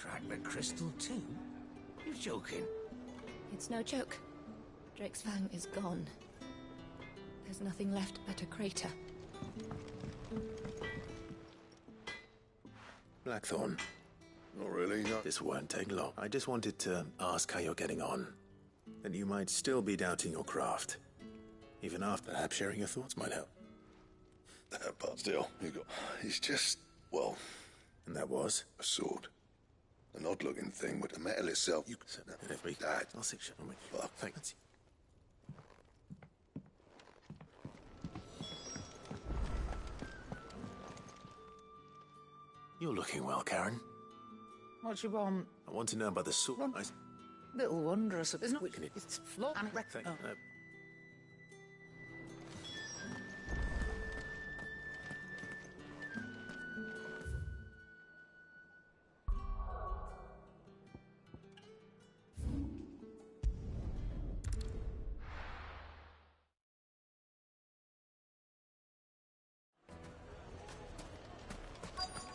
Crack the crystal too? You're joking. It's no joke. Drake's Fang is gone. There's nothing left but a crater. Blackthorn. Not really, no. This won't take long. I just wanted to ask how you're getting on. And you might still be doubting your craft. Even after, perhaps sharing your thoughts might help. But still, it's just, well... And that was? A sword. An odd-looking thing, but the metal itself, you can... Dad. I'll see you. Fuck. Thanks. You're looking well, Karen. What you want? I want to know about the sword. Little wondrous, isn't it? Can it? It's flawed and wrecked.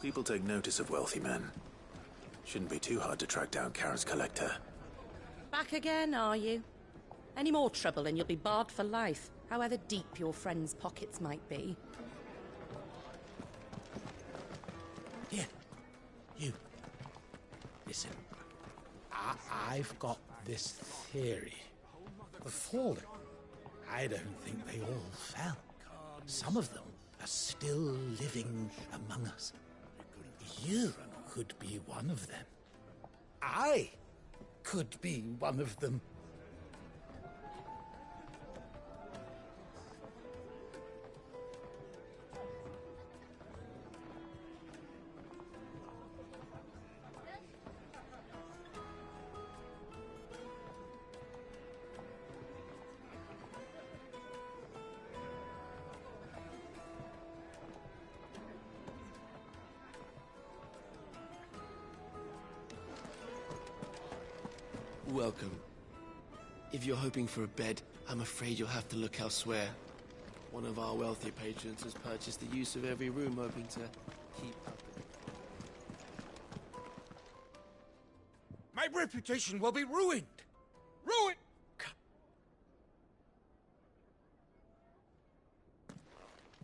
People take notice of wealthy men. Shouldn't be too hard to track down Karen's collector. Back again, are you? Any more trouble and you'll be barred for life, however deep your friend's pockets might be. Here. You. Listen. I've got this theory. The fallen. I don't think they all fell. Some of them are still living among us. You could be one of them. I could be one of them. Welcome. If you're hoping for a bed, I'm afraid you'll have to look elsewhere. One of our wealthier patrons has purchased the use of every room, hoping to keep up. My reputation will be ruined! Ruined!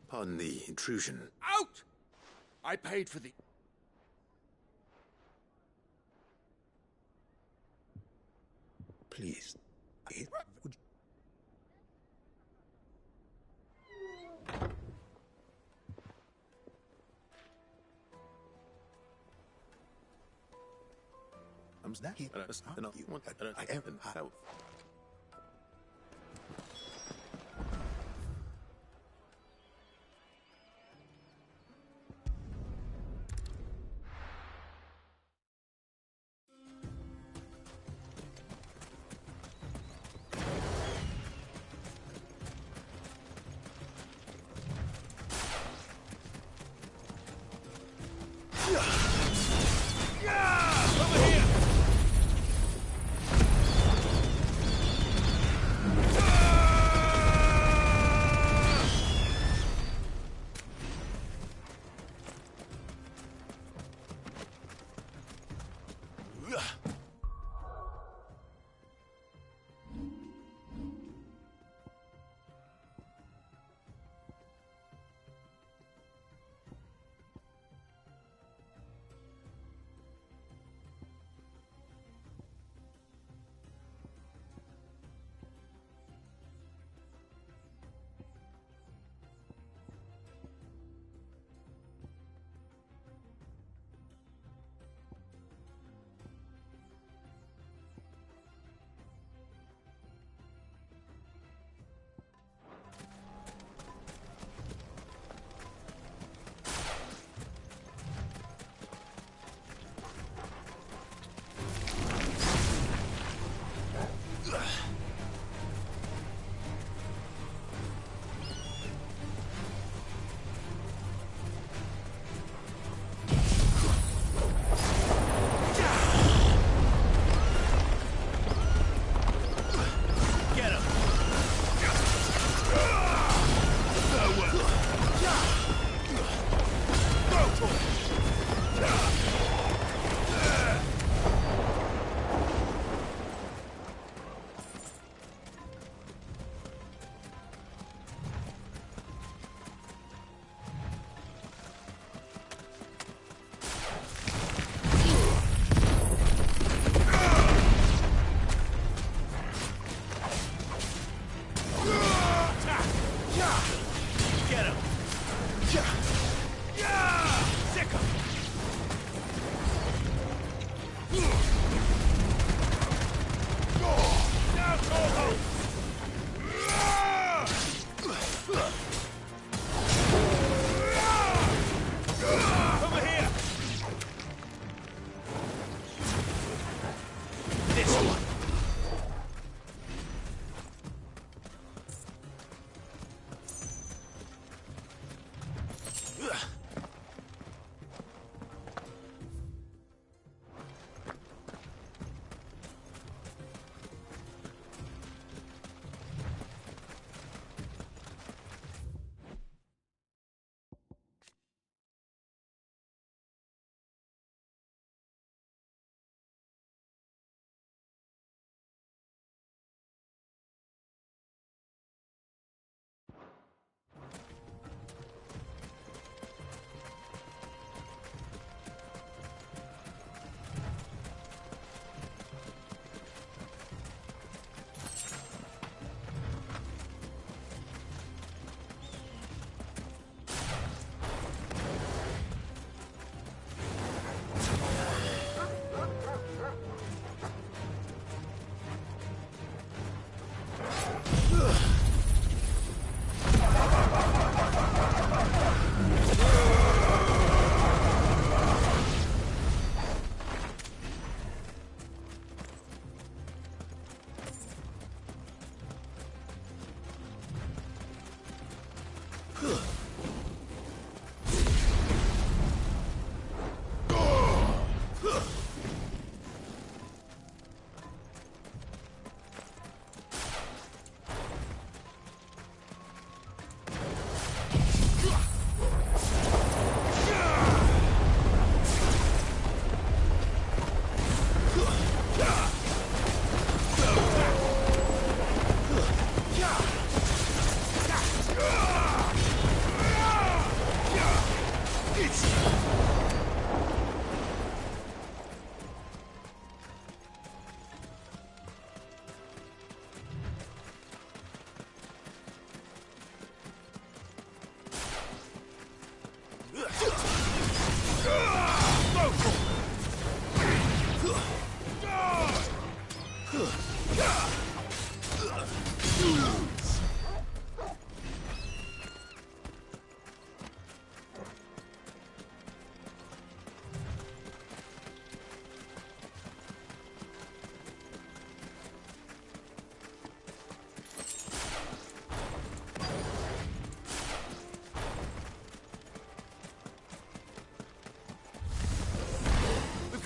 Pardon the intrusion. Out! I paid for the... Please. Would I'm that here. I don't you want I haven't how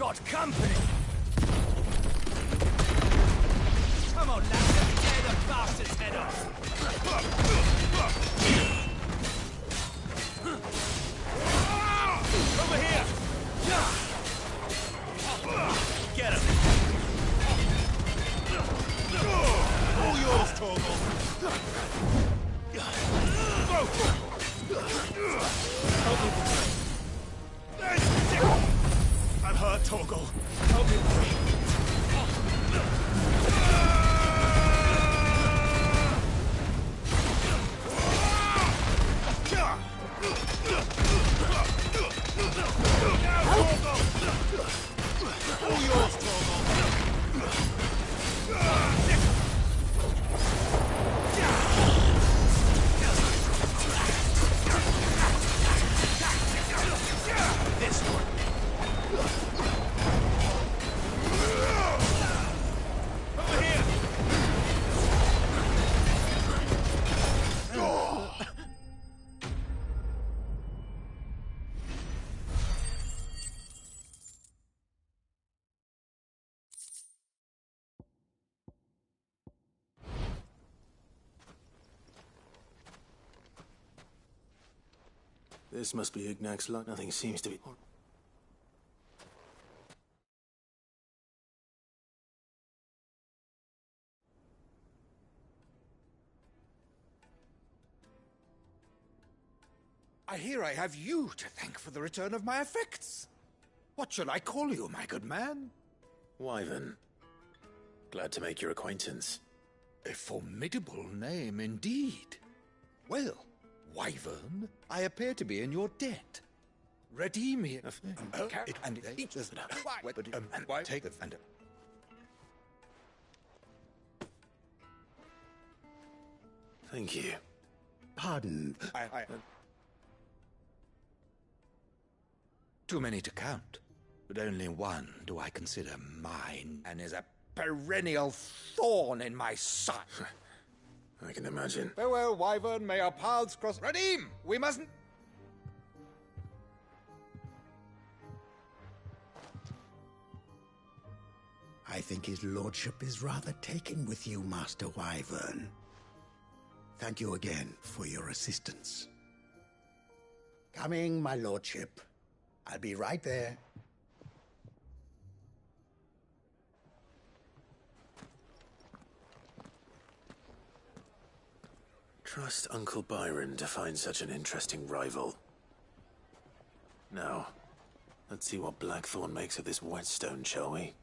got company! Come on, lads, let me tear the bastard's head off! Over here! Get him! All yours, Torgal! Help me, boy. I'm hurt, Torgal. Help me, boy. All yours, Torgal. This one. Over here. This must be Ignac's luck. Nothing seems to be... I hear I have you to thank for the return of my effects. What shall I call you, my good man? Wyvern. Glad to make your acquaintance. A formidable name indeed. Well, Wyvern, I appear to be in your debt. Redeem me. Take the and. Thank you. Pardon. Too many to count, but only one do I consider mine, and is a perennial thorn in my side. I can imagine. Farewell, Wyvern. May our paths cross. Redeem! We mustn't. I think his lordship is rather taken with you, Master Wyvern. Thank you again for your assistance. Coming, my lordship. I'll be right there. Trust Uncle Byron to find such an interesting rival. Now, let's see what Blackthorn makes of this whetstone, shall we?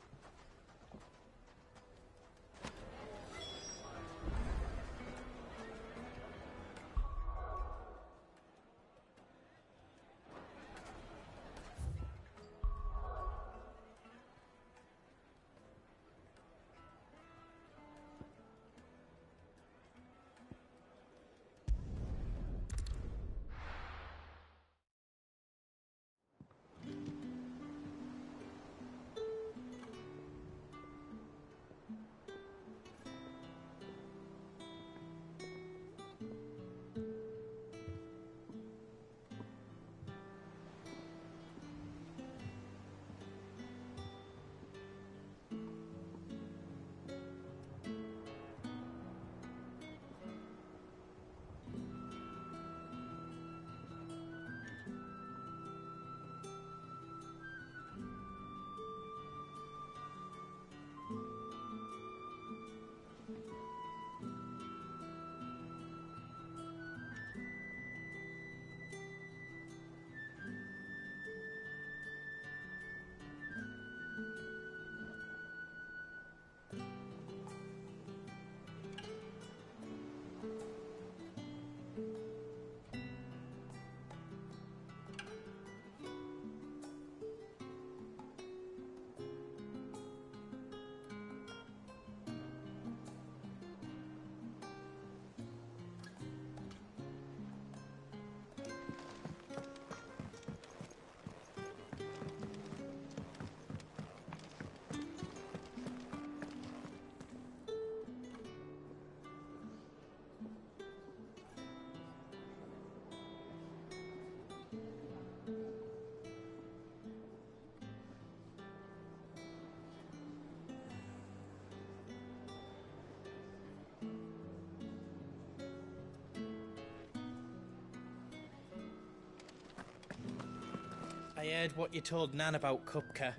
I heard what you told Nan about Kupka.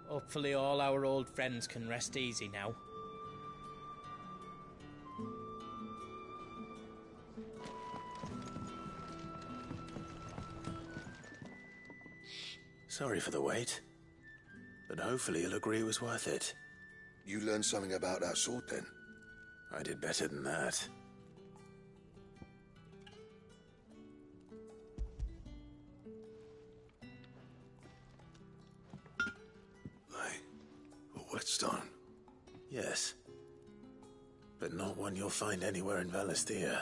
Hopefully all our old friends can rest easy now. Sorry for the wait, but hopefully you'll agree it was worth it. You learned something about that sword then? I did better than that. A whetstone? Yes. But not one you'll find anywhere in Valisthea.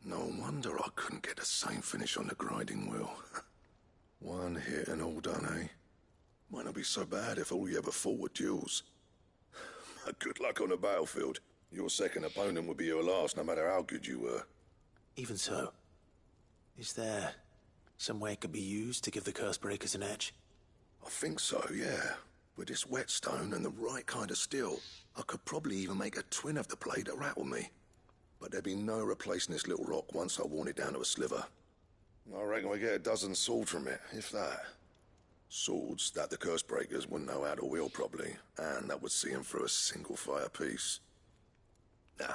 No wonder I couldn't get the same finish on the grinding wheel. One hit and all done, eh? Might not be so bad if all you ever fought were duels. Good luck on the battlefield. Your second opponent would be your last, no matter how good you were. Even so, is there some way it could be used to give the Cursebreakers an edge? I think so, yeah. With this whetstone and the right kind of steel, I could probably even make a twin of the blade that rattled me. But there'd be no replacing this little rock once I worn it down to a sliver. I reckon we get a dozen swords from it, if that. Swords that the Cursebreakers wouldn't know how to wield properly, and that would see them through a single fire piece. Nah,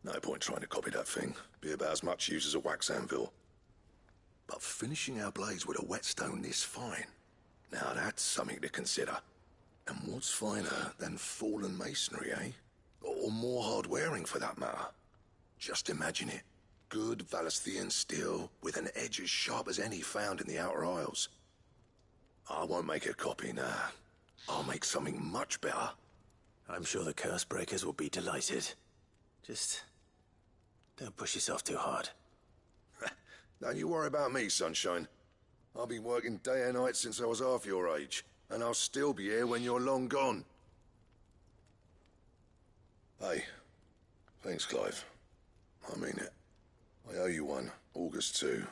no point trying to copy that thing. Be about as much use as a wax anvil. But finishing our blades with a whetstone this fine, now that's something to consider. And what's finer than fallen masonry, eh? Or more hard-wearing, for that matter. Just imagine it. Good Valisthean steel with an edge as sharp as any found in the Outer Isles. I won't make a copy, nah. I'll make something much better. I'm sure the Cursebreakers will be delighted. Just don't push yourself too hard. Don't you worry about me, sunshine. I've been working day and night since I was half your age, and I'll still be here when you're long gone. Hey, thanks, Clive. I mean it. I owe you one, August too.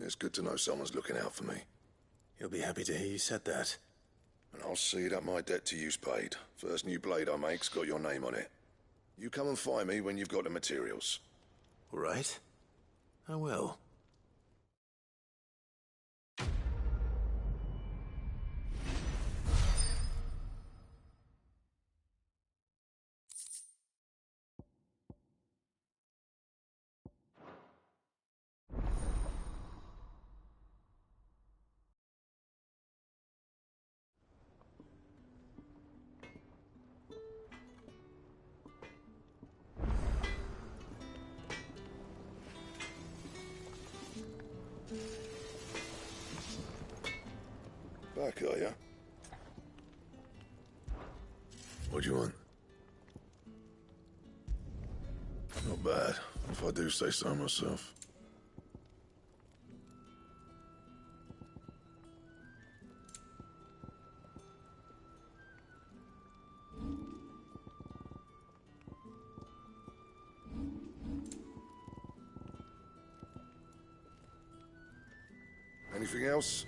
It's good to know someone's looking out for me. He'll be happy to hear you said that. And I'll see that my debt to you's paid. First new blade I make's got your name on it. You come and find me when you've got the materials. All right. I will. Back, are ya? What do you want? Not bad, if I do say so myself. Anything else?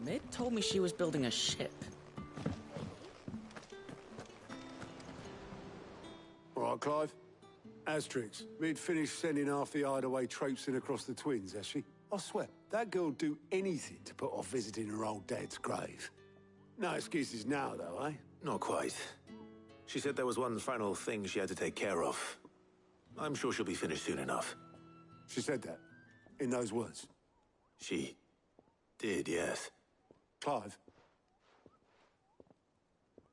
Mid told me she was building a ship. All right, Clive. Asterix, Mid finished sending half the hideaway traipsing across the twins, has she? I swear, that girl'd do anything to put off visiting her old dad's grave. No excuses now, though, eh? Not quite. She said there was one final thing she had to take care of. I'm sure she'll be finished soon enough. She said that? In those words? She did, yes. Clive?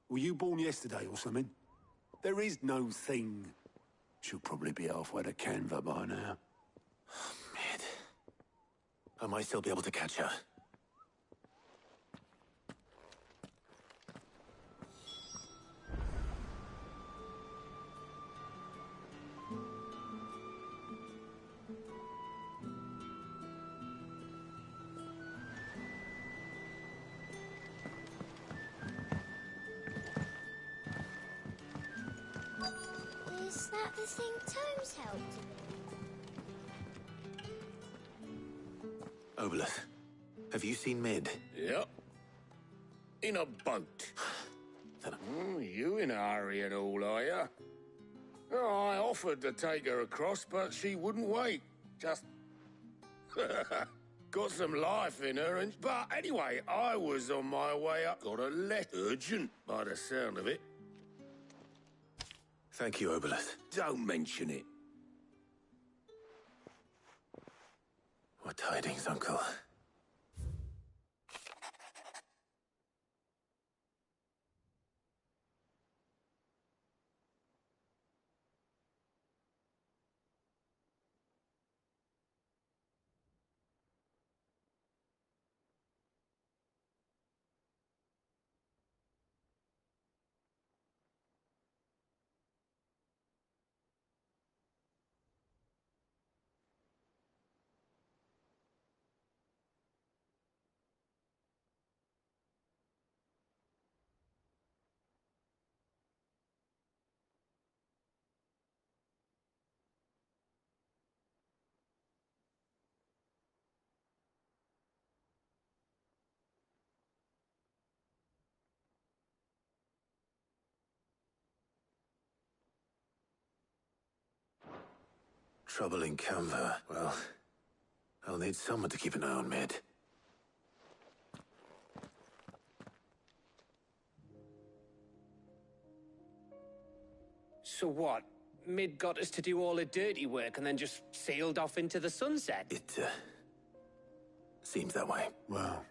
Were you born yesterday or something? There is no thing. She'll probably be halfway to Canva by now. Mid. I might still be able to catch her. Is that the thing Tomes helped you Obelith, have you seen Mid? Yep. In a boat. You in a hurry and all, are you? Oh, I offered to take her across, but she wouldn't wait. Just... got some life in her, and... But anyway, I was on my way up. Got a letter. Urgent, by the sound of it. Thank you, Obelith. Don't mention it. What tidings, Uncle? Trouble in Canva. Well, I'll need someone to keep an eye on Mid. So what? Mid got us to do all the dirty work and then just sailed off into the sunset? It, seems that way. Well,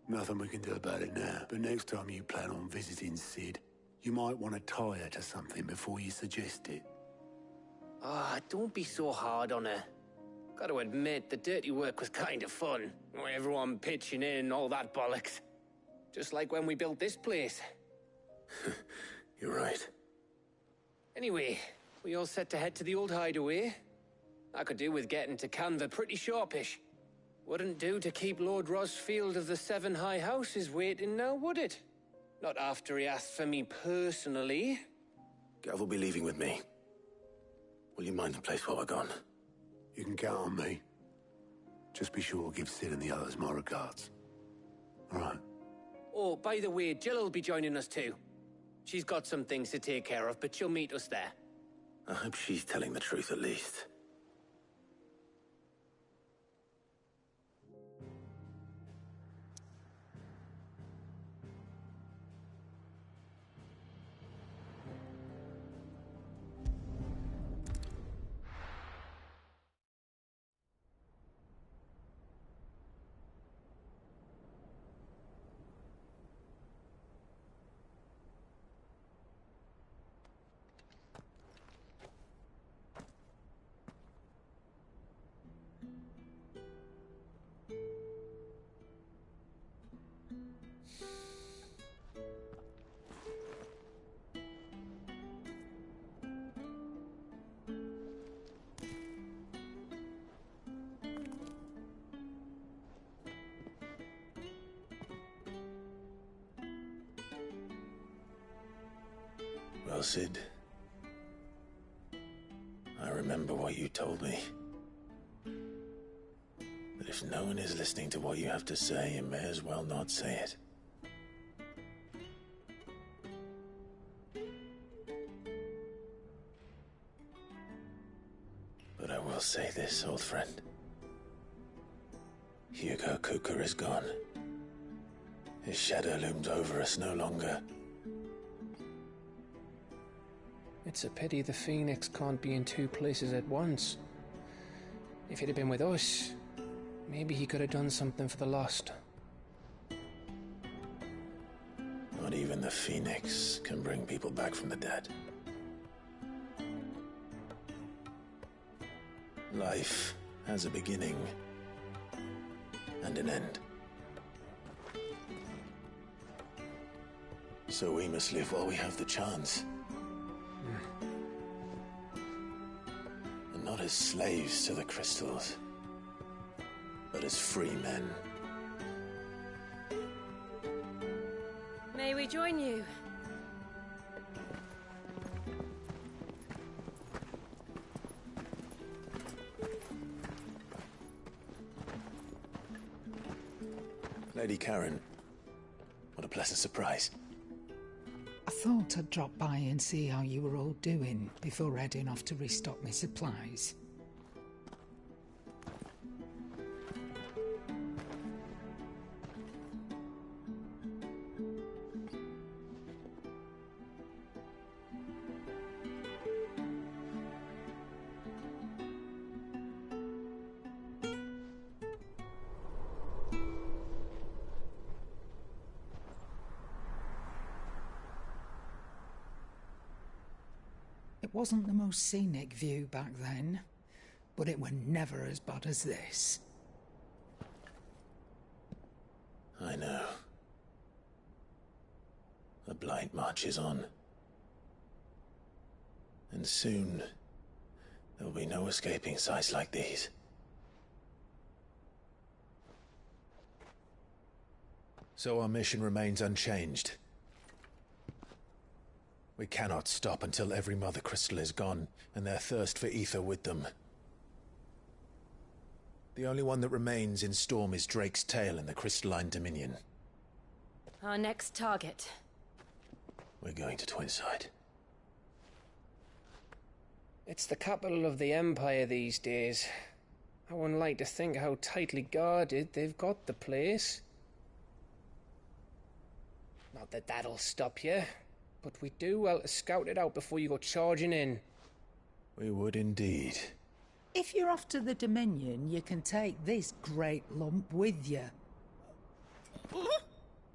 nothing we can do about it now. But next time you plan on visiting Sid, you might want to tie her to something before you suggest it. Ah, don't be so hard on her. Got to admit, the dirty work was kind of fun. Everyone pitching in, all that bollocks. Just like when we built this place. You're right. Anyway, we all set to head to the old hideaway. I could do with getting to Canva pretty sharpish. Wouldn't do to keep Lord Rosfield of the Seven High Houses waiting now, would it? Not after he asked for me personally. Gav will be leaving with me. Will you mind the place while we're gone? You can count on me. Just be sure to give Sid and the others my regards. All right. Oh, by the way, Jill will be joining us too. She's got some things to take care of, but she'll meet us there. I hope she's telling the truth at least. Well, Sid, I remember what you told me. But if no one is listening to what you have to say, you may as well not say it. But I will say this, old friend. Hugo Kuka is gone. His shadow looms over us no longer. It's a pity the Phoenix can't be in two places at once. If he'd have been with us, maybe he could have done something for the lost. Not even the Phoenix can bring people back from the dead. Life has a beginning and an end. So we must live while we have the chance. And not as slaves to the crystals, but as free men. May we join you? Lady Karen, what a pleasant surprise. I thought I'd drop by and see how you were all doing before heading off to restock my supplies. It wasn't the most scenic view back then, but it were never as bad as this. I know. The blight marches on. And soon, there'll be no escaping sights like these. So our mission remains unchanged. We cannot stop until every Mother Crystal is gone, and their thirst for ether with them. The only one that remains in Storm is Drake's Tail in the Crystalline Dominion. Our next target. We're going to Twinside. It's the capital of the Empire these days. I wouldn't like to think how tightly guarded they've got the place. Not that that'll stop you. But we do well to scout it out before you go charging in. We would indeed. If you're off to the Dominion, you can take this great lump with you.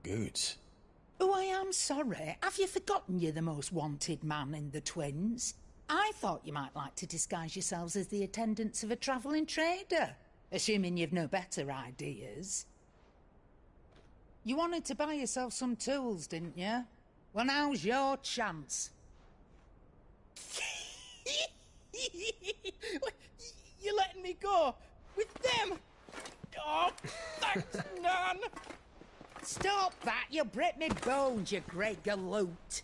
Goods. Oh, I am sorry. Have you forgotten you're the most wanted man in the Twins? I thought you might like to disguise yourselves as the attendants of a travelling trader, assuming you've no better ideas. You wanted to buy yourself some tools, didn't you? Well, now's your chance. You're letting me go? With them? Oh, thanks, Nan! Stop that! You'll break me bones, you great galoot!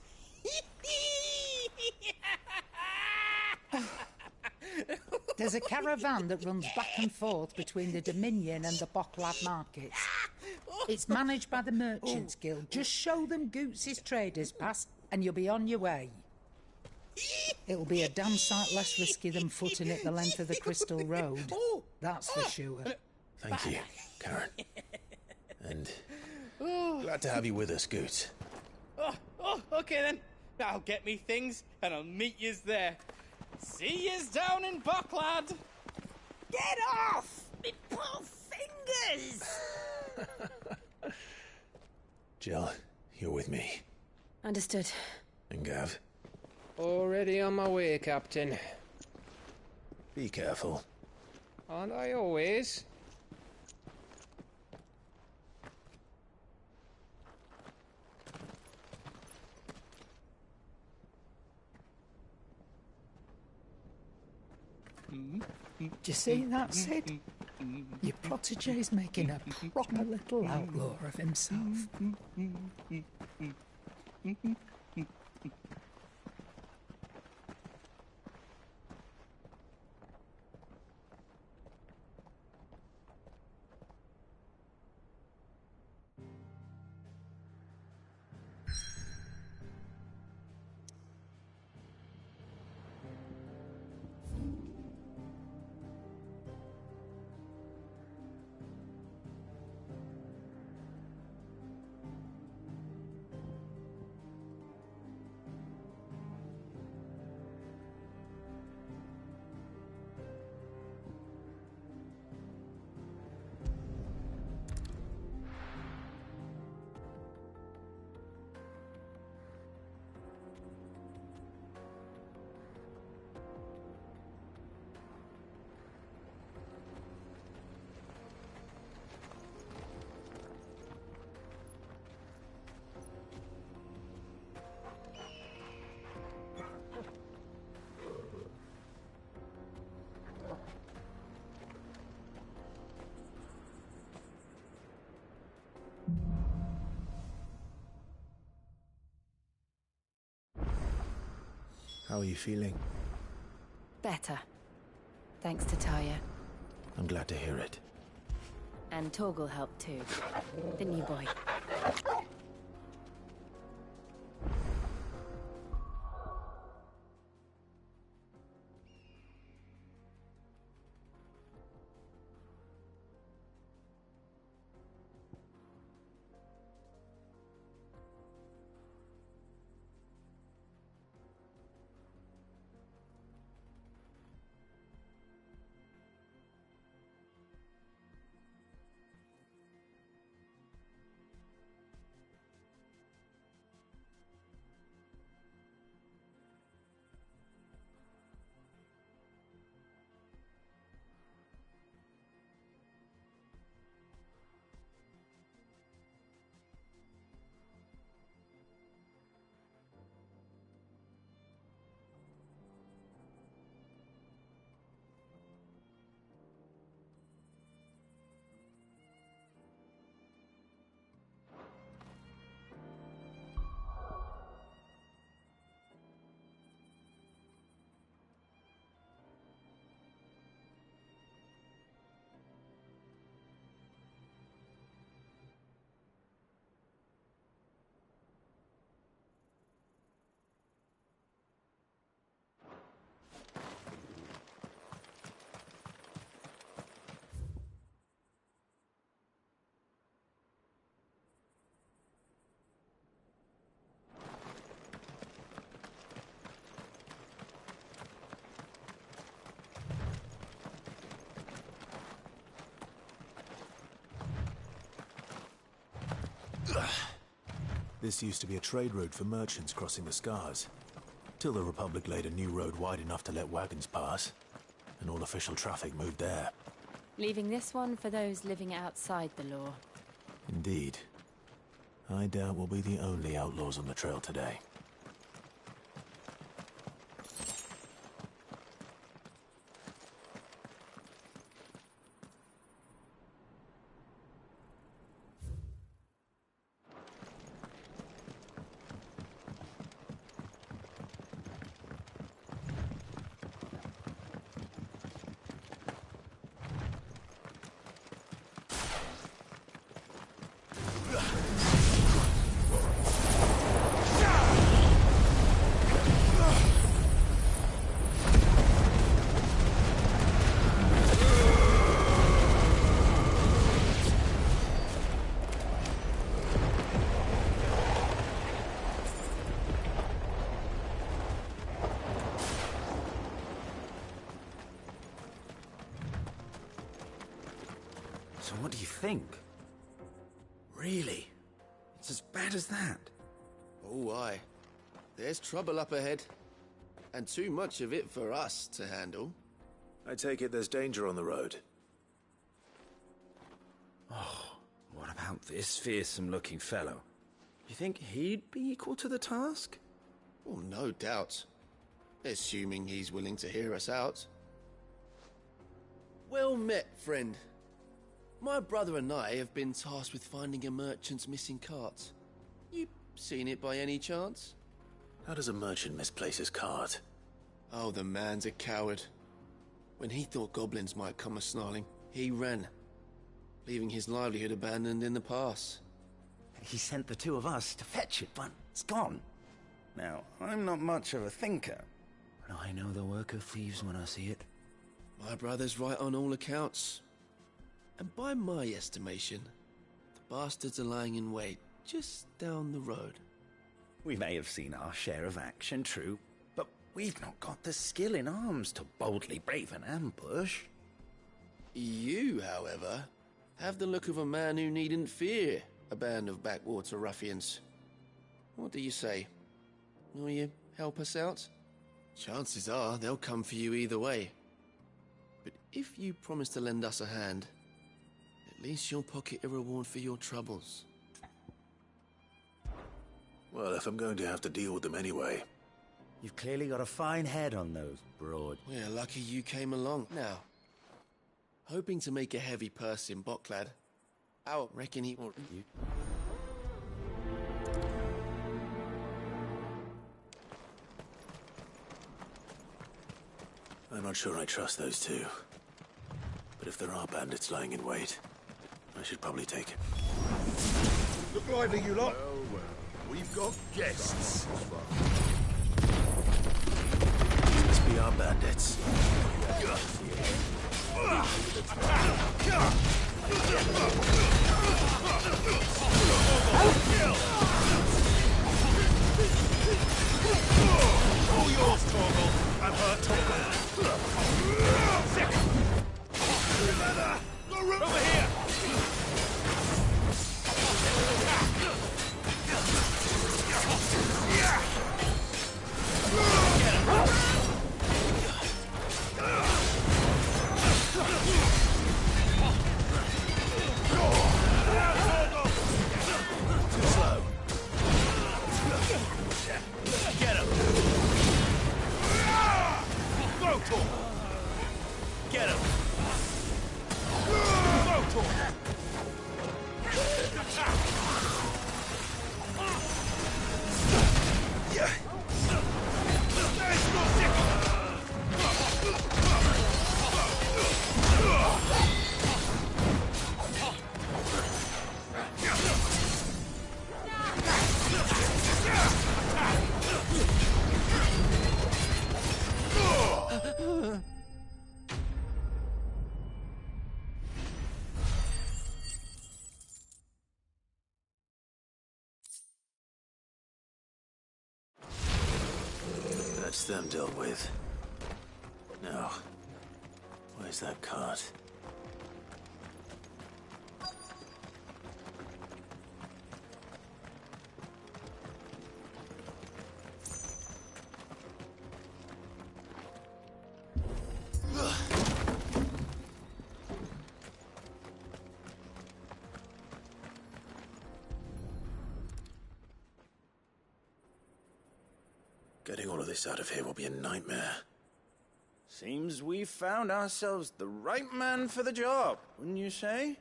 There's a caravan that runs back and forth between the Dominion and the Bocklad markets. It's managed by the Merchants Guild. Just show them Goots' traders pass and you'll be on your way. It'll be a damn sight less risky than footing it the length of the Crystal Road. That's for sure. Thank you, Karen. And glad to have you with us, Goots. Okay then. I'll get me things and I'll meet yous there. See yous down in Bocklad. Get off! Me poor fingers! Jill, you're with me. Understood. And Gav? Already on my way, Captain. Be careful. Aren't I always? Do you see that, Sid? Your protege's making a proper little outlaw of himself. How are you feeling? Better. Thanks to Taya. I'm glad to hear it. And Torgal helped too. The new boy. This used to be a trade route for merchants crossing the Scars, till the Republic laid a new road wide enough to let wagons pass, and all official traffic moved there. Leaving this one for those living outside the law. Indeed. I doubt we'll be the only outlaws on the trail today. So what do you think? Really? It's as bad as that? Oh, aye. There's trouble up ahead. And too much of it for us to handle. I take it there's danger on the road. Oh, what about this fearsome-looking fellow? You think he'd be equal to the task? Well, no doubt. Assuming he's willing to hear us out. Well met, friend. My brother and I have been tasked with finding a merchant's missing cart. You seen it by any chance? How does a merchant misplace his cart? Oh, the man's a coward. When he thought goblins might come a-snarling, he ran, leaving his livelihood abandoned in the pass. He sent the two of us to fetch it, but it's gone. Now, I'm not much of a thinker, but I know the work of thieves when I see it. My brother's right on all accounts. And by my estimation, the bastards are lying in wait just down the road. We may have seen our share of action, true, but we've not got the skill in arms to boldly brave an ambush. You, however, have the look of a man who needn't fear a band of backwater ruffians. What do you say? Will you help us out? Chances are they'll come for you either way. But if you promise to lend us a hand, at least you'll pocket a reward for your troubles. Well, if I'm going to have to deal with them anyway. You've clearly got a fine head on those broad. We're lucky you came along. Now, hoping to make a heavy purse in Bocklad, I reckon he will... I'm not sure I trust those two. But if there are bandits lying in wait, I should probably take it. Look lively, you lot. Well, we've got guests. Must be our bandits. All yours, Torgal. I'm hurt, Torgal. Over here! Too slow. Get him! Go, Tor! Get him! Go, Tor! Yeah. That's them dealt with. Now, where's that cart? Getting all of this out of here will be a nightmare. Seems we've found ourselves the right man for the job, wouldn't you say?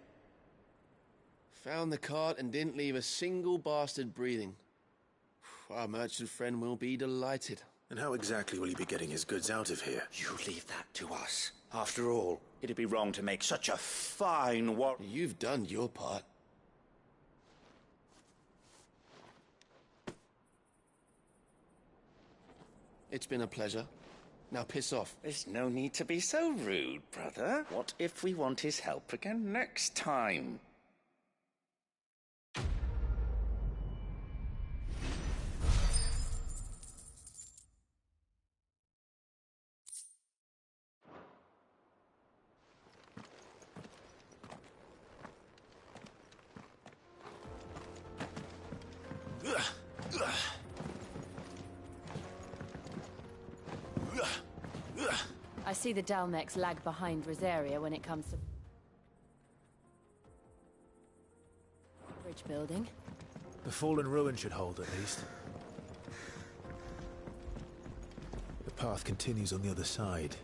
Found the cart and didn't leave a single bastard breathing. Our merchant friend will be delighted. And how exactly will he be getting his goods out of here? You leave that to us. After all, it'd be wrong to make such a fine You've done your part. It's been a pleasure. Now piss off. There's no need to be so rude, brother. What if we want his help again next time? I see the Dalmex lag behind Rosaria when it comes to bridge building. The fallen ruin should hold, at least. The path continues on the other side.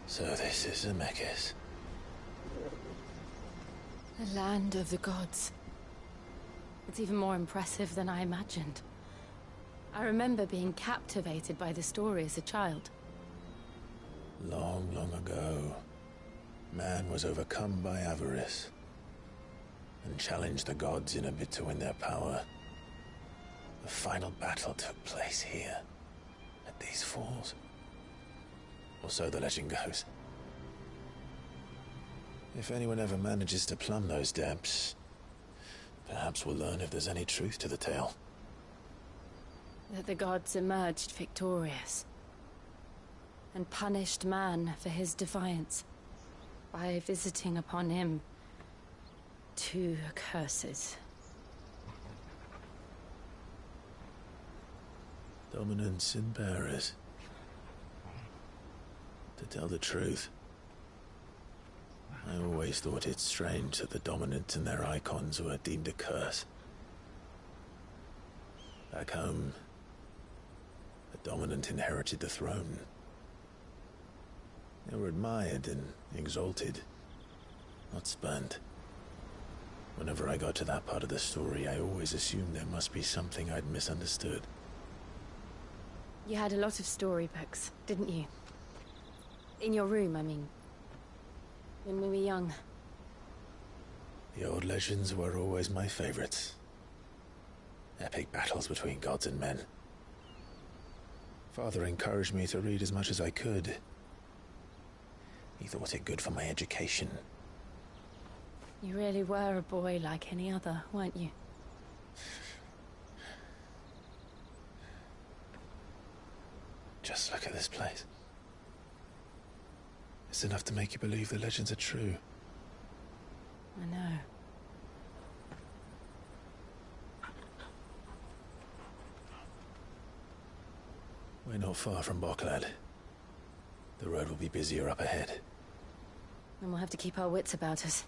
So this is Zemeckis. The land of the gods. It's even more impressive than I imagined. I remember being captivated by the story as a child. Long, long ago. Man was overcome by avarice and challenged the gods in a bid to win their power. The final battle took place here, at these falls. Or so the legend goes. If anyone ever manages to plumb those depths, perhaps we'll learn if there's any truth to the tale. That the gods emerged victorious and punished man for his defiance by visiting upon him 2 curses. Dominance and bearers. To tell the truth, I always thought it strange that the dominant and their icons were deemed a curse. Back home, the dominant inherited the throne. They were admired and exalted, not spurned. Whenever I got to that part of the story, I always assumed there must be something I'd misunderstood. You had a lot of storybooks, didn't you? In your room, I mean. When we were young. The old legends were always my favorites. Epic battles between gods and men. Father encouraged me to read as much as I could. He thought it good for my education. You really were a boy like any other, weren't you? Just look at this place. It's enough to make you believe the legends are true. I know. We're not far from Boklad. The road will be busier up ahead. And we'll have to keep our wits about us.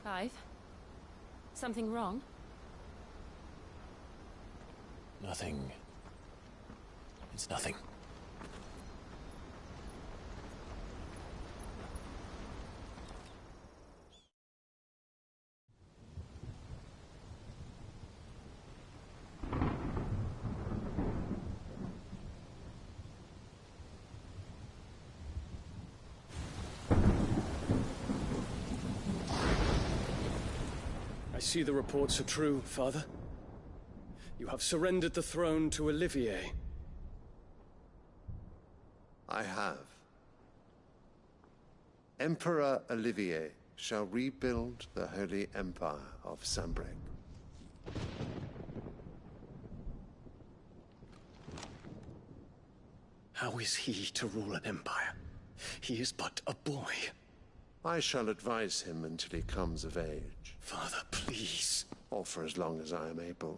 Clive? Something wrong? Nothing. It's nothing. I see the reports are true, Father. You have surrendered the throne to Olivier. I have. Emperor Olivier shall rebuild the Holy Empire of Sanbreque. How is he to rule an empire? He is but a boy. I shall advise him until he comes of age. Father, please. Or for as long as I am able.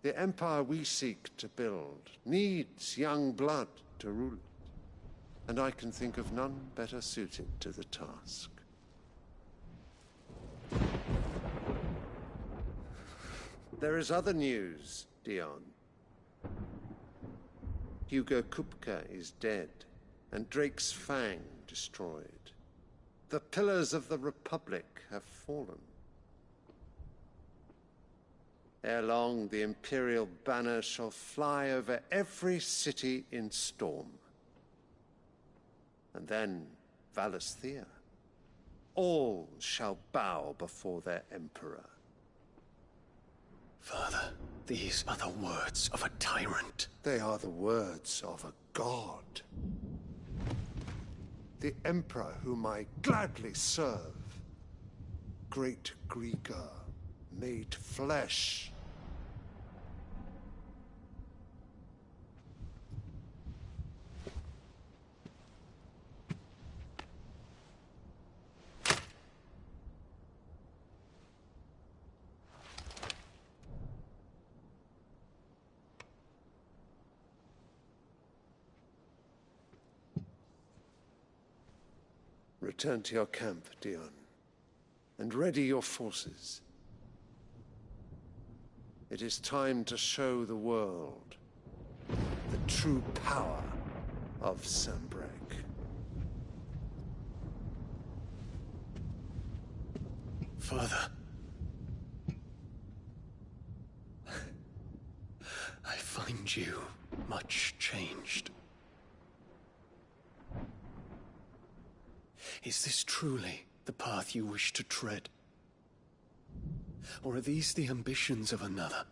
The empire we seek to build needs young blood to rule it. And I can think of none better suited to the task. There is other news, Dion. Hugo Kupka is dead, and Drake's Fang destroyed. The pillars of the Republic have fallen. Ere long, the Imperial banner shall fly over every city in Storm. And then, Valisthea. All shall bow before their Emperor. Father, these are the words of a tyrant. They are the words of a god. The Emperor whom I gladly serve. Great Greeker, made flesh. Return to your camp, Dion, and ready your forces. It is time to show the world the true power of Sanbreque. Father. I find you much changed. Is this truly the path you wish to tread? Or are these the ambitions of another?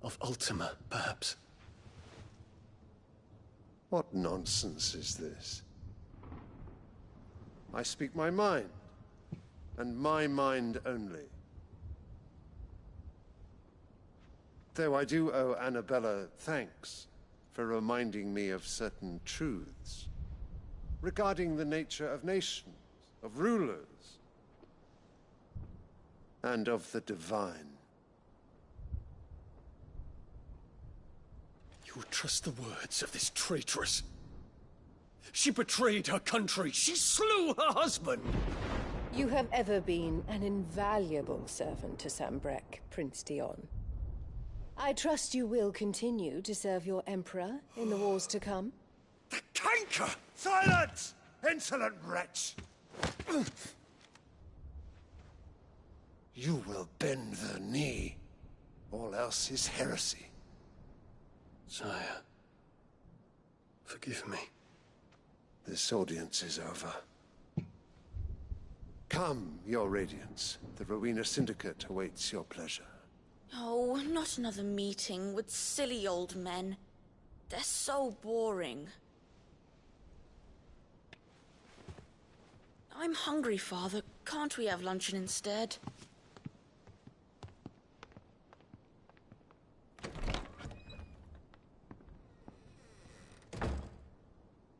Of Ultima, perhaps? What nonsense is this? I speak my mind, and my mind only. Though I do owe Annabella thanks for reminding me of certain truths regarding the nature of nations, of rulers, and of the divine. You would trust the words of this traitress? She betrayed her country. She slew her husband. You have ever been an invaluable servant to Sambrek, Prince Dion. I trust you will continue to serve your Emperor in the wars to come. The canker! Silence! Insolent wretch! You will bend the knee. All else is heresy. Sire, forgive me. This audience is over. Come, your Radiance. The Rowena Syndicate awaits your pleasure. Oh, not another meeting with silly old men. They're so boring. I'm hungry, Father. Can't we have luncheon instead?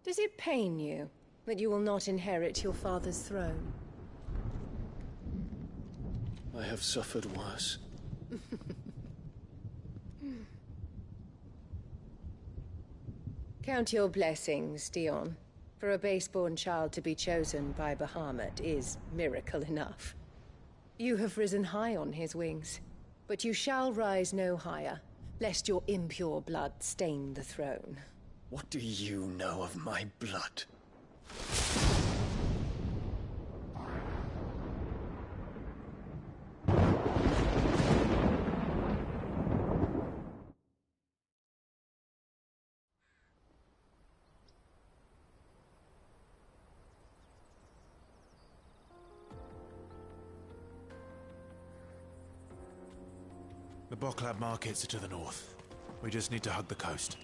Does it pain you that you will not inherit your father's throne? I have suffered worse. Count your blessings, Dion. For a base-born child to be chosen by Bahamut is miracle enough. You have risen high on his wings, but you shall rise no higher, lest your impure blood stain the throne. What do you know of my blood? The Boklab markets are to the north. We just need to hug the coast.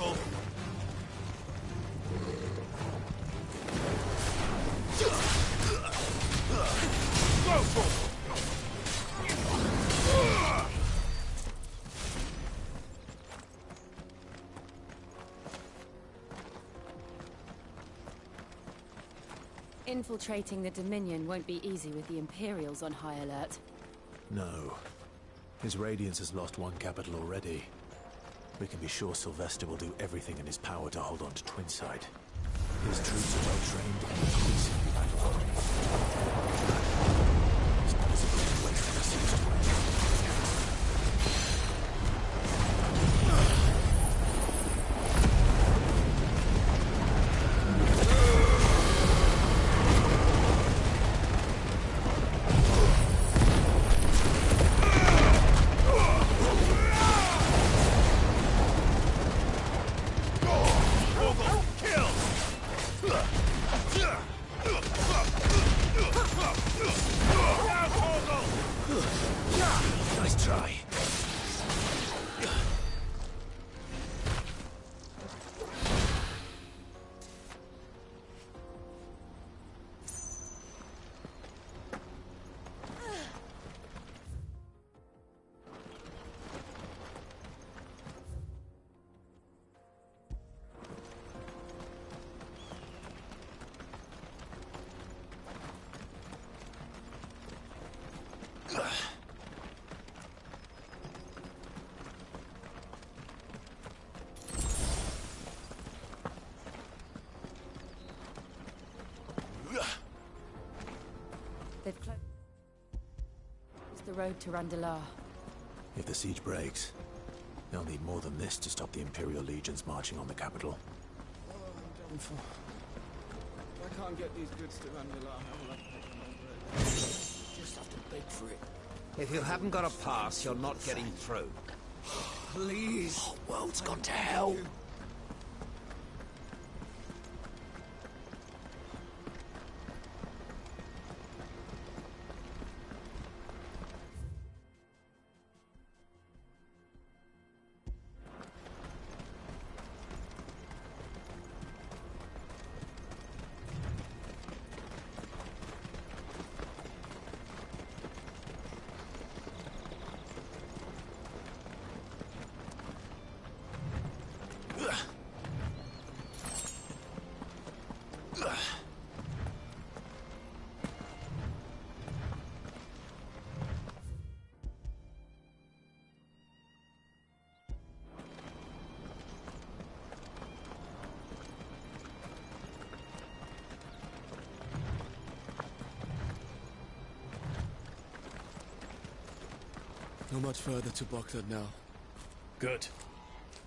careful. Go for it! Infiltrating the Dominion won't be easy with the Imperials on high alert. No. His Radiance has lost one capital already. We can be sure Sylvester will do everything in his power to hold on to Twinside. His troops are well trained and increasingly battle-hardened. It's not as if we can wait for the seas to end. Nice try. They've closed the road to Randalar. If the siege breaks, they'll need more than this to stop the Imperial legions marching on the capital. Oh, I'm done for. If I can't get these goods to Randalar, how will I pay for my bread? Just have to beg for it. If you haven't got a pass, you're not getting through. Please. Oh, world's gone to hell. Not much further to Baghdad now. Good.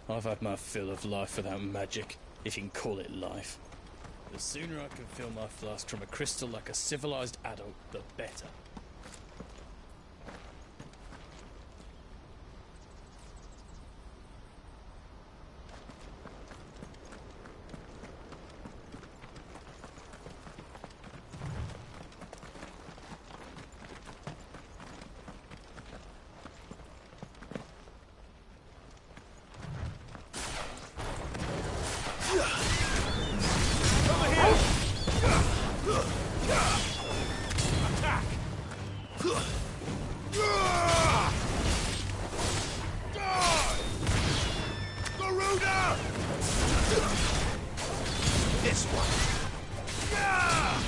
I've had my fill of life without magic, if you can call it life. The sooner I can fill my flask from a crystal like a civilized adult, the better. This one. Yeah!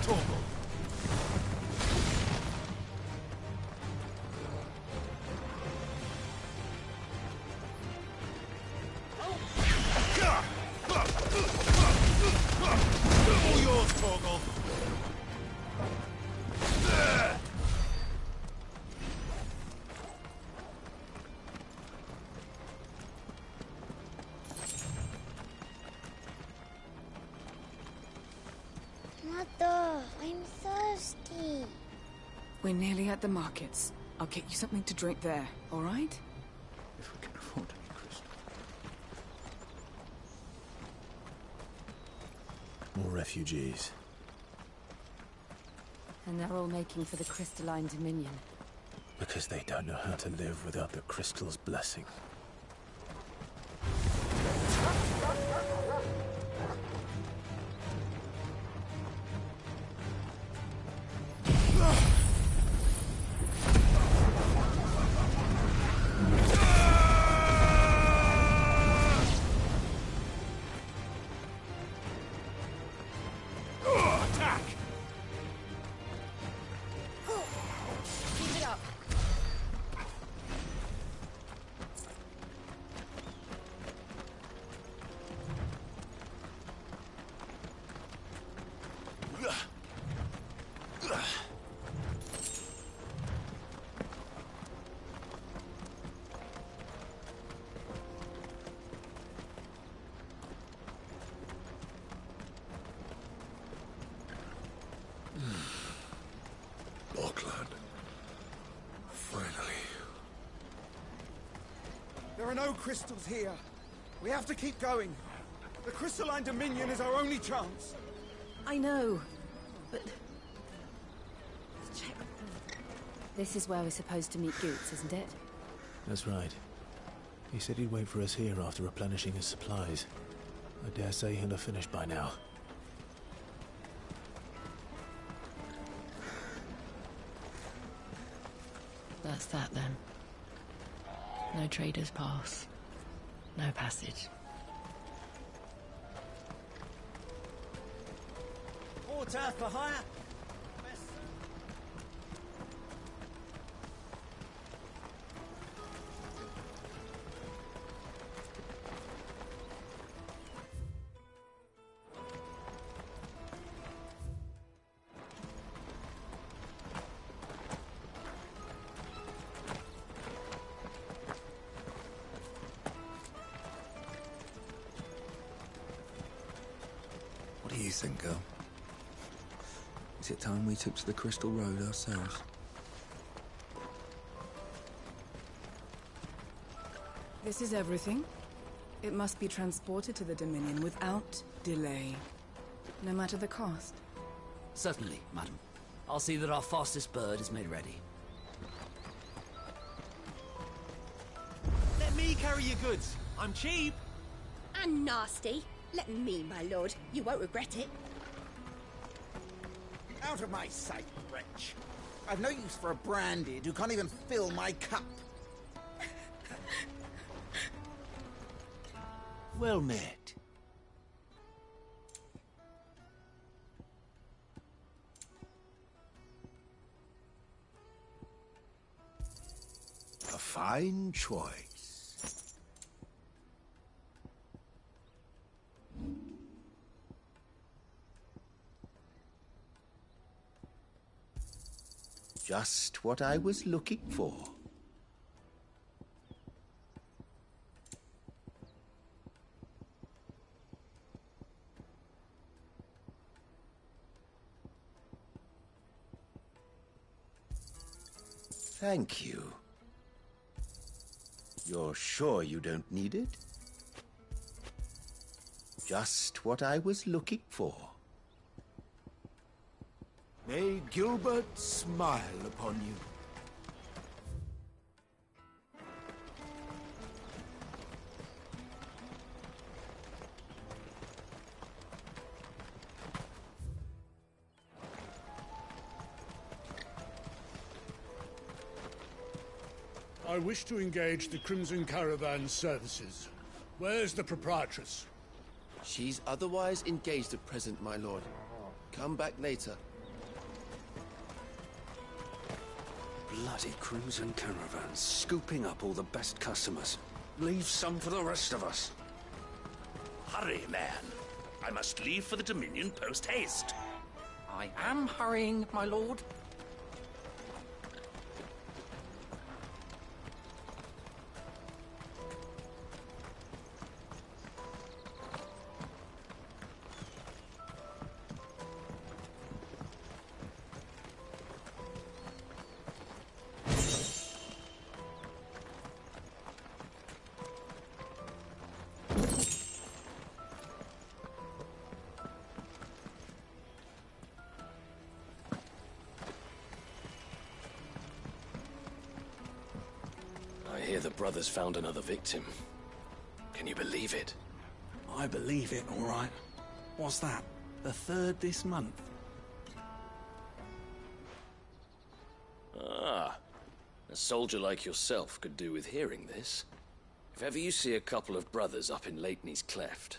Torgal. All yours, Torgal. Mother, I'm thirsty. We're nearly at the markets. I'll get you something to drink there, all right? If we can afford any crystal. More refugees. And they're all making for the crystalline dominion. Because they don't know how to live without the crystal's blessing. There are no crystals here. We have to keep going. The crystalline dominion is our only chance. I know, but... This is where we're supposed to meet Goots, isn't it? That's right. He said he'd wait for us here after replenishing his supplies. I dare say he'll have finished by now. That's that then. No traders pass. No passage. Water for hire. What do you think, girl? Is it time we took to the Crystal Road ourselves? This is everything. It must be transported to the Dominion without delay, no matter the cost. Certainly, madam. I'll see that our fastest bird is made ready. Let me carry your goods. I'm cheap. And nasty. Let me, my lord. You won't regret it. Out of my sight, wretch. I've no use for a branded who can't even fill my cup. Well met. A fine choice. Just what I was looking for. Thank you. You're sure you don't need it? Just what I was looking for. May Gilbert smile upon you. I wish to engage the Crimson Caravan services. Where's the proprietress? She's otherwise engaged at present, my lord. Come back later. Bloody crimson caravans, scooping up all the best customers. Leave some for the rest of us. Hurry, man. I must leave for the Dominion post-haste. I am hurrying, my lord. I hear the brothers found another victim. Can you believe it? I believe it, all right. What's that? The third this month? Ah, a soldier like yourself could do with hearing this. If ever you see a couple of brothers up in Lateney's Cleft,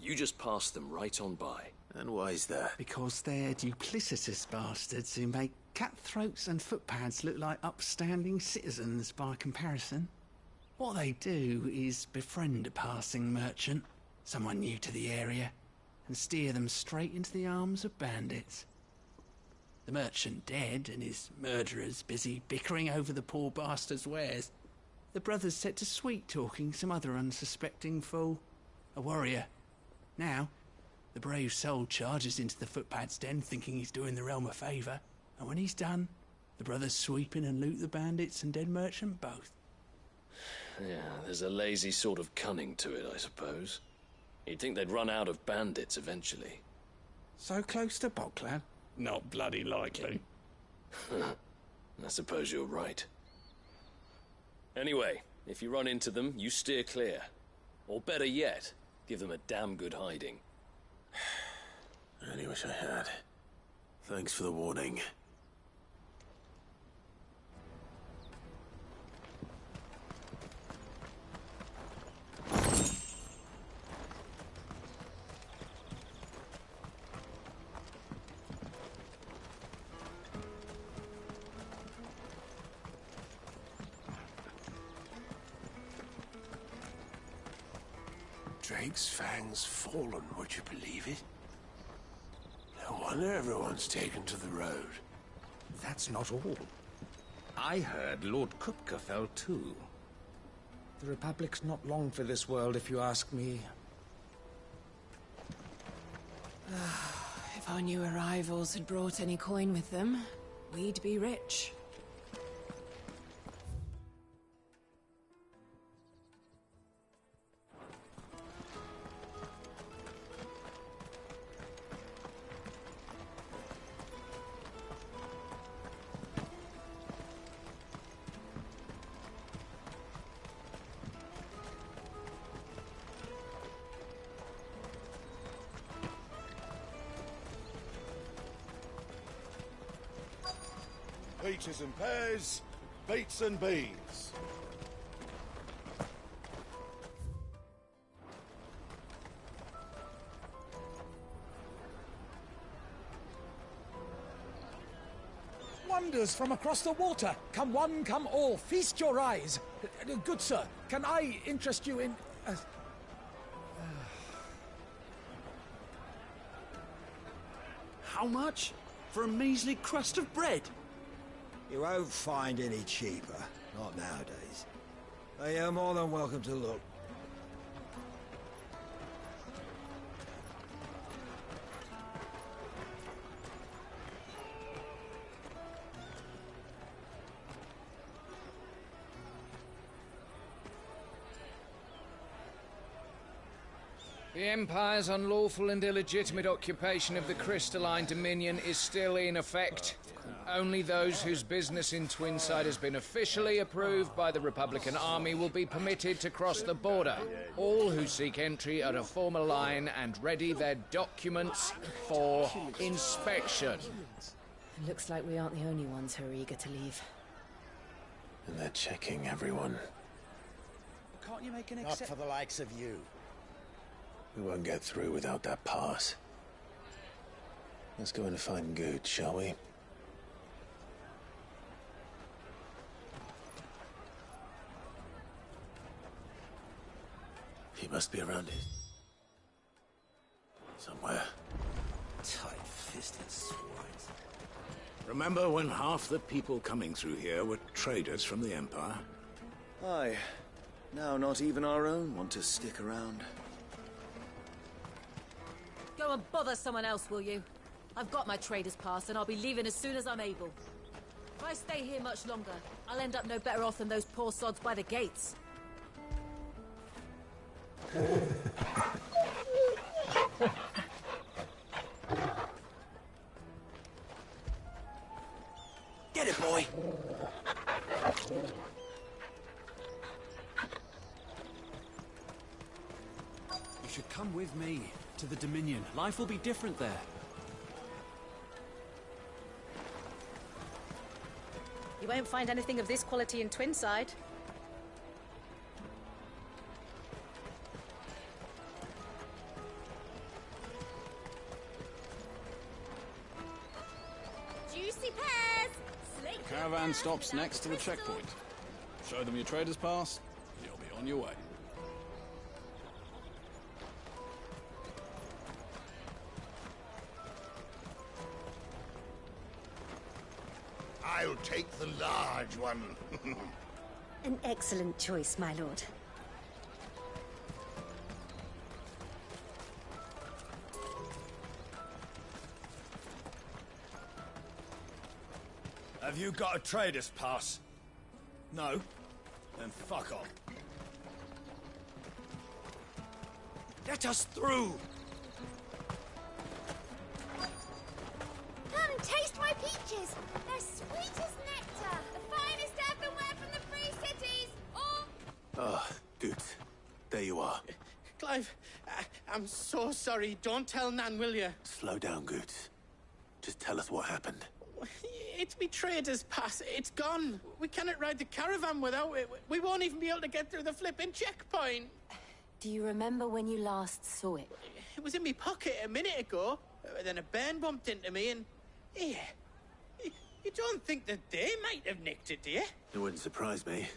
you just pass them right on by. And why is that? Because they're duplicitous bastards who make cutthroats and footpads look like upstanding citizens by comparison. What they do is befriend a passing merchant, someone new to the area, and steer them straight into the arms of bandits. The merchant dead and his murderers busy bickering over the poor bastard's wares. The brothers set to sweet-talking some other unsuspecting fool, a warrior. Now, the brave soul charges into the footpad's den thinking he's doing the realm a favour, and when he's done, the brothers sweep in and loot the bandits and dead merchant both. Yeah, there's a lazy sort of cunning to it, I suppose. You'd think they'd run out of bandits eventually. So close to Boklad? Not bloody likely. I suppose you're right. Anyway, if you run into them, you steer clear. Or better yet, give them a damn good hiding. I only wish I had. Thanks for the warning. Drake's Fang's fallen, would you believe it? No wonder everyone's taken to the road. That's not all. I heard Lord Kupka fell too. The Republic's not long for this world, if you ask me. If our new arrivals had brought any coin with them, we'd be rich. Peaches and pears, beets and beans. Wonders from across the water. Come one, come all. Feast your eyes. Good sir, can I interest you in... How much? For a measly crust of bread? You won't find any cheaper. Not nowadays. But you're more than welcome to look. The Empire's unlawful and illegitimate occupation of the crystalline dominion is still in effect. Only those whose business in Twinside has been officially approved by the Republican Army will be permitted to cross the border. All who seek entry are to form a line and ready their documents for inspection. It looks like we aren't the only ones who are eager to leave. And they're checking everyone. Can't you make an Not for the likes of you. We won't get through without that pass. Let's go in and find Good, shall we? must be around it. Somewhere. Tight-fisted swines. Remember when half the people coming through here were traders from the Empire? Aye. Now not even our own want to stick around. Go and bother someone else, will you? I've got my trader's pass and I'll be leaving as soon as I'm able. If I stay here much longer, I'll end up no better off than those poor sods by the gates. Get it, boy! You should come with me to the Dominion. Life will be different there. You won't find anything of this quality in Twinside. Juicy pears! Slate Caravan stops next to the checkpoint. Show them your trader's pass, you'll be on your way. I'll take the large one. An excellent choice, my lord. Have you got a trader's pass? No? Then fuck off. Let us through! Come, taste my peaches! They're sweet as nectar! The finest earthenware from the Free Cities! Ah, good. There you are. Clive, I'm so sorry. Don't tell Nan, will you? Slow down, Goots. Just tell us what happened. It's me trader's pass. It's gone. We cannot ride the caravan without it. We won't even be able to get through the flipping checkpoint. Do you remember when you last saw it? It was in my pocket a minute ago. Then a bairn bumped into me and... Yeah. You don't think that they might have nicked it, do you? It wouldn't surprise me.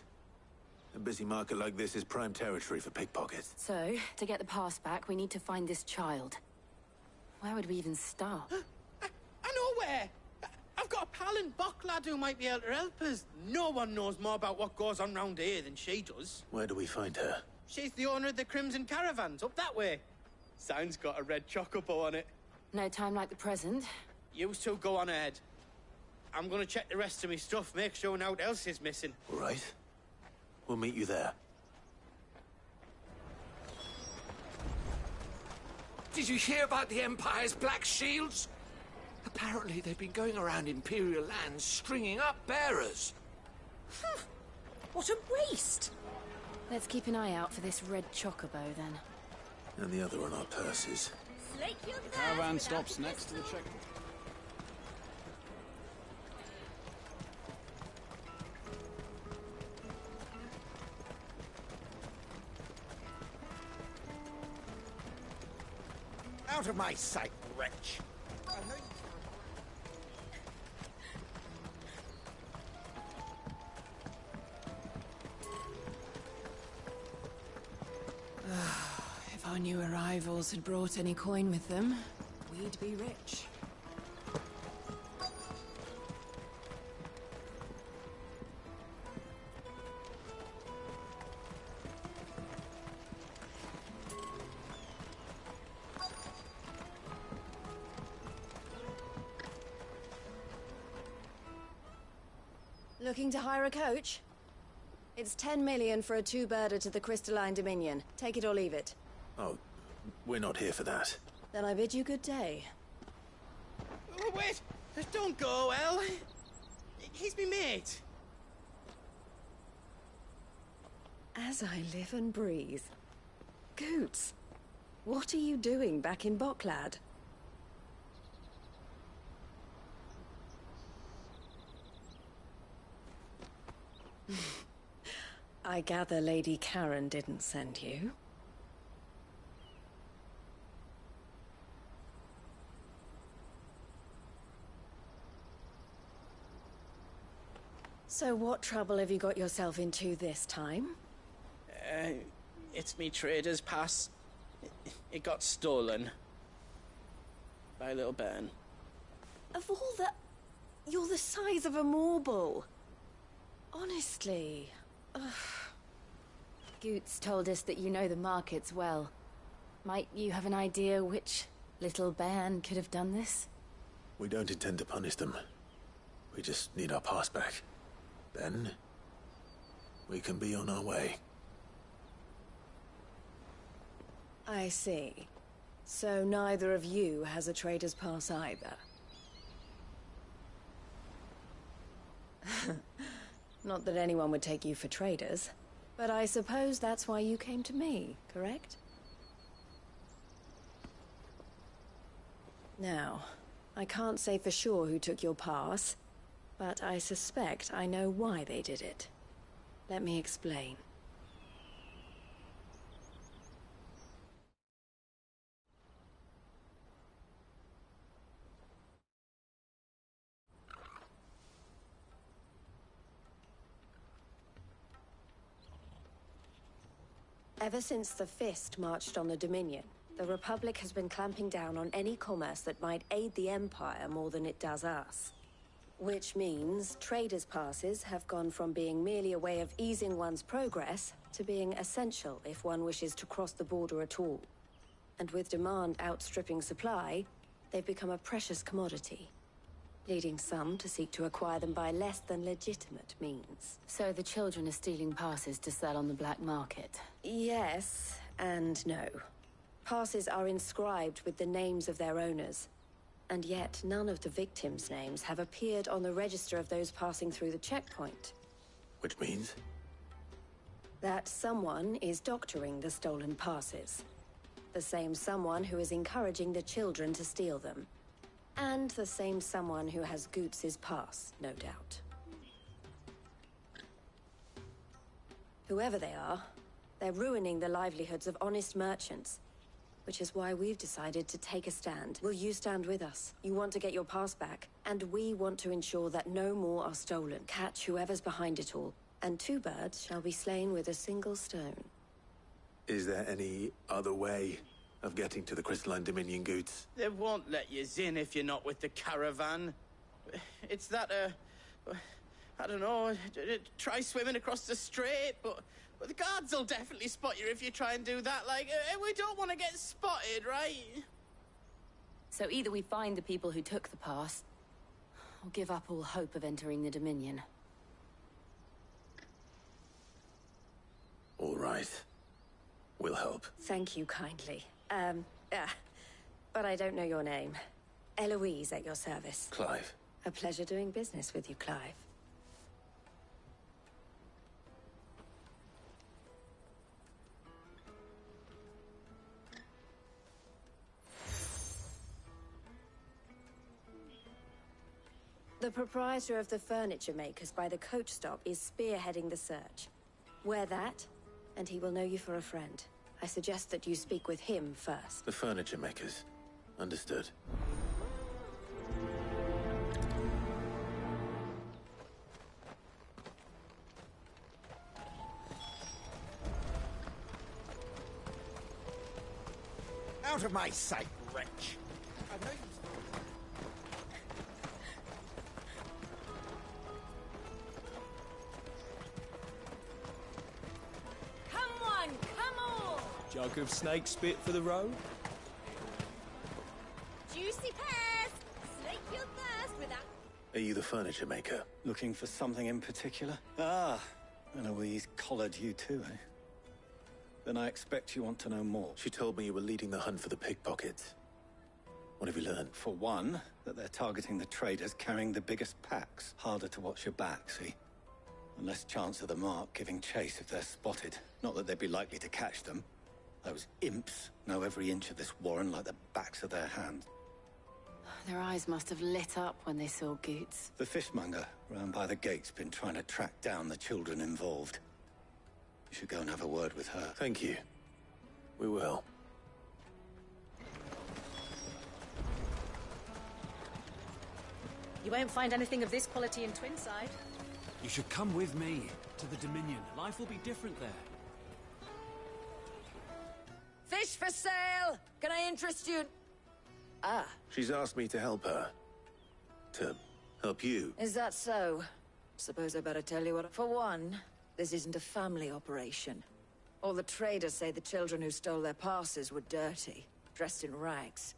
A busy market like this is prime territory for pickpockets. So, to get the pass back, we need to find this child. Where would we even start? I know where. I've got a pal in Bocklad who might be able to help us. No one knows more about what goes on round here than she does. Where do we find her? She's the owner of the Crimson Caravans, up that way. Sign's got a red chocobo on it. No time like the present. You two go on ahead. I'm gonna check the rest of my stuff, make sure no one else is missing. All right. We'll meet you there. Did you hear about the Empire's Black Shields? Apparently they've been going around Imperial lands stringing up bearers. What a waste! Let's keep an eye out for this red chocobo, then. And the other on our purses. The caravan stops next to the checkpoint. Out of my sight, wretch! If our new arrivals had brought any coin with them, we'd be rich. Looking to hire a coach? It's 10 million for a two-birder to the Crystalline Dominion. Take it or leave it. Oh, we're not here for that. Then I bid you good day. Oh, wait! Don't go, El. He's me mate. As I live and breathe. Goots, what are you doing back in Bocklad? I gather Lady Karen didn't send you. So what trouble have you got yourself into this time? It's me trader's pass. It got stolen. By a little bairn. Of all the... You're the size of a marble. Honestly. Ugh. Goots told us that you know the markets well. Might you have an idea which little bairn could have done this? We don't intend to punish them. We just need our pass back. Then, we can be on our way. I see. So neither of you has a trader's pass either. Not that anyone would take you for traders, but I suppose that's why you came to me, correct? Now, I can't say for sure who took your pass, but I suspect I know why they did it. Let me explain. Ever since the Fist marched on the Dominion, the Republic has been clamping down on any commerce that might aid the Empire more than it does us. Which means traders' passes have gone from being merely a way of easing one's progress to being essential if one wishes to cross the border at all. And with demand outstripping supply, they've become a precious commodity, leading some to seek to acquire them by less than legitimate means. So the children are stealing passes to sell on the black market? Yes, and no. Passes are inscribed with the names of their owners, and yet none of the victims' names have appeared on the register of those passing through the checkpoint. Which means? That someone is doctoring the stolen passes. The same someone who is encouraging the children to steal them. And the same someone who has Goots' pass, no doubt. Whoever they are, they're ruining the livelihoods of honest merchants. Which is why we've decided to take a stand. Will you stand with us? You want to get your pass back, and we want to ensure that no more are stolen. Catch whoever's behind it all, and 2 birds shall be slain with a single stone. Is there any other way of getting to the Crystalline Dominion, Goots? They won't let you in if you're not with the caravan. It's that, I don't know, try swimming across the strait, but the guards will definitely spot you if you try and do that. Like, we don't want to get spotted, right? So either we find the people who took the pass, or give up all hope of entering the Dominion. All right. We'll help. Thank you kindly. But I don't know your name. Eloise at your service. Clive. A pleasure doing business with you, Clive. The proprietor of the furniture makers by the coach stop is spearheading the search. Wear that, and he will know you for a friend. I suggest that you speak with him first. The furniture makers. Understood. Out of my sight, wretch! I know you... Jug of snake spit for the road? Juicy pears! Slake your thirst without... Are you the furniture maker? Looking for something in particular? Ah, Eloise collared you too, eh? Then I expect you want to know more. She told me you were leading the hunt for the pickpockets. What have you learned? For one, that they're targeting the traders carrying the biggest packs. Harder to watch your back, see? And less chance of the mark giving chase if they're spotted. Not that they'd be likely to catch them. Those imps know every inch of this warren like the backs of their hands. Their eyes must have lit up when they saw Goots. The fishmonger round by the gate's been trying to track down the children involved. You should go and have a word with her. Thank you. We will. You won't find anything of this quality in Twinside. You should come with me to the Dominion. Life will be different there. fish for sale! Can I interest you? Ah, She's asked me to help her. To help you. is that so? Suppose I better tell you what. For one, this isn't a family operation. All the traders say the children who stole their passes were dirty, dressed in rags.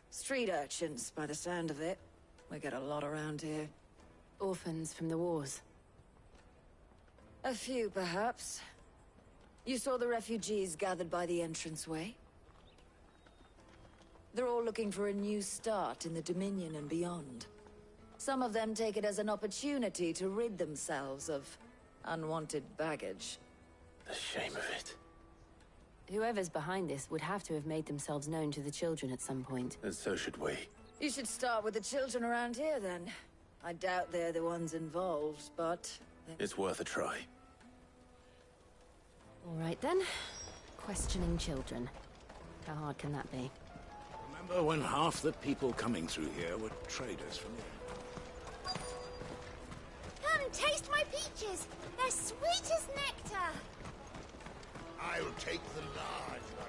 Street urchins, by the sound of it. We get a lot around here. Orphans from the wars. A few, perhaps. You saw the refugees gathered by the entranceway? They're all looking for a new start in the Dominion and beyond. Some of them take it as an opportunity to rid themselves of unwanted baggage. The shame of it. Whoever's behind this would have to have made themselves known to the children at some point. And so should we. You should start with the children around here, then. I doubt they're the ones involved, but... It's worth a try. All right, then. Questioning children. How hard can that be? Remember when half the people coming through here were traders from here? Come, taste my peaches! They're sweet as nectar! I'll take the large one.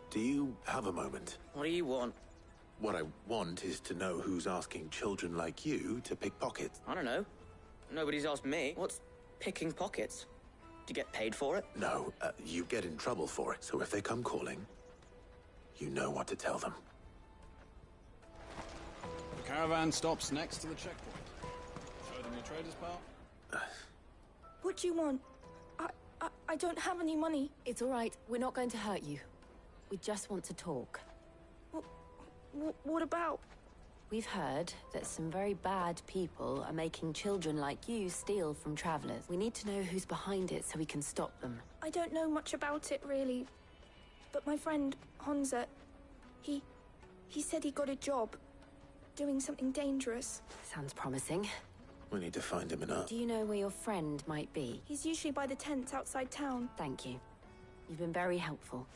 Do you have a moment? What do you want? What I want is to know who's asking children like you to pick pockets. I don't know. Nobody's asked me. What's picking pockets? Do you get paid for it? No, you get in trouble for it. So if they come calling, you know what to tell them. The caravan stops next to the checkpoint. Show them your trader's part. What do you want? I don't have any money. It's all right. We're not going to hurt you. We just want to talk. What about? We've heard that some very bad people are making children like you steal from travelers. We need to know who's behind it so we can stop them. I don't know much about it, really. But my friend, Honza, he said he got a job doing something dangerous. Sounds promising. We need to find him enough. Do you know where your friend might be? He's usually by the tents outside town. Thank you. You've been very helpful.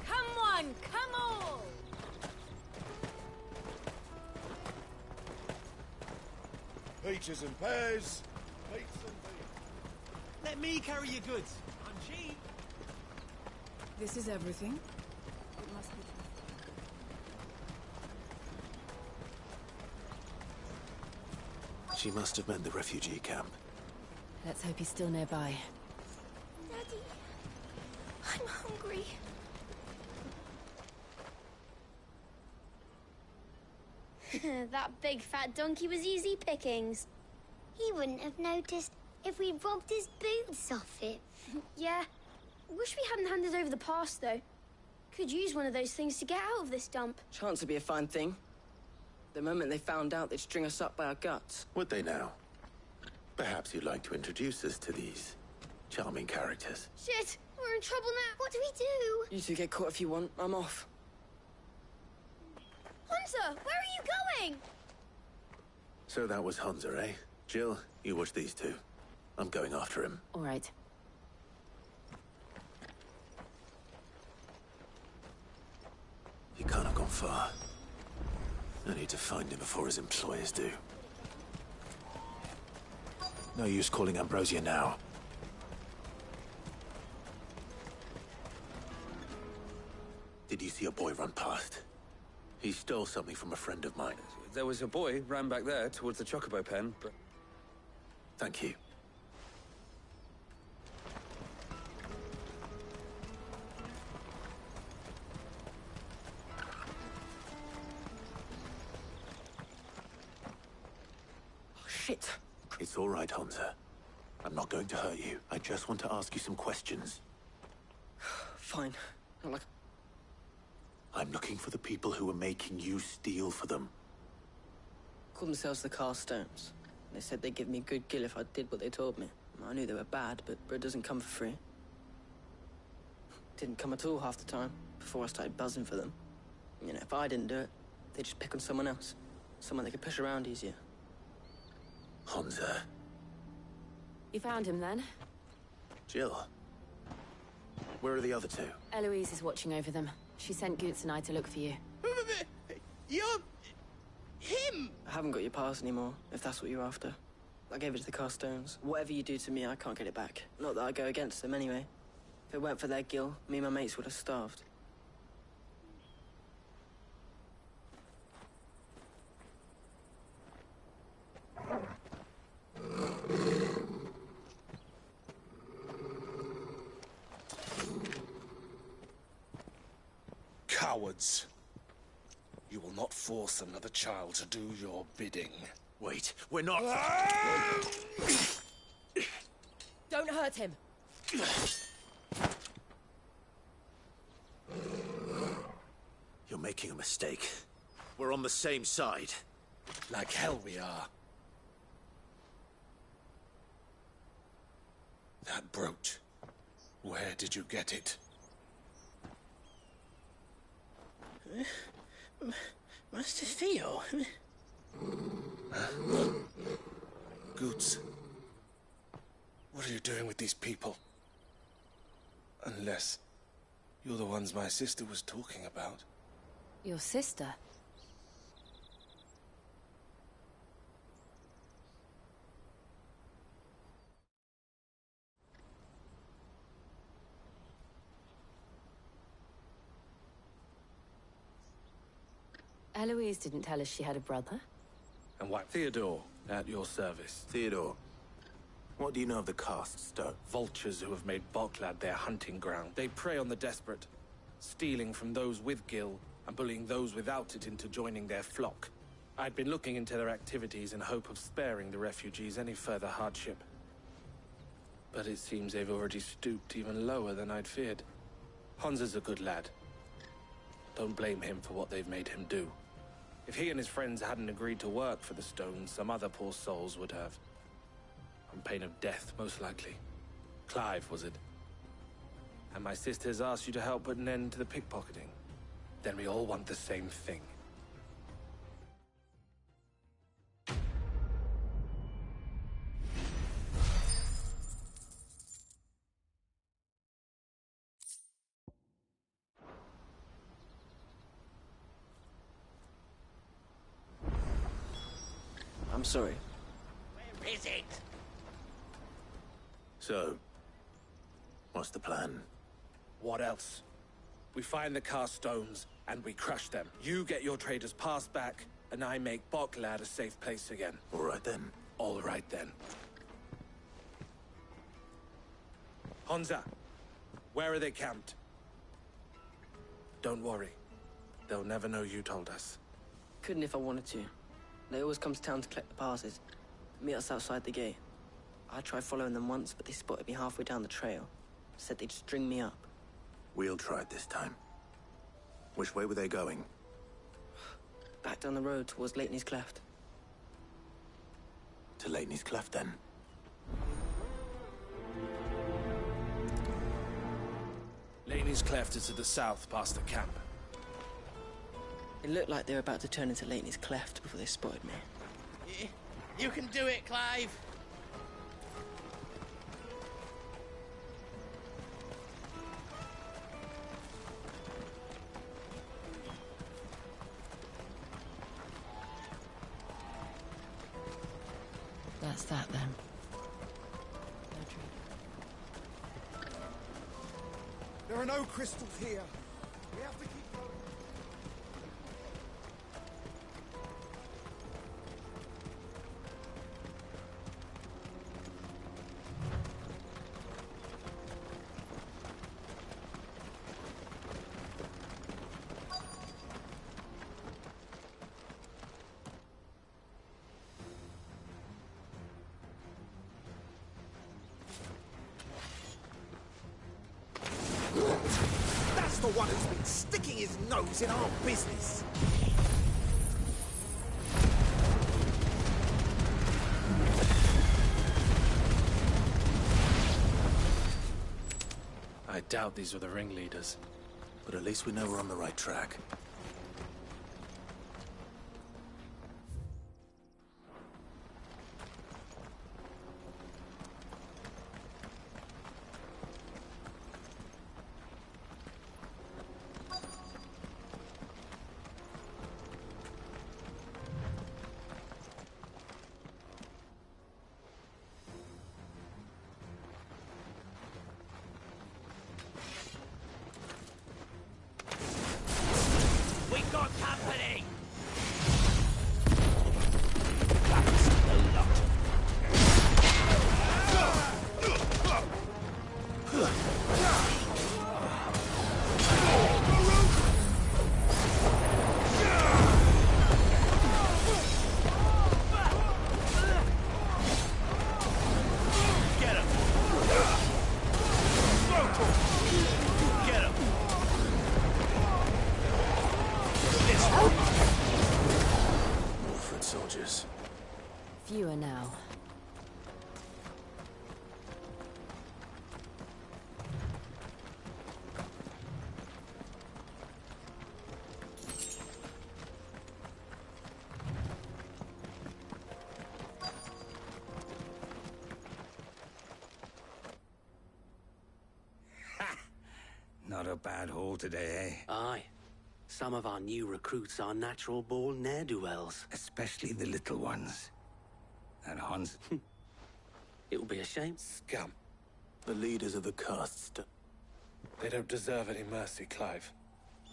Come on, come on! Peaches and pears. Peaches and pears. Let me carry your goods. I'm cheap. This is everything. She must have meant the refugee camp. Let's hope he's still nearby. Daddy, I'm hungry. That big fat donkey was easy pickings. He wouldn't have noticed if we'd robbed his boots off it. Yeah. Wish we hadn't handed over the pass, though. Could use one of those things to get out of this dump. Chance would be a fine thing. The moment they found out, they'd string us up by our guts. Would they now? Perhaps you'd like to introduce us to these charming characters. Shit! We're in trouble now. What do we do? You two get caught if you want. I'm off. Hunter, where are you going? So that was Hunter, eh? Jill, you watch these two. I'm going after him. All right. He can't have gone far. I need to find him before his employers do. No use calling Ambrosia now. Did you see a boy run past? He stole something from a friend of mine. There was a boy ran back there towards the Chocobo pen, but... Thank you. Shit. It's all right, Hunter. I'm not going to hurt you. I just want to ask you some questions. Fine. Not like... I'm looking for the people who are making you steal for them. Called themselves the Carstones. They said they'd give me good gill if I did what they told me. I knew they were bad, but bread doesn't come for free. Didn't come at all half the time, before I started buzzing for them. You know, if I didn't do it, they'd just pick on someone else. Someone they could push around easier. Hunter. You found him, then? Jill. Where are the other two? Eloise is watching over them. She sent Goots and I to look for you. You're... him! I haven't got your pass anymore, if that's what you're after. I gave it to the Carstones. Whatever you do to me, I can't get it back. Not that I go against them anyway. If it weren't for their gil, me and my mates would have starved. Cowards. You will not force another child to do your bidding. Wait, we're not... Don't hurt him. You're making a mistake. We're on the same side. Like hell we are. That brooch. Where did you get it? Master Theo? Goots. What are you doing with these people? Unless you're the ones my sister was talking about. Your sister? Eloise didn't tell us she had a brother. And why? Theodore, at your service. Theodore, what do you know of the Cast Stone? Vultures who have made Boklad their hunting ground. They prey on the desperate, stealing from those with gil and bullying those without it into joining their flock. I'd been looking into their activities in hope of sparing the refugees any further hardship. But it seems they've already stooped even lower than I'd feared. Hans is a good lad. Don't blame him for what they've made him do. If he and his friends hadn't agreed to work for the stones, some other poor souls would have. On pain of death, most likely. Clive, was it? And my sisters asked you to help put an end to the pickpocketing. Then we all want the same thing. I'm sorry. Where is it? So, what's the plan? What else? We find the cast stones, and we crush them. You get your trader's pass back, and I make Boklad a safe place again. All right then. All right then. Honza, where are they camped? Don't worry. They'll never know you told us. Couldn't if I wanted to. They always come to town to collect the passes. Meet us outside the gate. I tried following them once, but they spotted me halfway down the trail. Said they'd string me up. We'll try it this time. Which way were they going? Back down the road towards Lateney's Cleft. To Lateney's Cleft, then? Laney's Cleft is to the south, past the camp. It looked like they were about to turn into Lateney's Cleft before they spotted me. You can do it, Clive. That's that then. There are no crystals here. We have to keep going. That's the one who's been sticking his nose in our business. I doubt these were the ringleaders. But at least we know we're on the right track. fewer now. Not a bad haul today, eh? Aye. Some of our new recruits are natural-born ne'er-do-wells. Especially the little ones. And Hans... It will be a shame. Scum. The leaders of the caste. They don't deserve any mercy, Clive.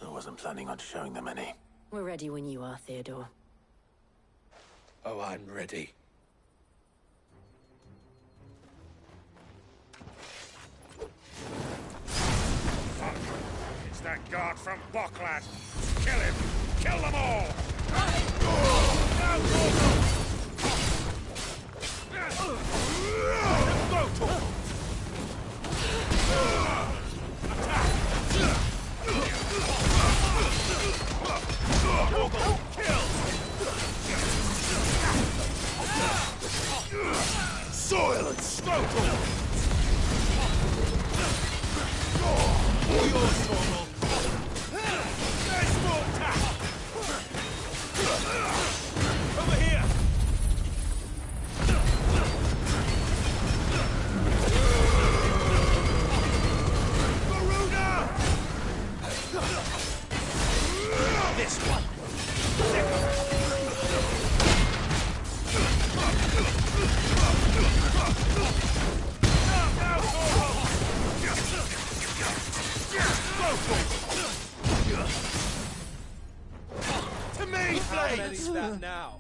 I wasn't planning on showing them any. We're ready when you are, Theodore. Oh, I'm ready. It's that guard from Bockland. Kill him! Kill them all! Soil and Scrotal! There's more attack! Over here! Garuda! This one! To me, How Blades! many's that now?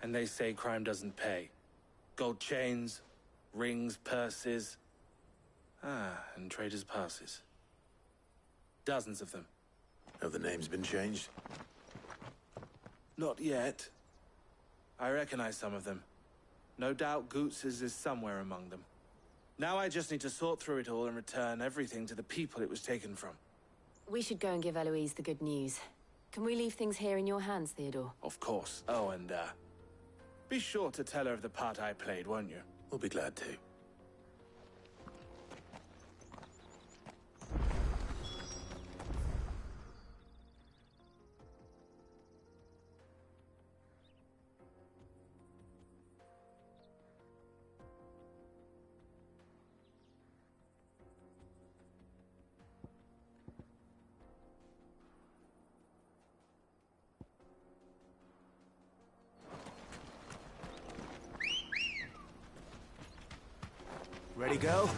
And they say crime doesn't pay. Gold chains, rings, purses. And traders' passes. Dozens of them. Have the names been changed? Not yet. I recognize some of them. No doubt Goots's is somewhere among them. Now I just need to sort through it all and return everything to the people it was taken from. We should go and give Eloise the good news. Can we leave things here in your hands, Theodore? Of course. Oh, and, be sure to tell her of the part I played, won't you? We'll be glad to. Ready, go?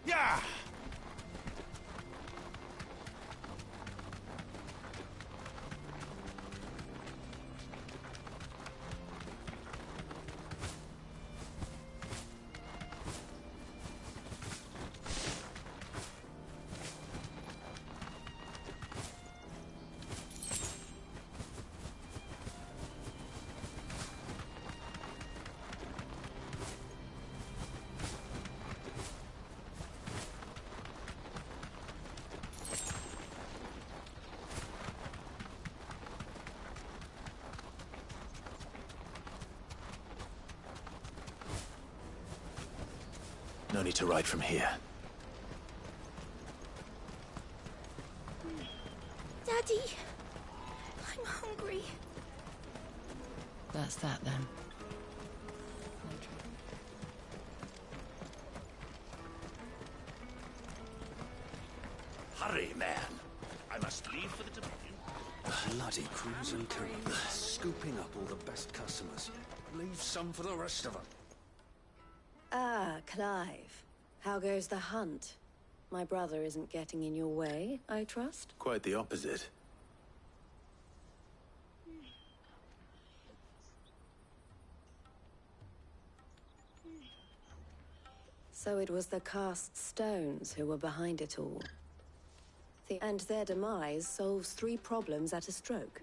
Yeah! No need to ride from here. Daddy, I'm hungry. That's that then. Hurry, man. I must leave for the Dominion. Bloody crimson curve. Scooping up all the best customers. Leave some for the rest of them. Ah, Clive. How goes the hunt? My brother isn't getting in your way, I trust? Quite the opposite. So it was the cast stones who were behind it all. And their demise solves 3 problems at a stroke.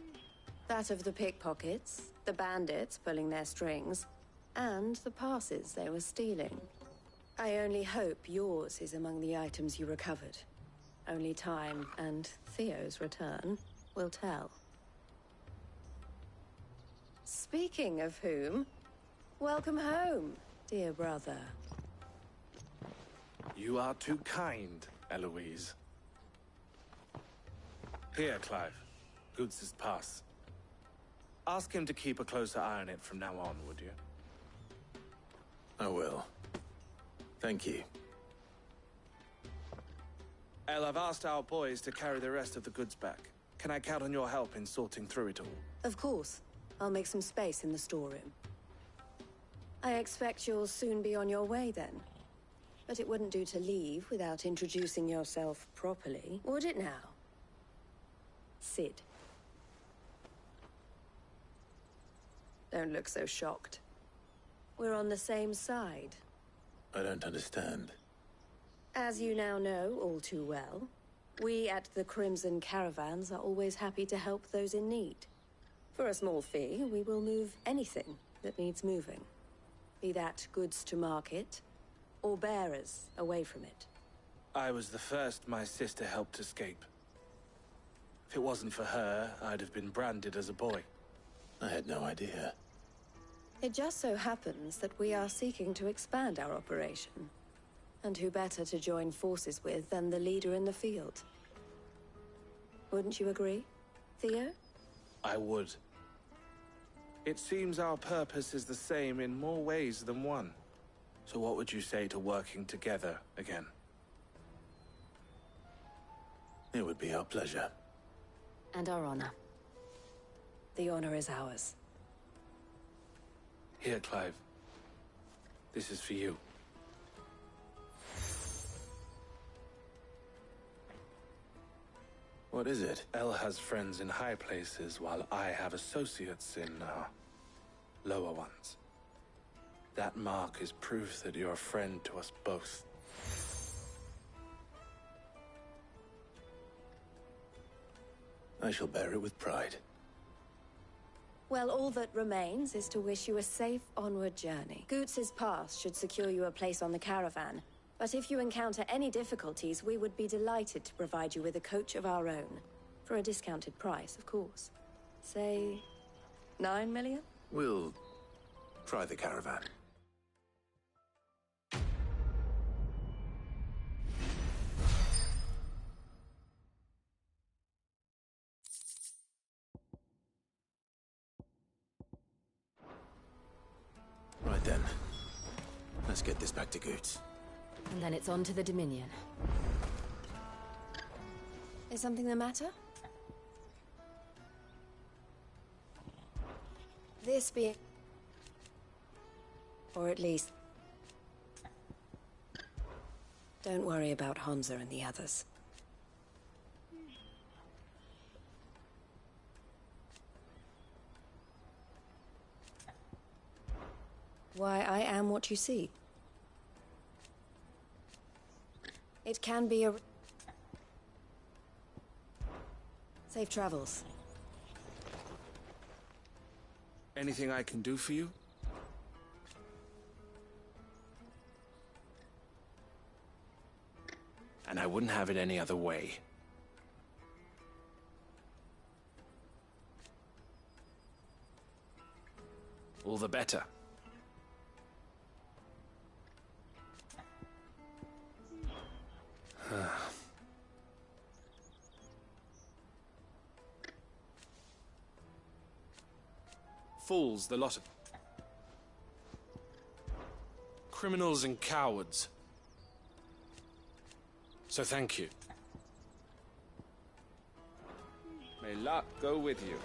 That of the pickpockets, the bandits pulling their strings, and the passes they were stealing. I only hope yours is among the items you recovered. Only time and Theo's return will tell. Speaking of whom, welcome home, dear brother. You are too kind, Eloise. Here, Clive. Goods' pass. Ask him to keep a closer eye on it from now on, would you? I will. Thank you. El, I've asked our boys to carry the rest of the goods back. Can I count on your help in sorting through it all? Of course. I'll make some space in the storeroom. I expect you'll soon be on your way then. But it wouldn't do to leave without introducing yourself properly, would it now? Sid. Don't look so shocked. We're on the same side. I don't understand. As you now know all too well, we at the Crimson Caravans are always happy to help those in need. For a small fee, we will move anything that needs moving. Be that goods to market, or bearers away from it. I was the first my sister helped escape. If it wasn't for her, I'd have been branded as a boy. I had no idea. It just so happens that we are seeking to expand our operation. And who better to join forces with than the leader in the field? Wouldn't you agree, Theo? I would. It seems our purpose is the same in more ways than one. So what would you say to working together again? It would be our pleasure. And our honor. The honor is ours. Here, Clive. This is for you. What is it? El has friends in high places, while I have associates in, lower ones. That mark is proof that you're a friend to us both. I shall bear it with pride. Well, all that remains is to wish you a safe onward journey. Goots' pass should secure you a place on the caravan. But if you encounter any difficulties, we would be delighted to provide you with a coach of our own. For a discounted price, of course. Say, 9 million? We'll try the caravan. Right then. Let's get this back to Goots. And then it's on to the Dominion. Is something the matter? This being... Or at least... Don't worry about Hansa and the others. Why, I am what you see. It can be a... Safe travels. Anything I can do for you? And I wouldn't have it any other way. All the better. fools, the lot of... criminals and cowards. So thank you. May luck go with you.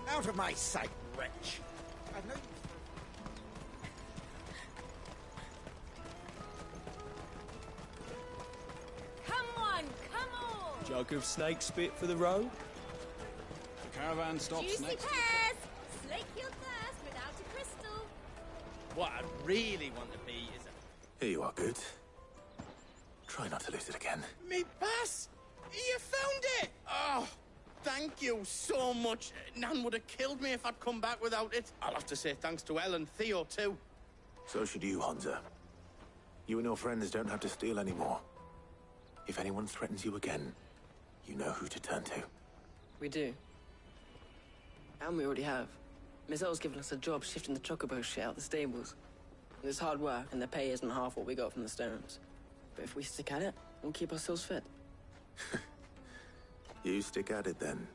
Out of my sight, wretch! I've no... Come on, come on! Jug of snake spit for the road? The caravan stops Juicy next pears! Slake your thirst without a crystal. What I really want to be is a... Here you are, Good. Try not to lose it again. Me pass! You found it! Oh, thank you so much. Nan would have killed me if I'd come back without it. I'll have to say thanks to Elle and Theo, too. So should you, Honza. You and your friends don't have to steal anymore. If anyone threatens you again, you know who to turn to. We do. And we already have. Miss L's given us a job shifting the chocobo shit out the stables. It's hard work, and the pay isn't half what we got from the stones. But if we stick at it, we'll keep ourselves fit. You stick at it, then.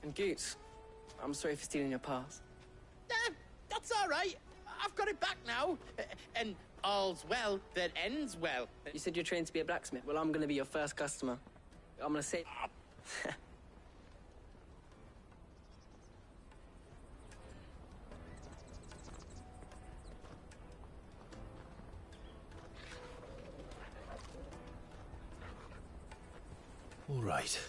And Goots, I'm sorry for stealing your pass. That's all right. I've got it back now. And all's well that ends well. You said you're trained to be a blacksmith. Well, I'm going to be your first customer. I'm going to say... All right.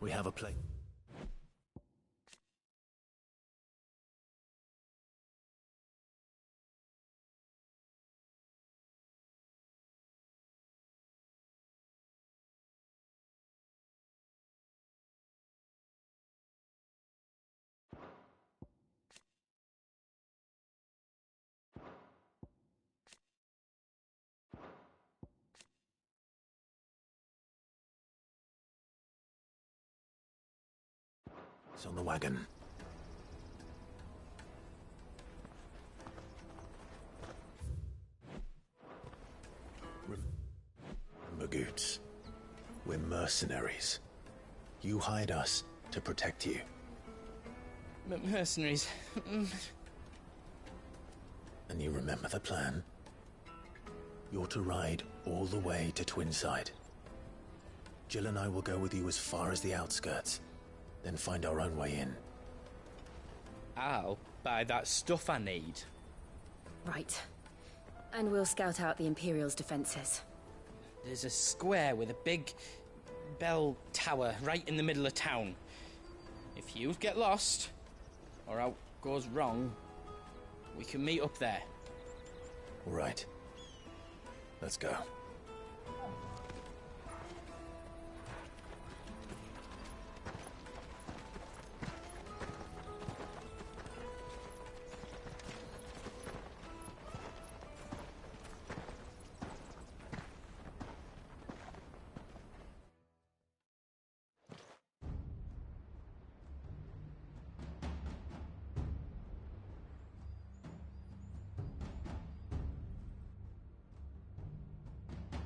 We have a plate. It's on the wagon. Remember, Goots, we're mercenaries. You hired us to protect you. But mercenaries... And you remember the plan? You're to ride all the way to Twinside. Jill and I will go with you as far as the outskirts, then find our own way in. I'll buy that stuff I need. Right. And we'll scout out the Imperial's defenses. There's a square with a big bell tower right in the middle of town. If you get lost, or out goes wrong, we can meet up there. All right. Let's go.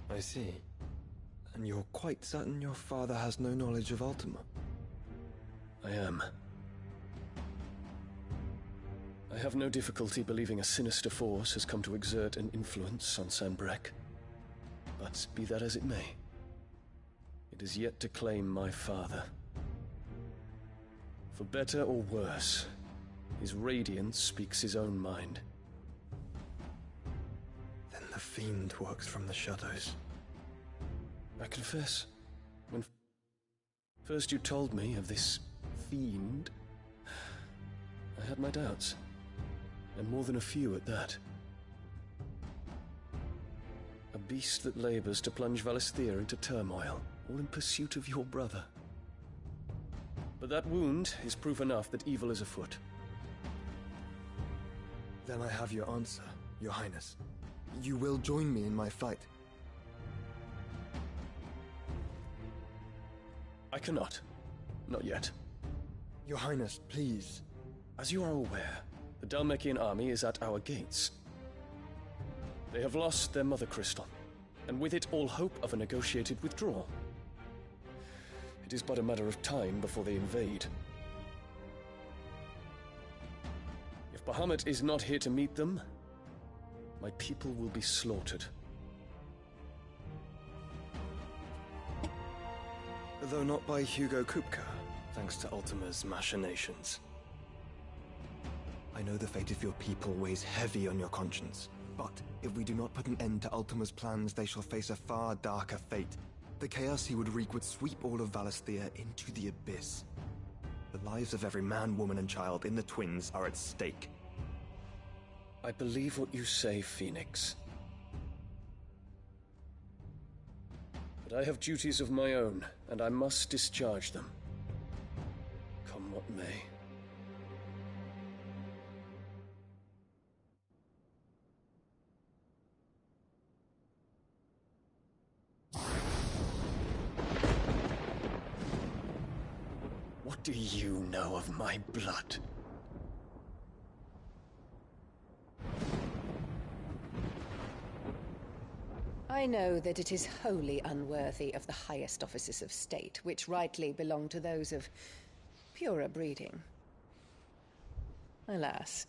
I see. And you're quite certain your father has no knowledge of Ultima? I am. I have no difficulty believing a sinister force has come to exert an influence on Sanbreque. But be that as it may, it is yet to claim my father. For better or worse, his radiance speaks his own mind. Then the fiend works from the shadows. I confess, when first you told me of this fiend, I had my doubts, and more than a few at that. A beast that labors to plunge Valisthea into turmoil, all in pursuit of your brother. But that wound is proof enough that evil is afoot. Then I have your answer, Your Highness. You will join me in my fight. I cannot. Not yet. Your Highness, please. As you are aware, the Dhalmekian army is at our gates. They have lost their mother crystal, and with it all hope of a negotiated withdrawal. It is but a matter of time before they invade. If Bahamut is not here to meet them, my people will be slaughtered. Though not by Hugo Kupka, thanks to Ultima's machinations. I know the fate of your people weighs heavy on your conscience, but if we do not put an end to Ultima's plans, they shall face a far darker fate. The chaos he would wreak would sweep all of Valisthea into the abyss. The lives of every man, woman, and child in the Twins are at stake. I believe what you say, Phoenix. But I have duties of my own, and I must discharge them. Come what may. What do you know of my blood? I know that it is wholly unworthy of the highest offices of state, which rightly belong to those of purer breeding. Alas.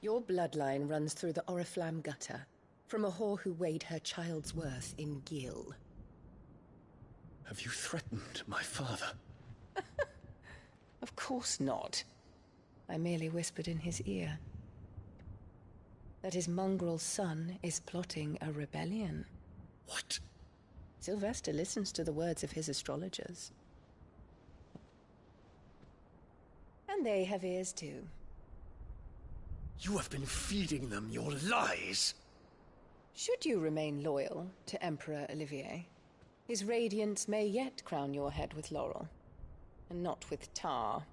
Your bloodline runs through the Oriflamme gutter, from a whore who weighed her child's worth in gil. Have you threatened my father? Of course not. I merely whispered in his ear that his mongrel son is plotting a rebellion. What? Sylvester listens to the words of his astrologers. And they have ears too. You have been feeding them your lies! Should you remain loyal to Emperor Olivier, his radiance may yet crown your head with laurel, and not with tar.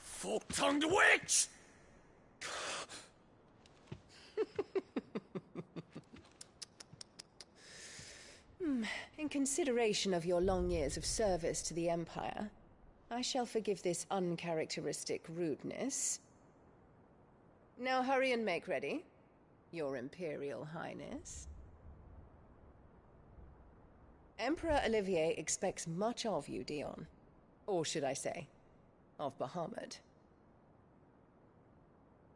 Fork-tongued witch! In consideration of your long years of service to the Empire, I shall forgive this uncharacteristic rudeness. Now hurry and make ready, Your Imperial Highness. Emperor Olivier expects much of you, Dion. Or should I say, of Bahamut.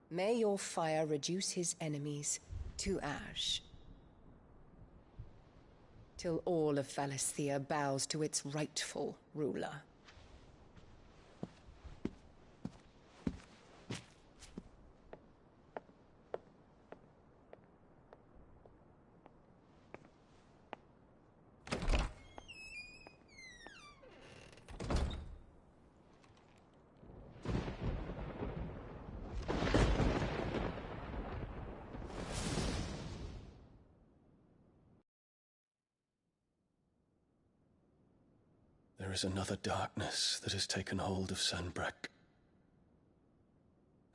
May your fire reduce his enemies to ash, till all of Valisthea bows to its rightful ruler. There is another darkness that has taken hold of Sanbreque.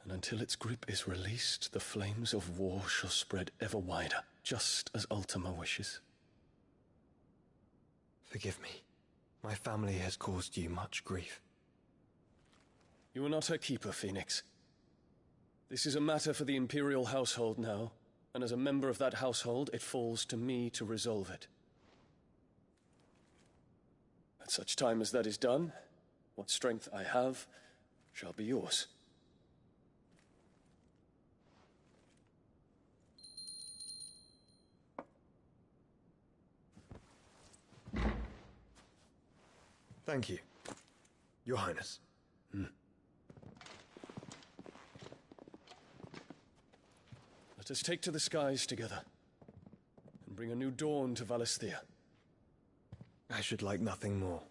And until its grip is released, the flames of war shall spread ever wider, just as Ultima wishes. Forgive me. My family has caused you much grief. You are not her keeper, Phoenix. This is a matter for the Imperial household now, and as a member of that household, it falls to me to resolve it. At such time as that is done, what strength I have, shall be yours. Thank you, Your Highness. Let us take to the skies together, and bring a new dawn to Valisthea. I should like nothing more.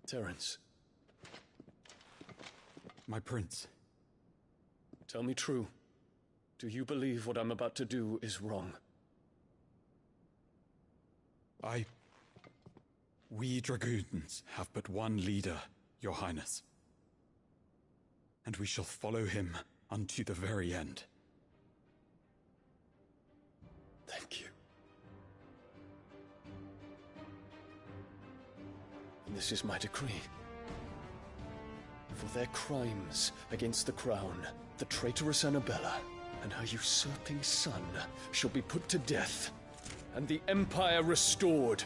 Terence. My prince. Tell me true. Do you believe what I'm about to do is wrong? We dragoons have but one leader, Your Highness. And we shall follow him unto the very end. Thank you. And this is my decree. For their crimes against the crown, the traitorous Annabella and her usurping son shall be put to death, and the Empire restored.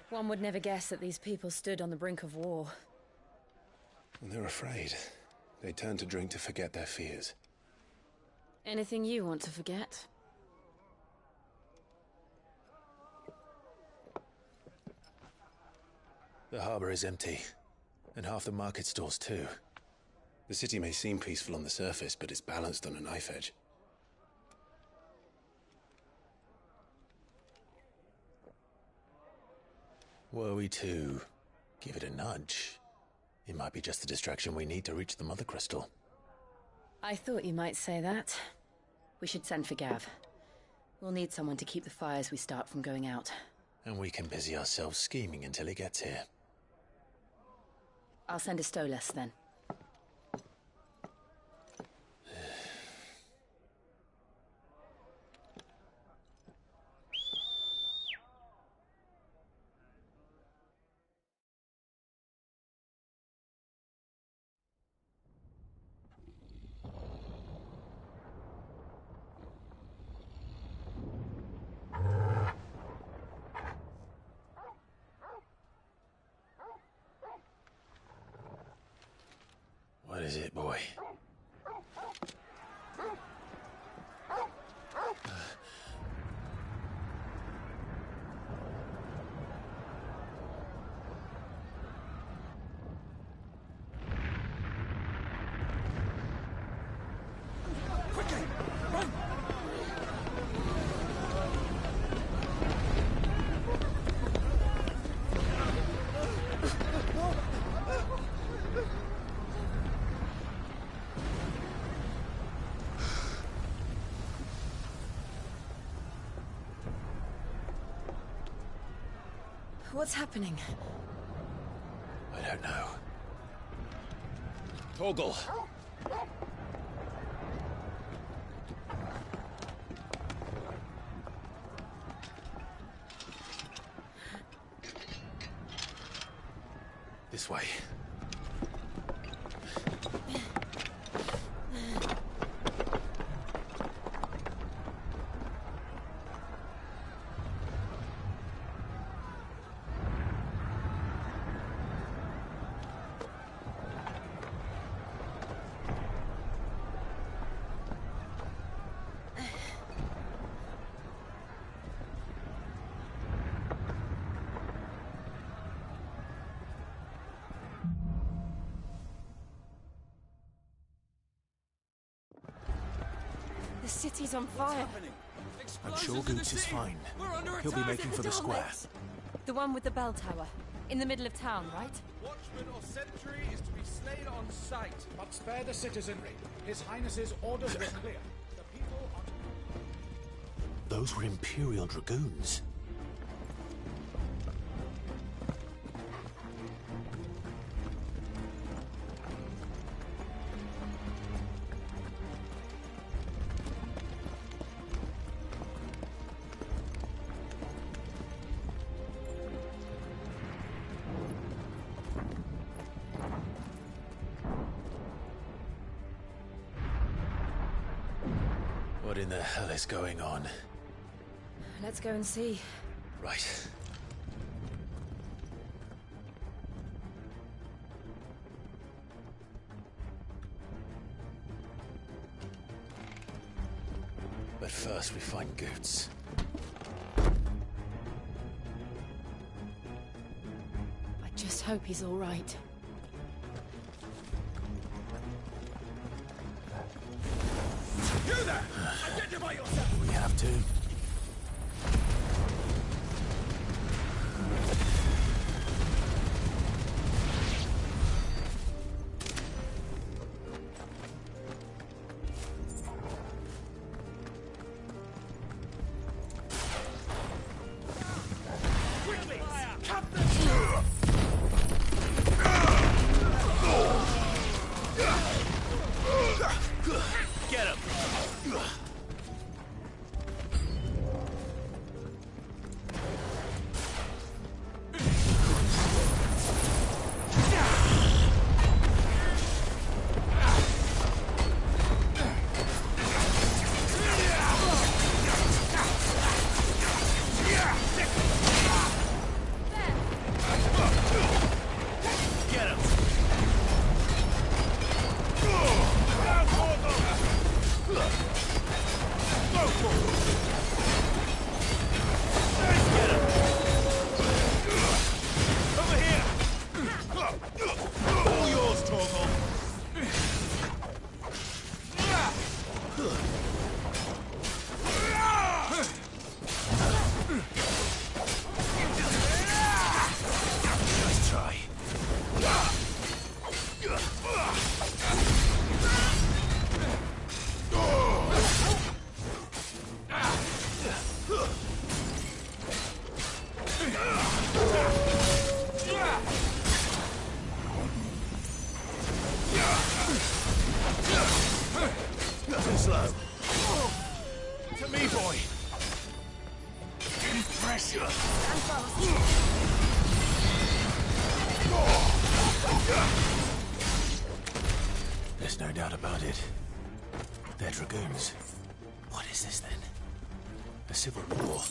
One would never guess that these people stood on the brink of war. When they're afraid, they turn to drink to forget their fears. Anything you want to forget? The harbor is empty, and half the market stalls too. The city may seem peaceful on the surface, but it's balanced on a knife edge. Were we to give it a nudge, it might be just the distraction we need to reach the Mother Crystal. I thought you might say that. We should send for Gav. We'll need someone to keep the fires we start from going out. And we can busy ourselves scheming until he gets here. I'll send a Stolas then. What is it, boy? Quickly! Run! What's happening? I don't know. Torgal! This way. The city's on fire. I'm sure Goots is fine. He'll be making for the square. The one with the bell tower. In the middle of town, right? Watchman or sentry is to be slain on sight. But spare the citizenry. His Highness's orders were clear. The people are... Those were Imperial Dragoons. What in the hell is going on? Let's go and see. Right. But first we find Goots. I just hope he's all right. You there! Identify yourself! We have to. Quickly! Cut them! Get him! Too slow. To me, boy. Pressure. There's no doubt about it. They're dragoons. What is this then? A civil war?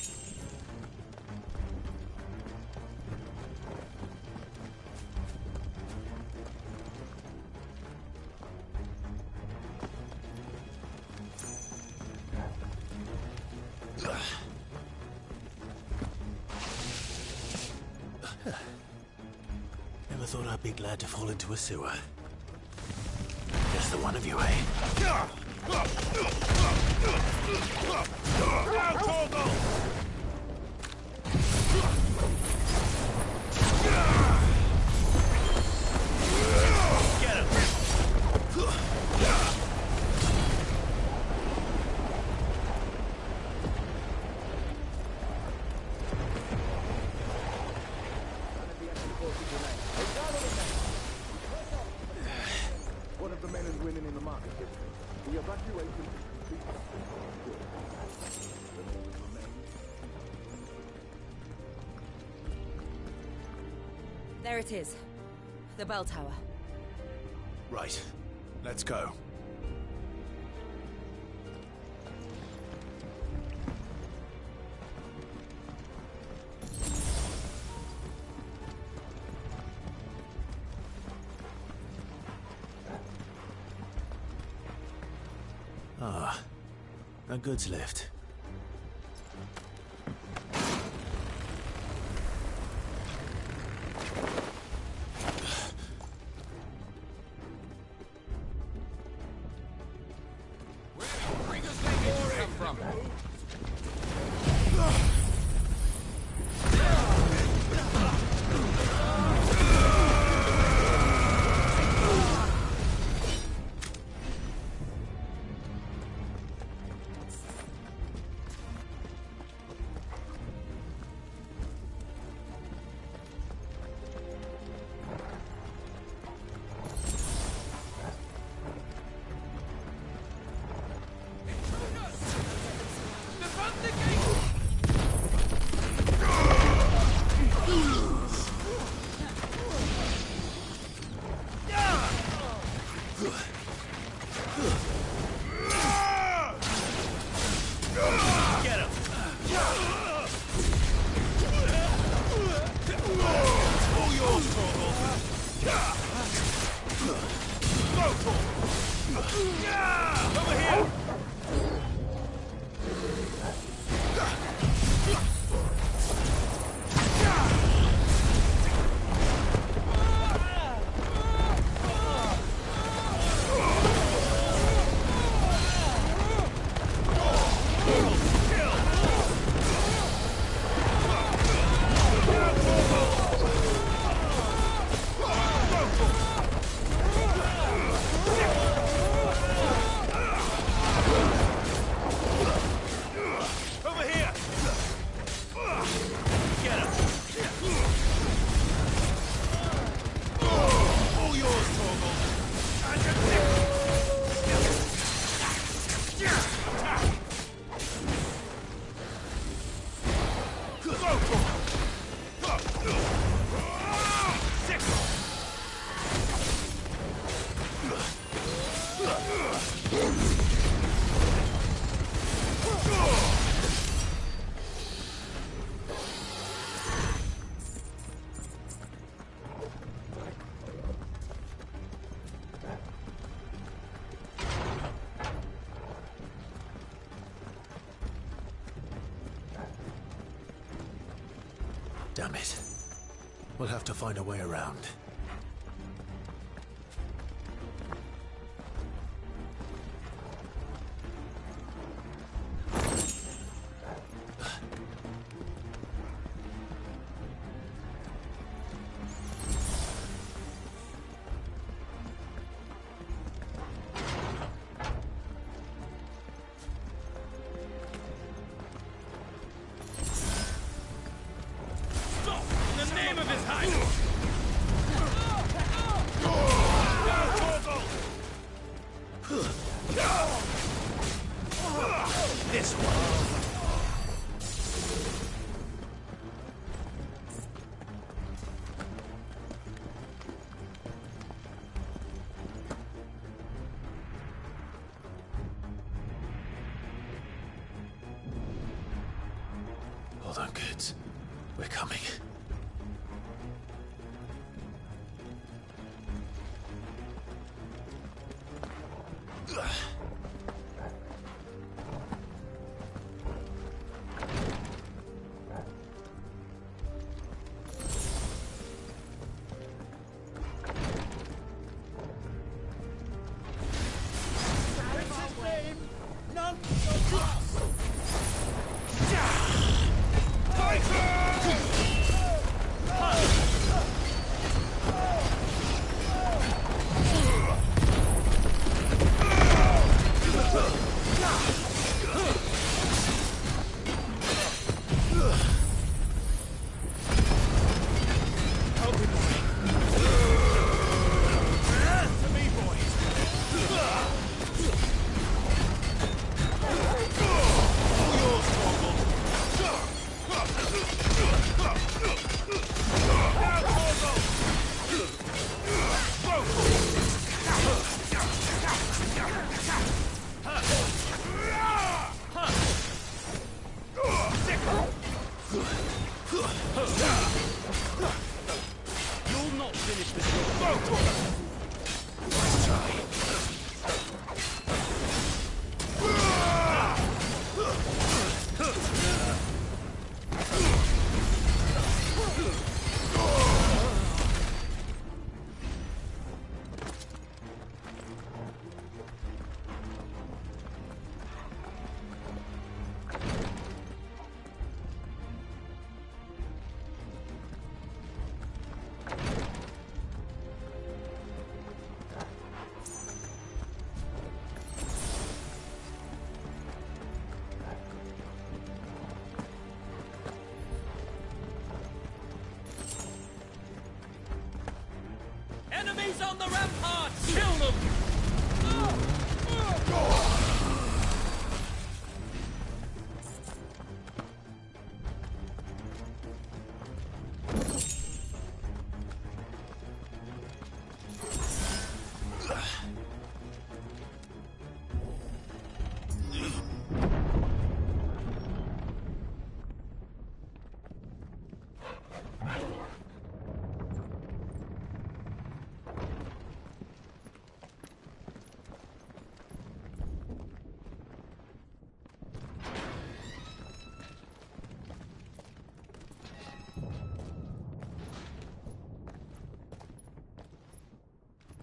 Never thought I'd be glad to fall into a sewer. Just the one of you, eh? Now, Torgal! Get him! What of the men and women in the market district? The evacuation is complete. There it is. The bell tower. Right. Let's go. Ah, a goods lift. Damn it. We'll have to find a way around. Hold on, kids. We're coming. Enemies on the rampart! Kill them!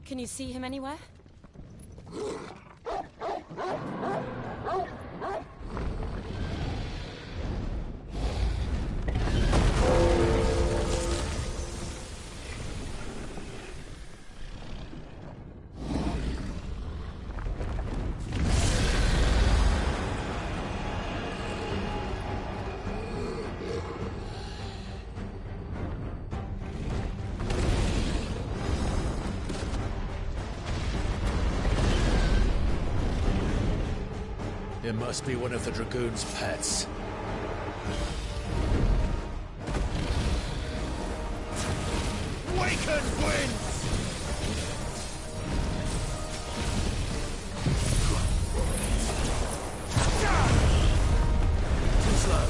Can you see him anywhere? It must be one of the Dragoon's pets. Waken winds! Too slow.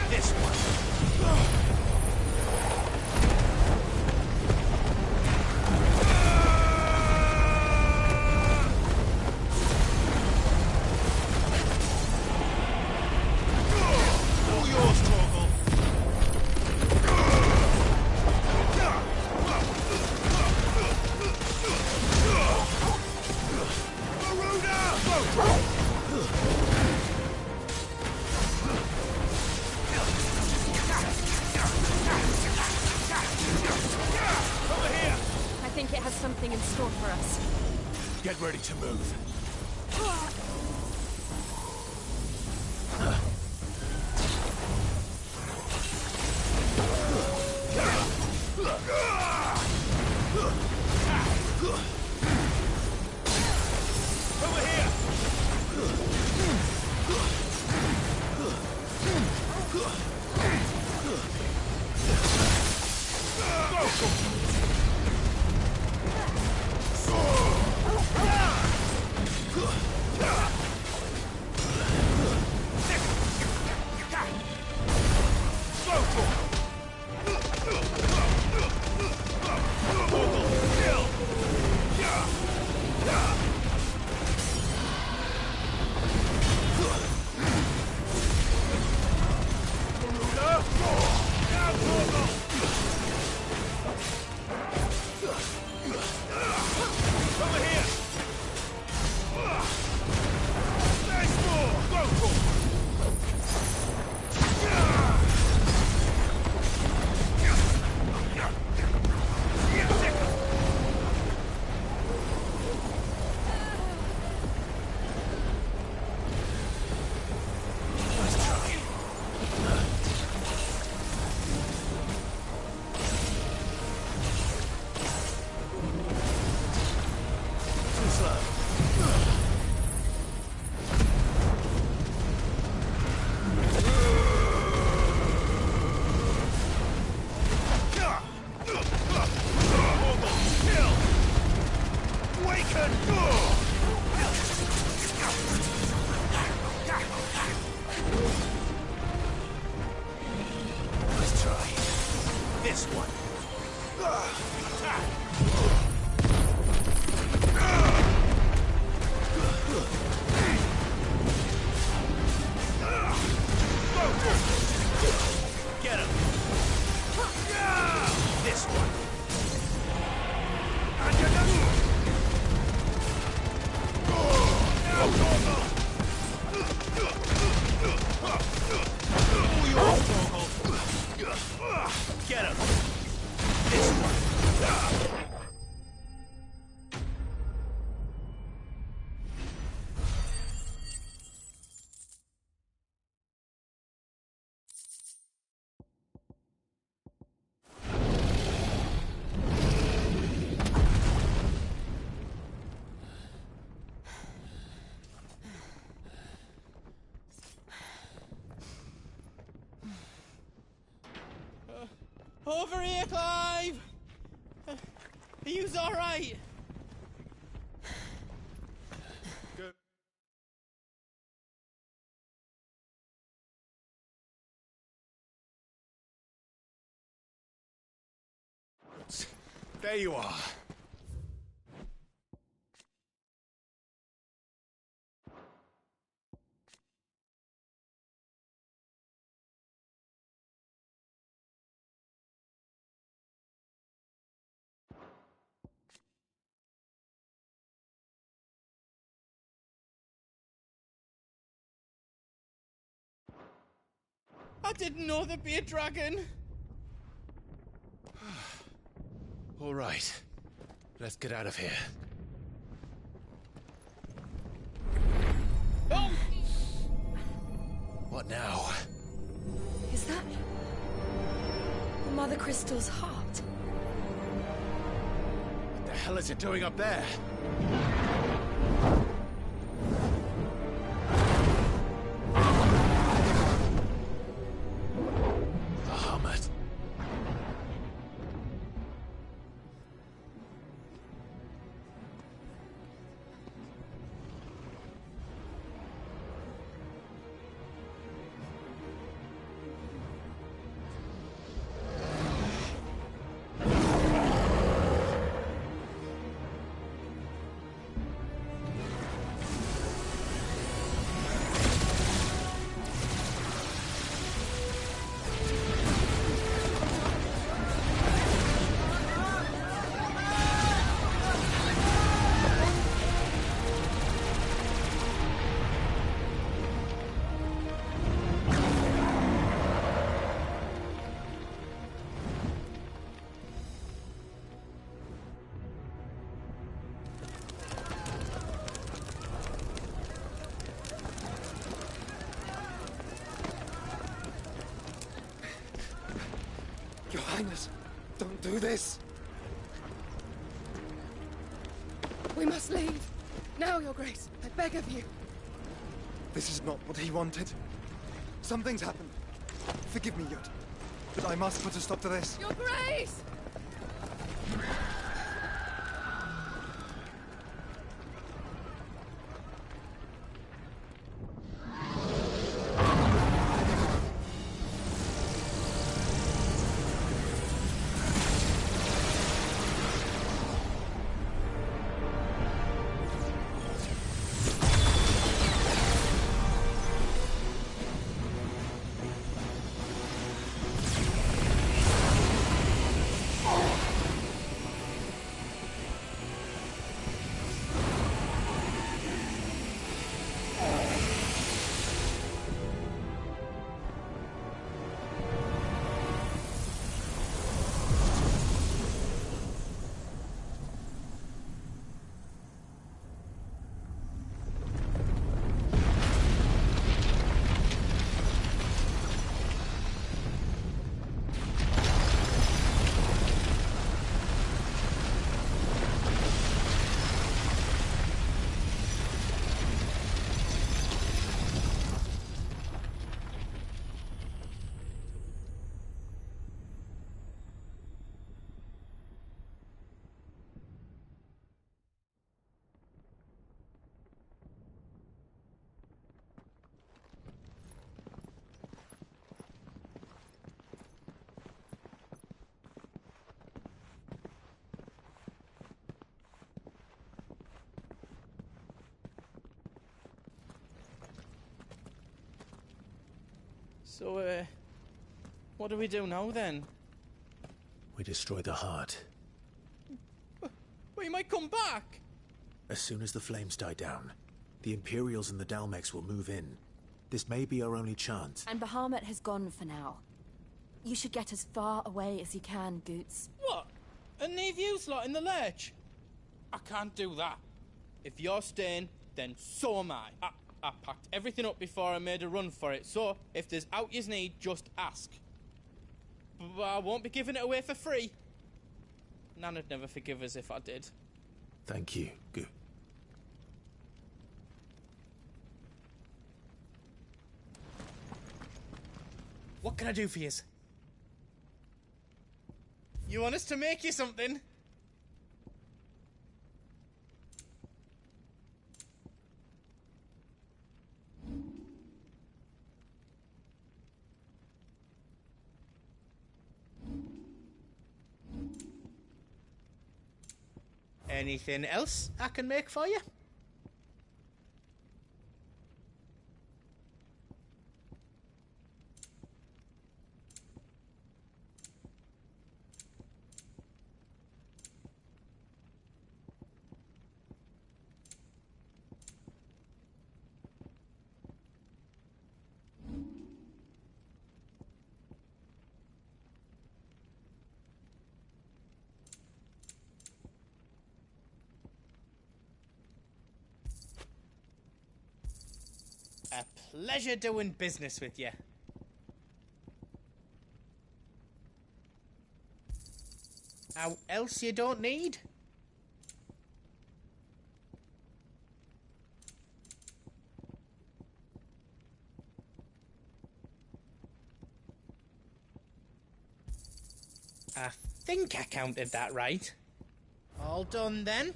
This one. Get ready to move. Over here! Let's try this one. Get him. This one. Get him. This one. Over here, Clive! Are you all right? Good. There you are. I didn't know there'd be a dragon. All right. Let's get out of here. Oh! What now? Is that Mother Crystal's heart? What the hell is it doing up there? Bahamut. Your Highness, don't do this! We must leave. Now, Your Grace, I beg of you. This is not what he wanted. Something's happened. Forgive me, Yud, but I must put a stop to this. Your Grace! So, what do we do now, then? We destroy the heart. Well, he might come back! As soon as the flames die down, the Imperials and the Dalmex will move in. This may be our only chance. And Bahamut has gone for now. You should get as far away as you can, Goots. What? And leave you lot in the lurch? I can't do that. If you're staying, then so am I. I packed everything up before I made a run for it, so if there's out yous need, just ask. But I won't be giving it away for free. Nana'd never forgive us if I did. Thank you, Goot. What can I do for yous? You want us to make you something? Anything else I can make for you? A pleasure doing business with you. How else you don't need? I think I counted that right. All done then?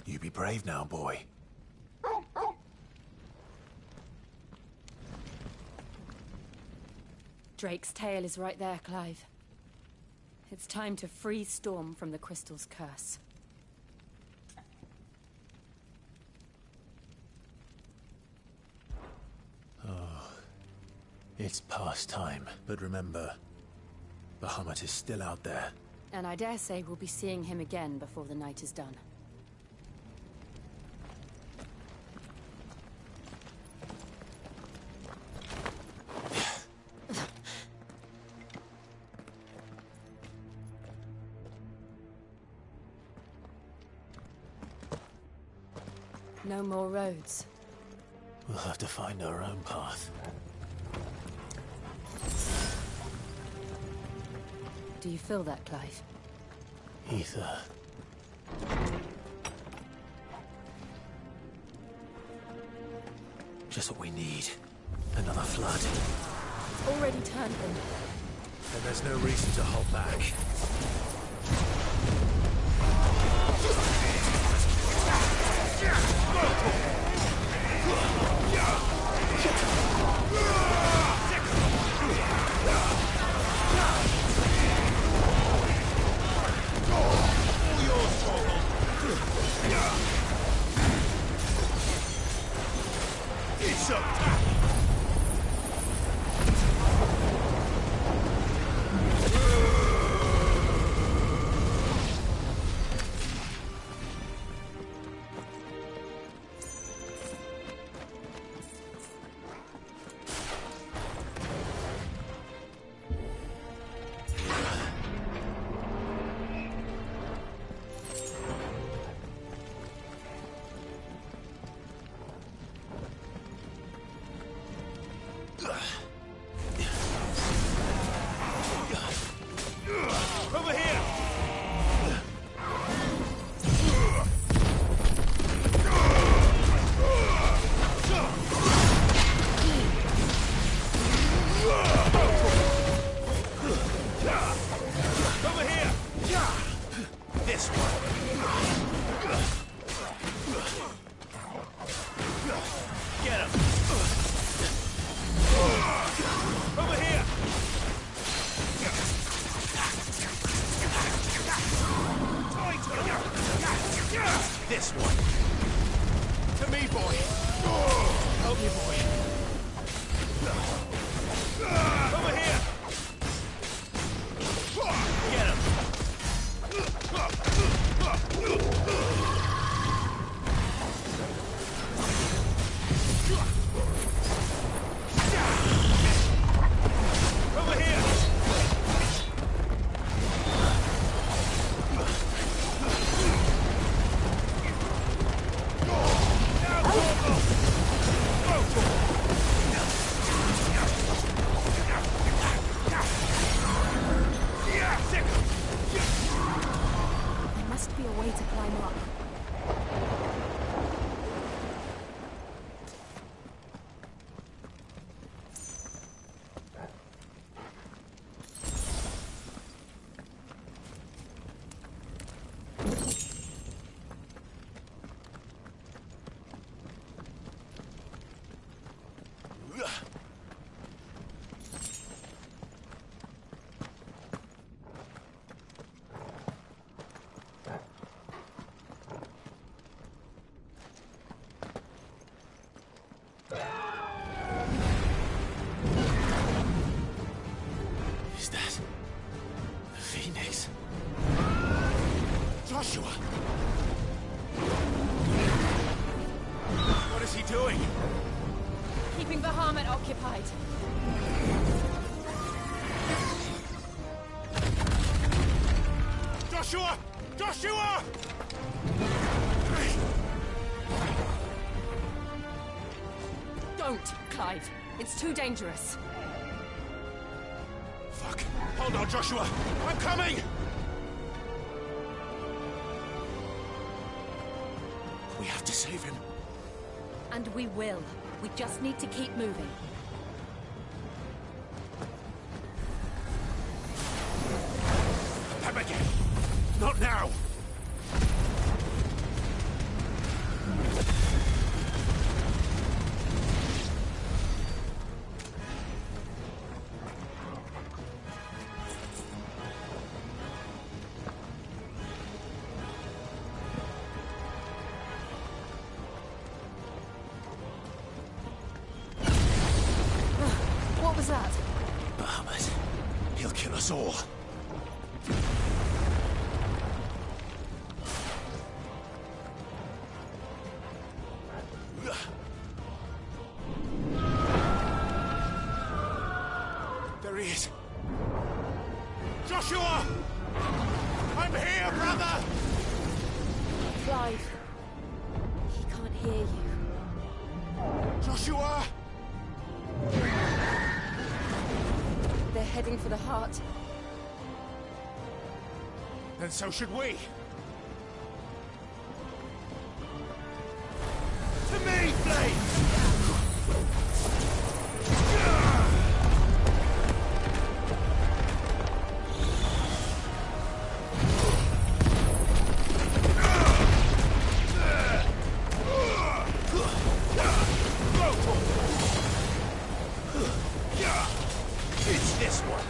You be brave now, boy. Drake's tail is right there, Clive. It's time to free Storm from the Crystal's curse. Oh, it's past time. But remember, Bahamut is still out there. And I dare say we'll be seeing him again before the night is done. No more roads. We'll have to find our own path. Do you feel that, Clive? Ether. Just what we need. Another flood. It's already turned them. Then there's no reason to hold back. It's up. Over here! Over here! This one. Get him! Over here! This one. To me, boy. Help you, boy. Over here. Get him. Over here. There must be a way to climb up. Is that the Phoenix? Joshua! What is he doing? Keeping the Harmon occupied. Joshua! Joshua! Don't, Clive. It's too dangerous. Fuck. Hold on, Joshua. I'm coming! We have to save him. And we will. We just need to keep moving. Come again. Not now. What was that? Bahamut. He'll kill us all. There he is. Joshua! I'm here, brother! Clive. He can't hear you. Joshua! They're heading for the heart. Then so should we. To me, Blades! It's this one.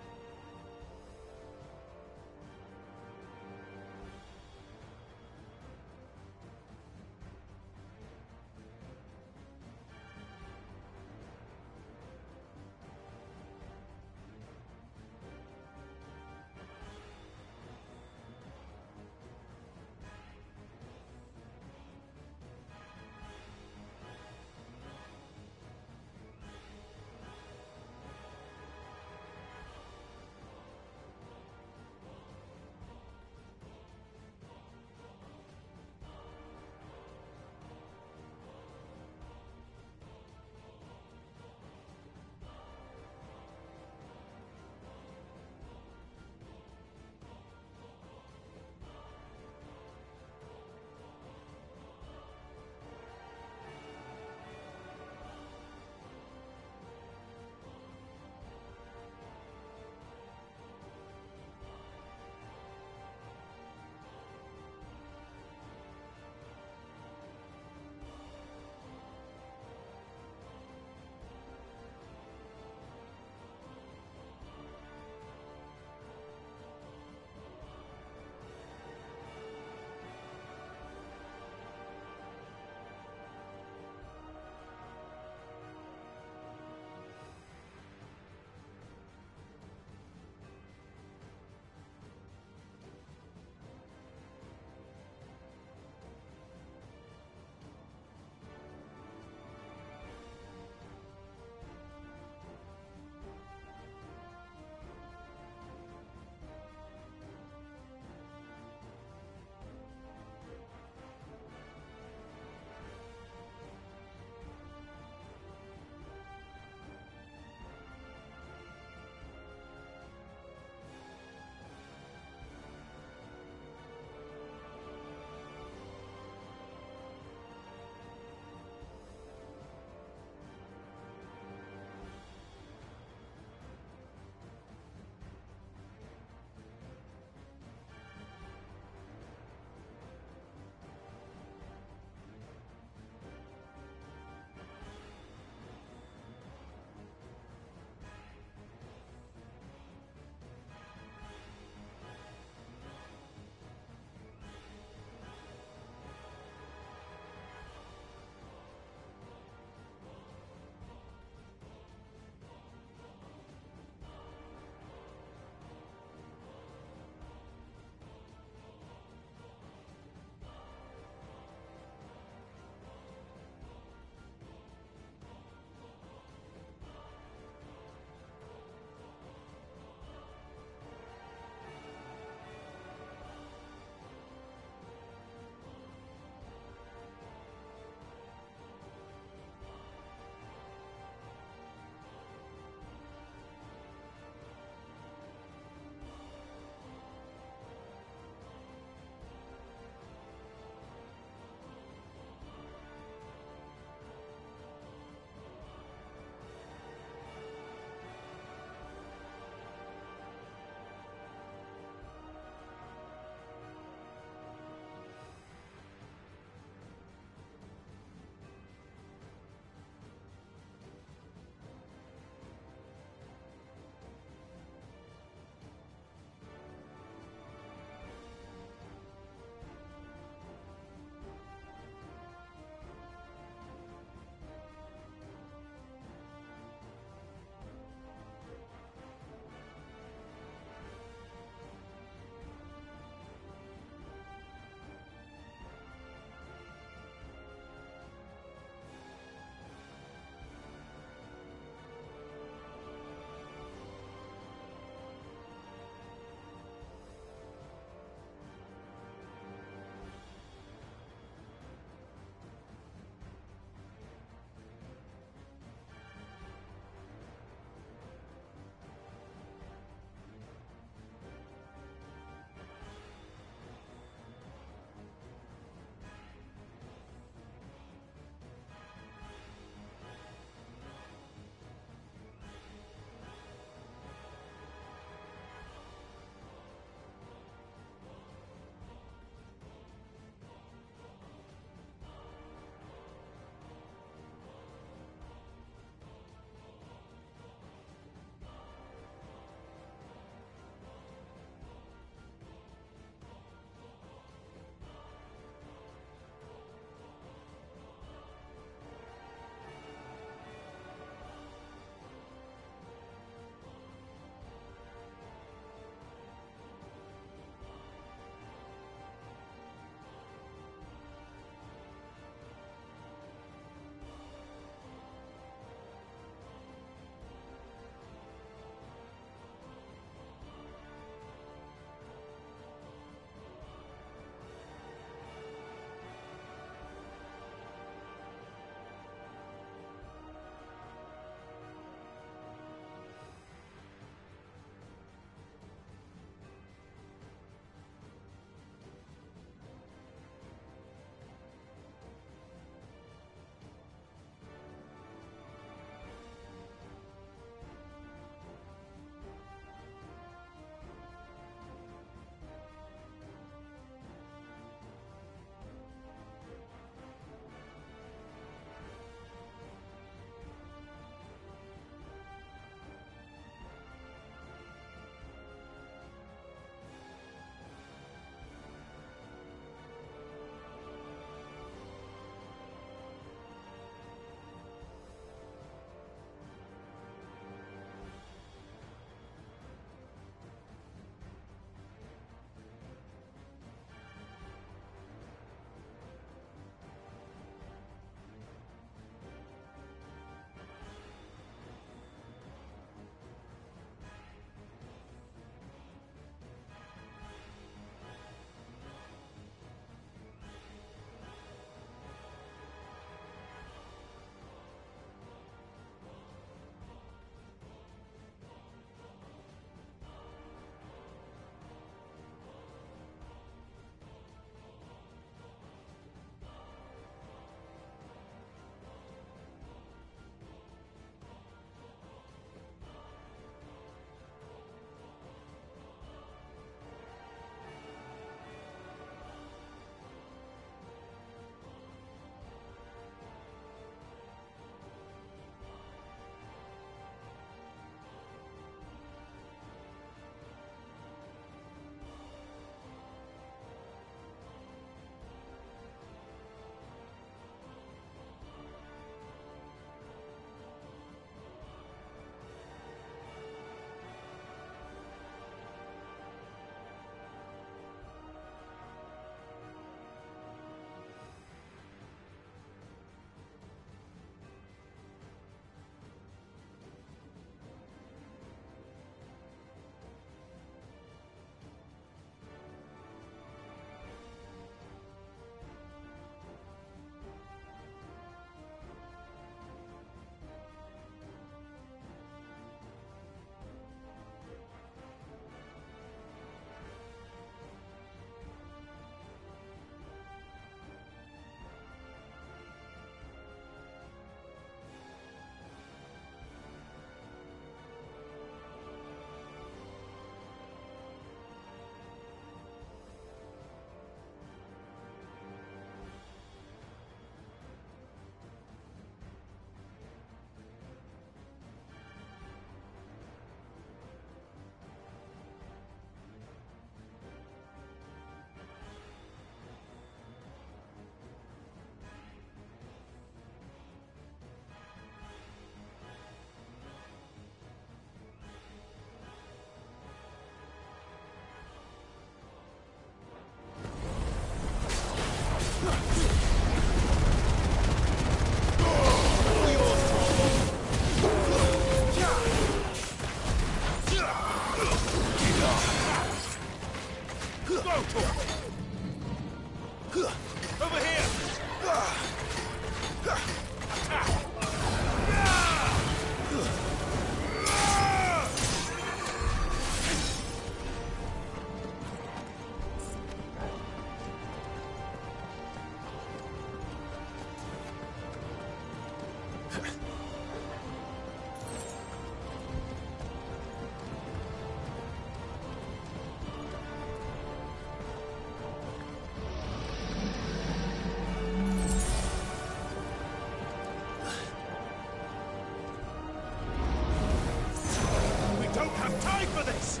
die for this!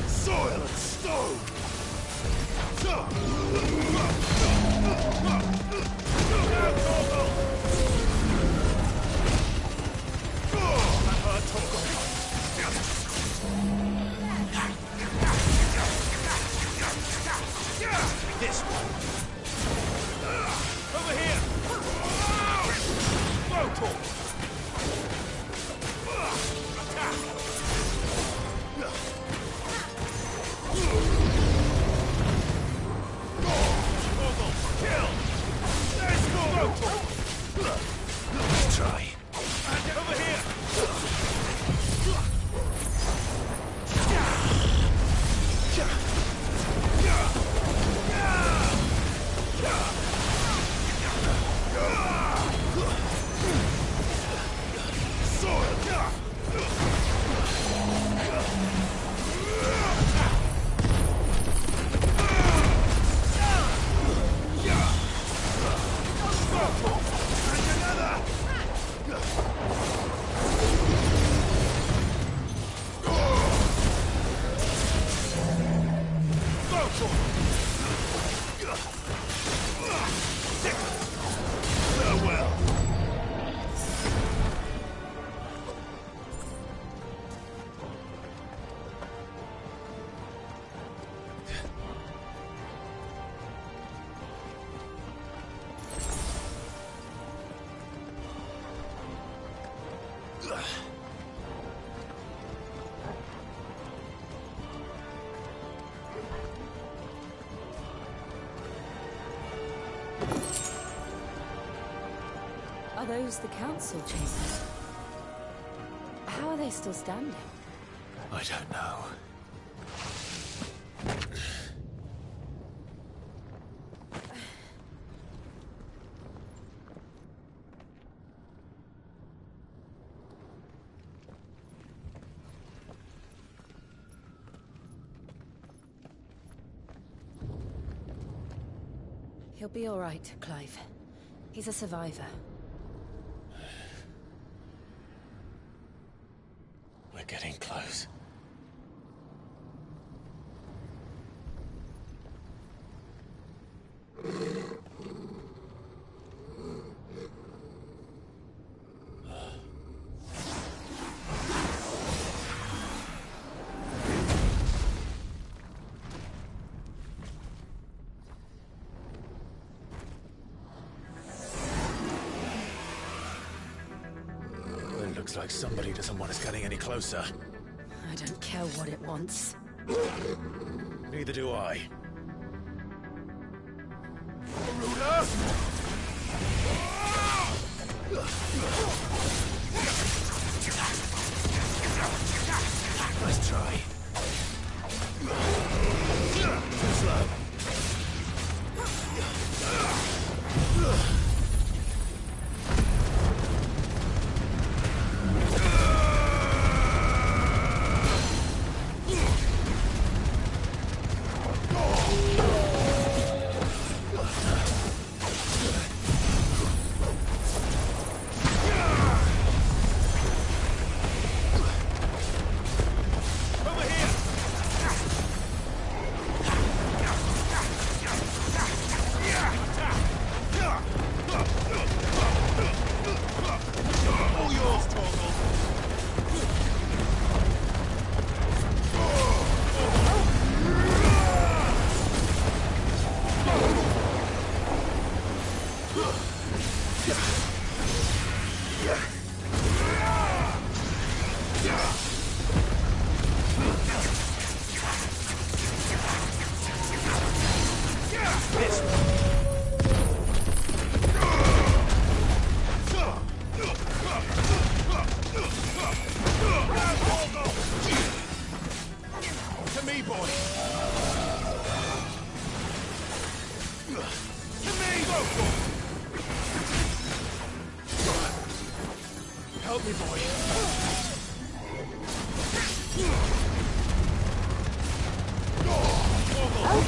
Soil and stone! This one. Over here. Local. Attack. Ogle. Kill. Let's go. Local. Let's try. And over here. Are those the council chambers? How are they still standing? I don't know. He'll be all right, Clive. He's a survivor. We're getting close. It looks like somebody doesn't want us getting any closer. I don't care what it wants. Neither do I. Nice try. Too slow. Help me, boy.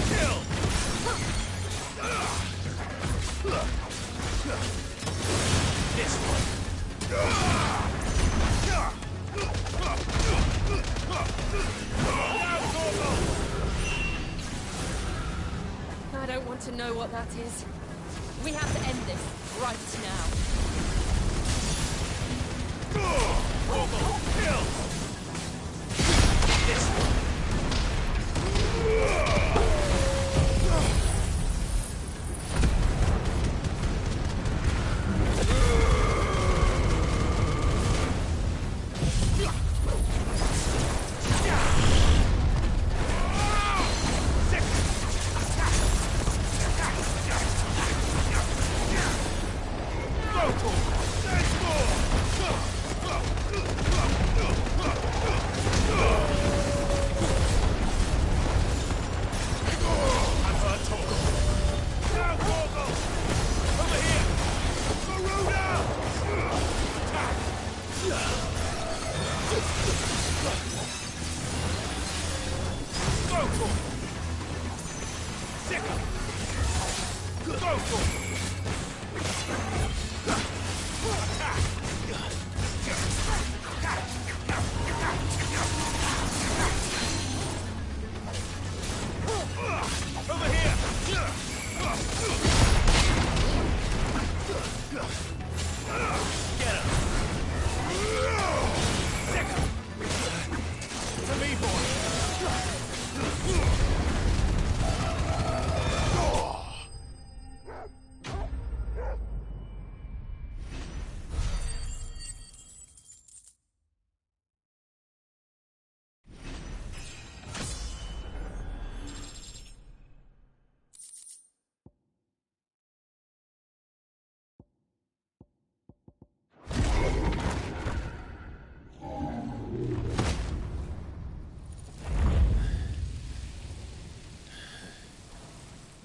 Kill! to know what that is. We have to end this right now. Kill! This one!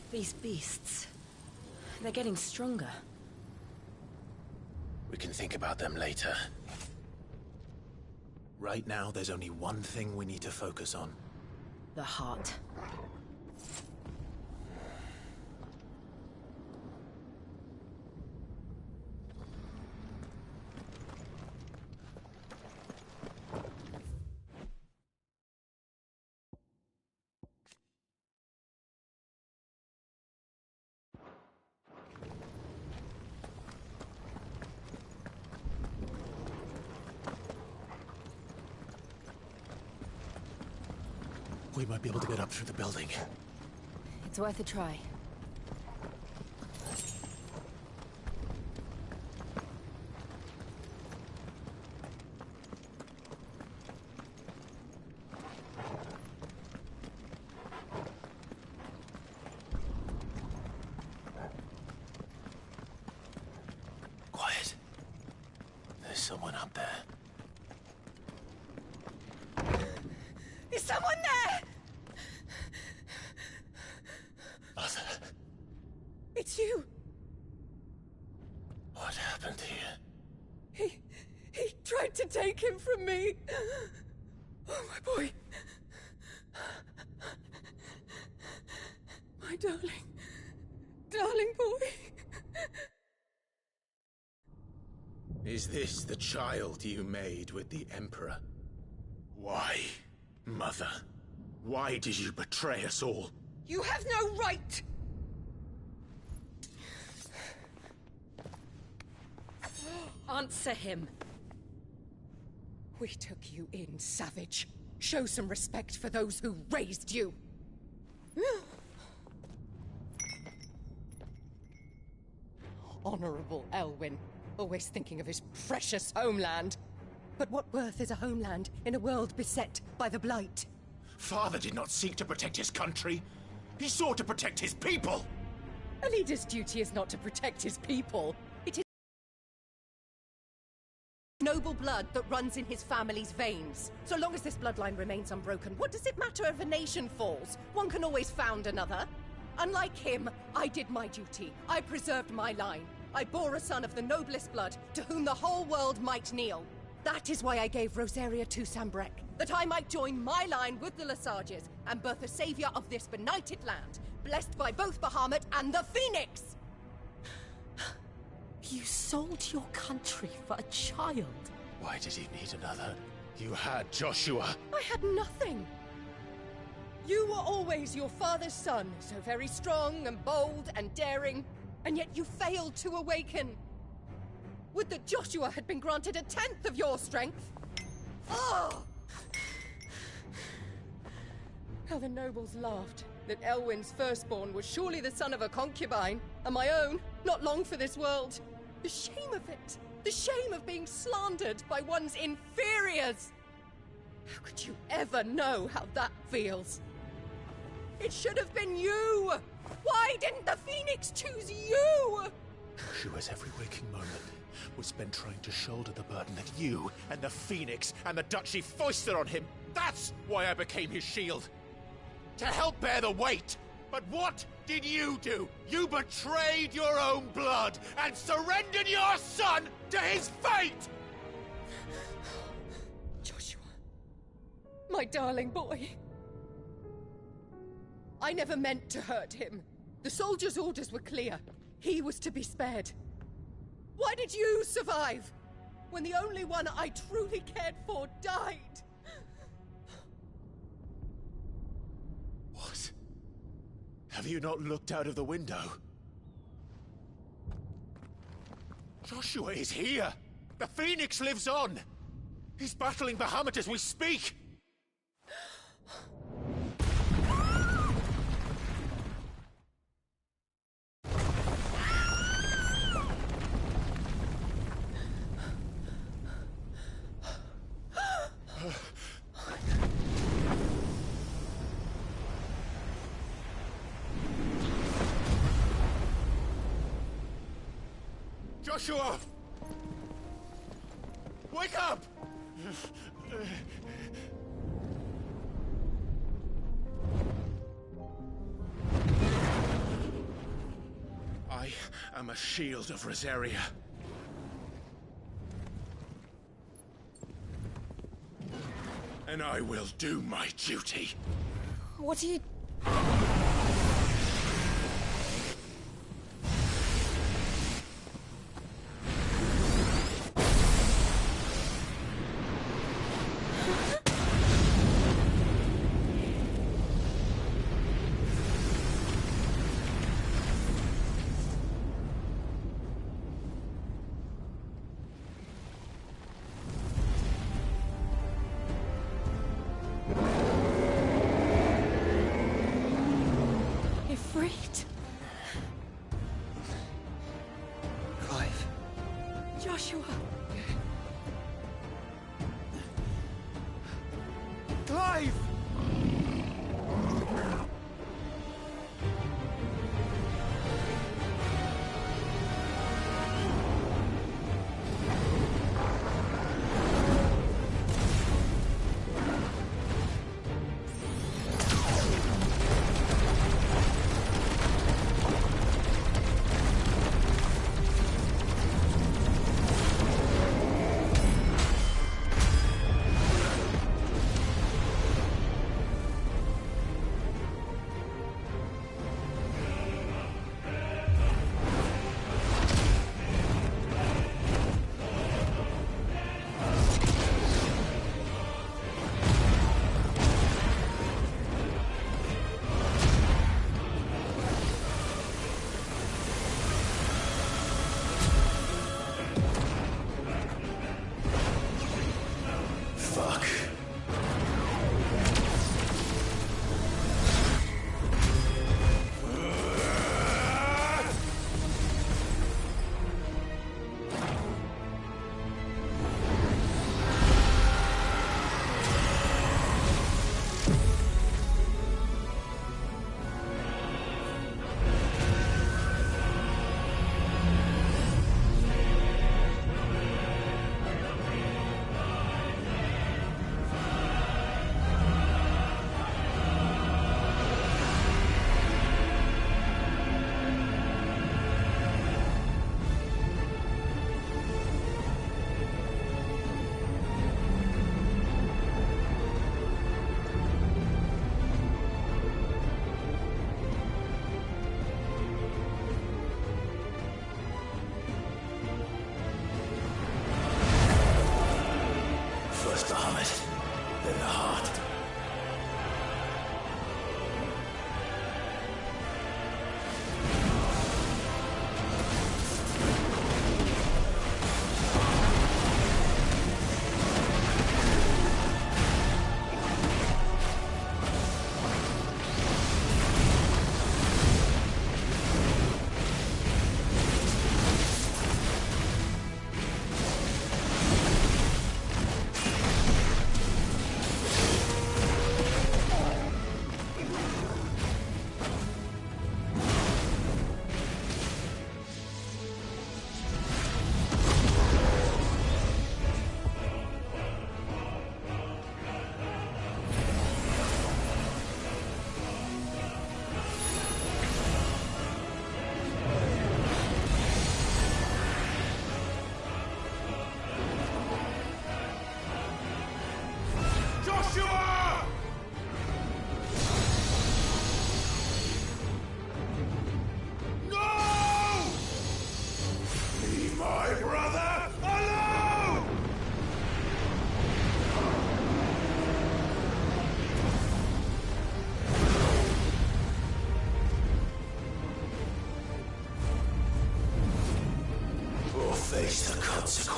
These beasts, they're getting stronger. We can think about them later. Right now, there's only one thing we need to focus on. The heart. We might be able to get up through the building. It's worth a try. Quiet. There's someone up there. Is someone there? Mother. It's you. What happened here? He tried to take him from me. Oh, my boy. My darling boy. Is this the child you made with the Emperor? Why, Mother? Why did you betray us all? You have no right! Answer him. We took you in, savage. Show some respect for those who raised you. Honorable Elwyn, always thinking of his precious homeland. But what worth is a homeland in a world beset by the Blight? Father did not seek to protect his country. He sought to protect his people! A leader's duty is not to protect his people. It is noble blood that runs in his family's veins. So long as this bloodline remains unbroken, what does it matter if a nation falls? One can always found another. Unlike him, I did my duty. I preserved my line. I bore a son of the noblest blood, to whom the whole world might kneel. That is why I gave Rosaria to Sambrek, that I might join my line with the Lesages and birth a savior of this benighted land, blessed by both Bahamut and the Phoenix! You sold your country for a child. Why did he need another? You had Joshua. I had nothing. You were always your father's son, so very strong and bold and daring, and yet you failed to awaken. Would that Joshua had been granted 1/10 of your strength? Oh! How the nobles laughed that Elwyn's firstborn was surely the son of a concubine, and my own, not long for this world. The shame of it! The shame of being slandered by one's inferiors! How could you ever know how that feels? It should have been you! Why didn't the Phoenix choose you? Joshua's every waking moment was spent trying to shoulder the burden that you and the Phoenix and the Duchy foisted on him. That's why I became his shield. To help bear the weight. But what did you do? You betrayed your own blood and surrendered your son to his fate! Joshua. My darling boy. I never meant to hurt him. The soldiers' orders were clear. He was to be spared. Why did you survive? When the only one I truly cared for died? What? Have you not looked out of the window? Joshua is here! The Phoenix lives on! He's battling Bahamut as we speak! Joshua! Wake up! I am a shield of Rosaria. And I will do my duty. What are you... Joshua! Clive!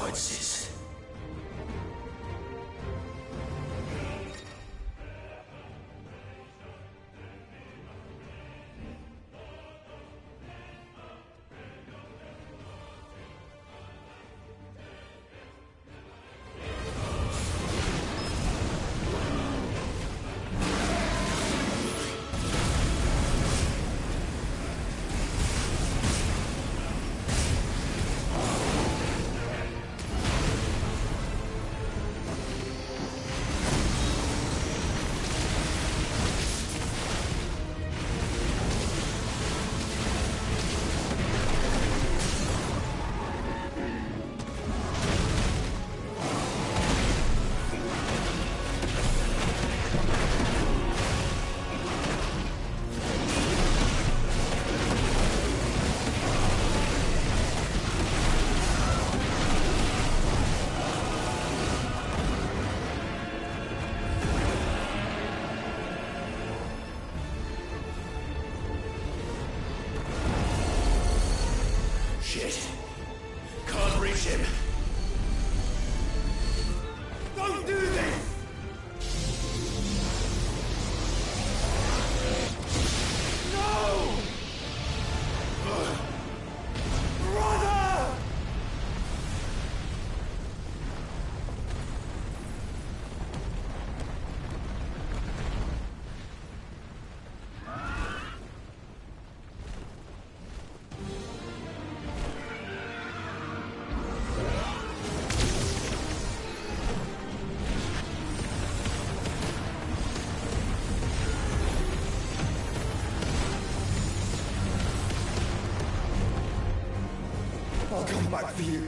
consequences. Shit. Can't reach him. Don't do this! No! Brother! I'll come back for you.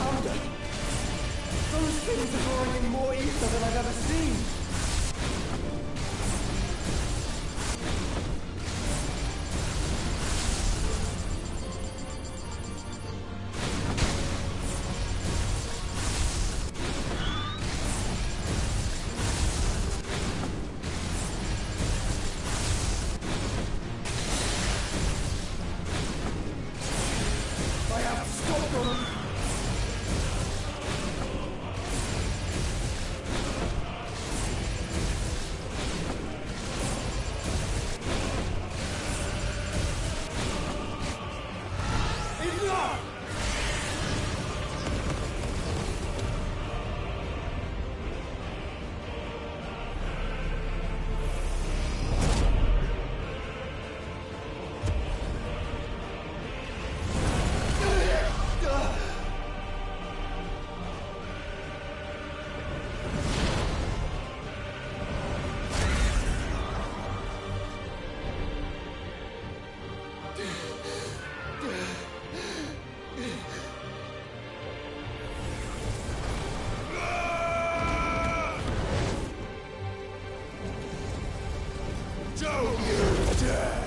founder! Those things are drawing in more ether than I've ever seen! Don't you dare!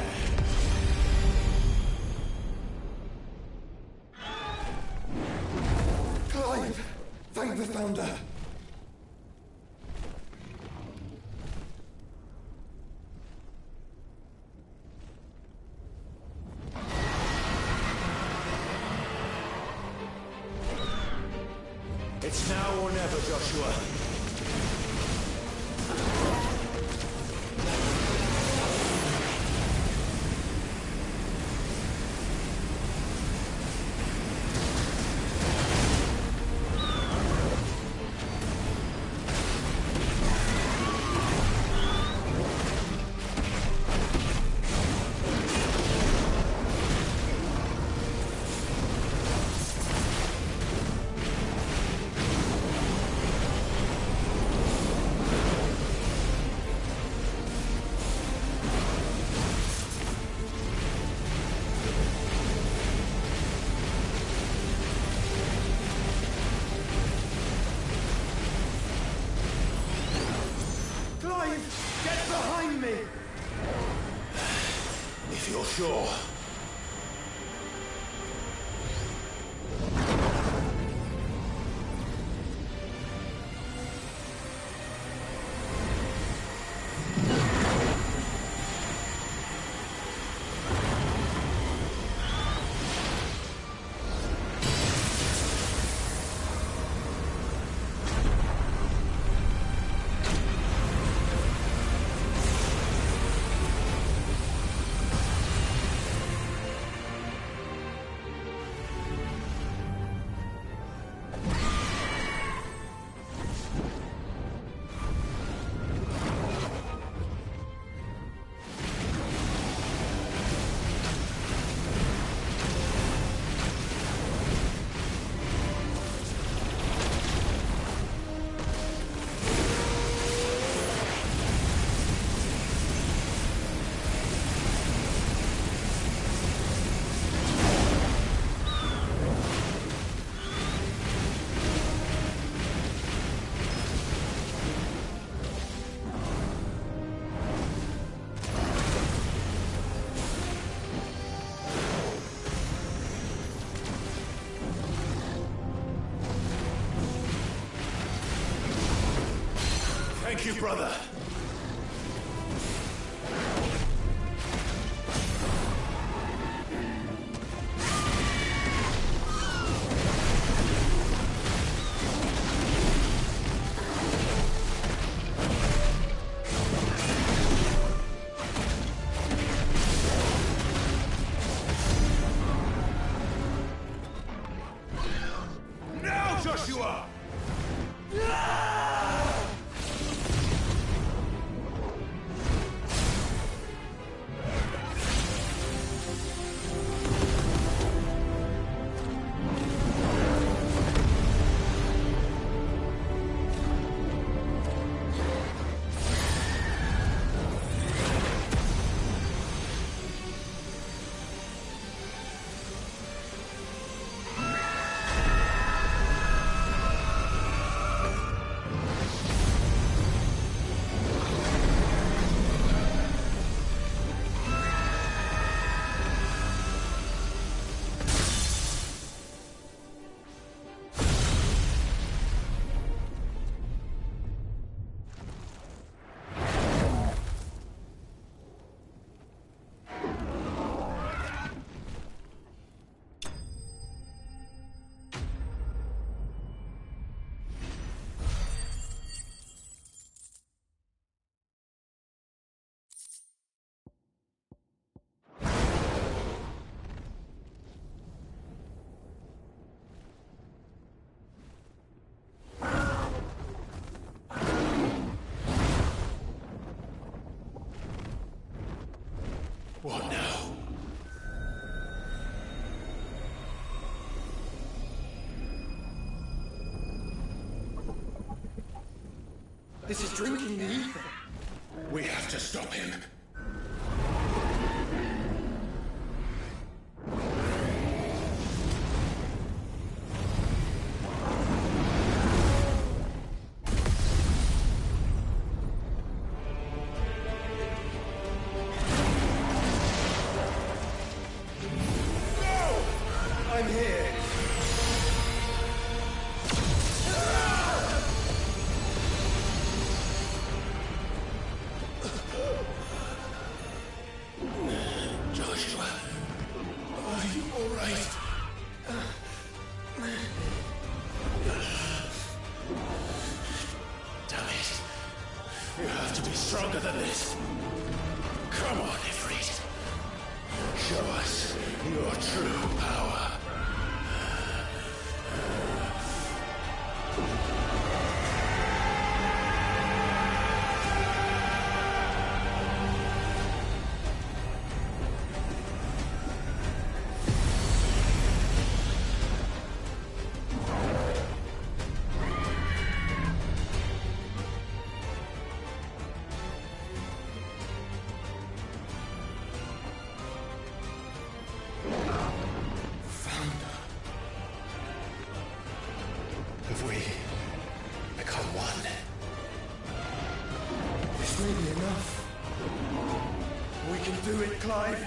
Clive! Thank the Founder! It's now or never, Joshua. Get behind me! If you're sure. Thank you, brother. Now, Joshua! This is drinking the ether. We have to stop him. I'm here. Joshua, are you all right? Damn it. You have to be stronger than this. Come on, Ifrit. Show us your true power. Have we become one? This may be enough. We can do it, Clive.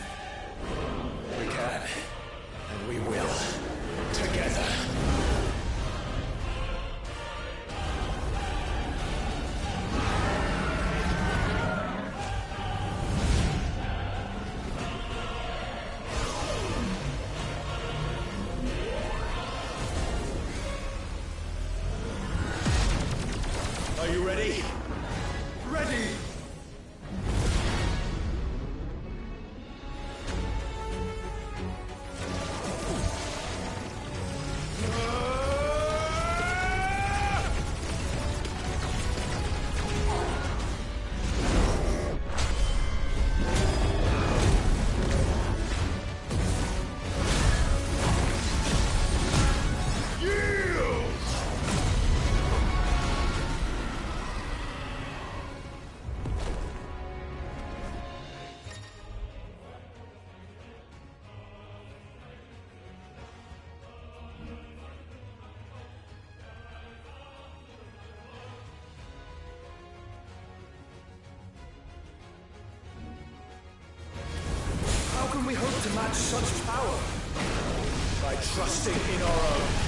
We can, and we will, together. Are you ready? Ready! How can we hope to match such power? By trusting in our own.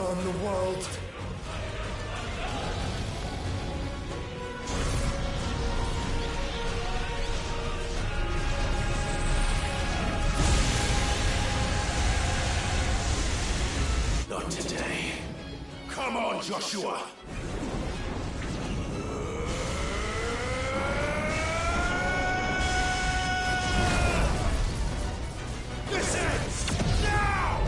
burn the world. Not today. Come on, Joshua! This ends now!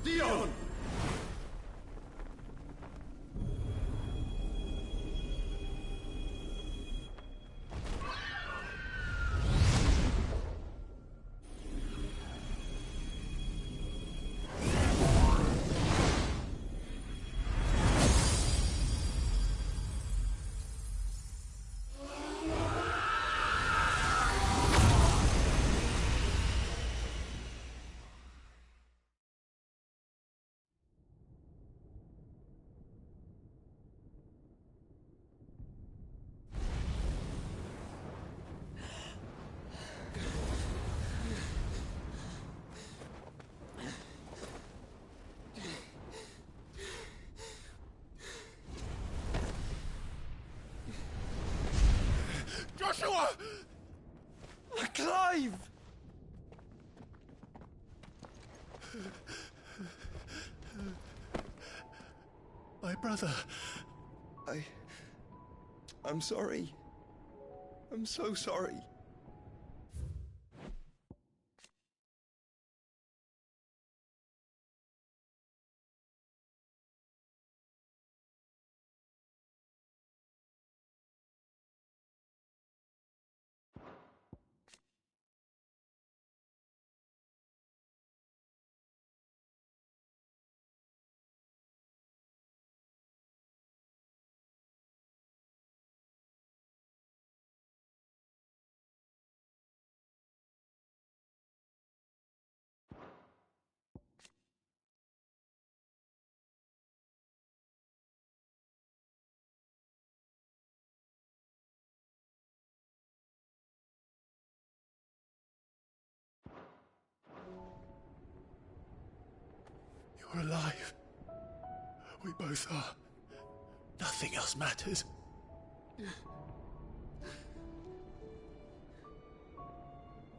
Dion! Joshua! Clive! My brother. I'm sorry. I'm so sorry. You're alive. We both are. Nothing else matters.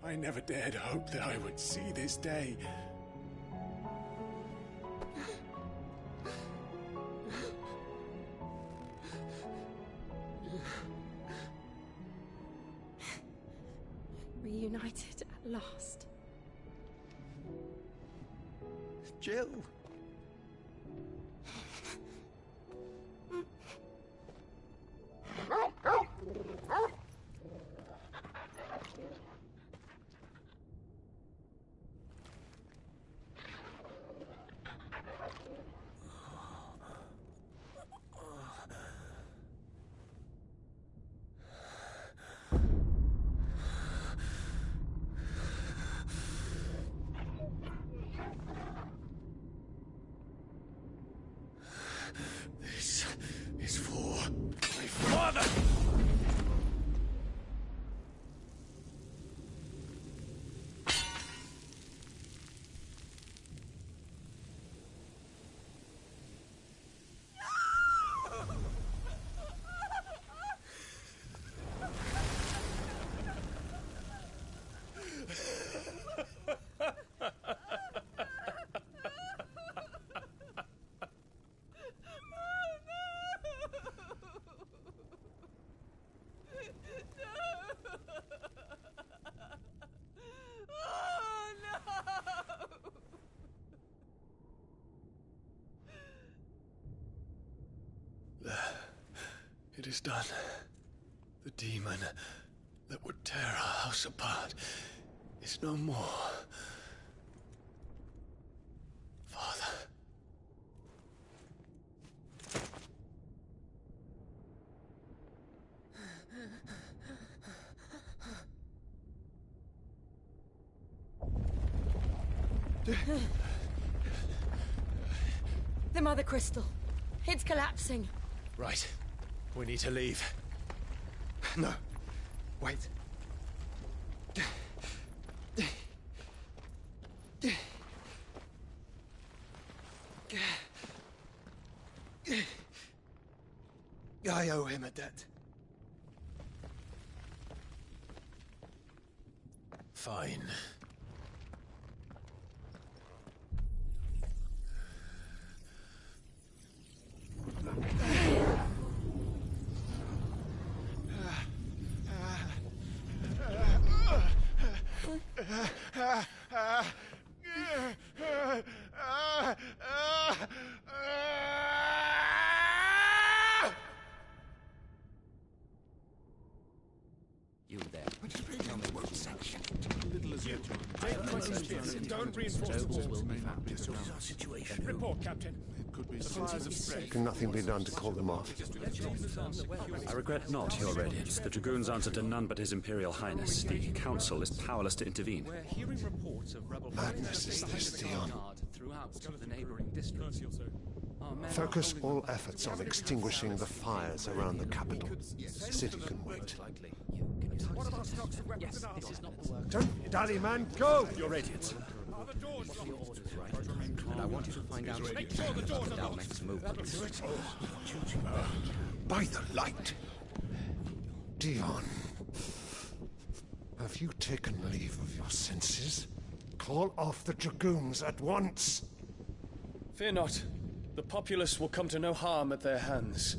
I never dared hope that I would see this day. Reunited at last. Jill. It is done. The demon that would tear our house apart is no more. Father. The Mother Crystal. It's collapsing. Right. We need to leave. No. Wait. I owe him a debt. Fine. You there. Tell me what section. Little as you. Don't reinforce the walls. This is our situation. Report, Captain. Could be fires of spread. Can nothing be done to call them off? I regret not, Your Radiance. The Dragoons answer to none but His Imperial Highness. The Council is powerless to intervene. We're hearing reports of rebel Madness is this, Dion. throughout the neighboring districts. Focus all efforts on extinguishing the fires around the capital. The city can wait. What about stocks of weapons and armor? This is not the work. Don't be dally, man. Go! Your Radiance. Are the doors locked? And I want you to find out Make sure the doors are locked. next movement. By the light. Dion. Have you taken leave of your senses? Call off the Dragoons at once. Fear not. The populace will come to no harm at their hands.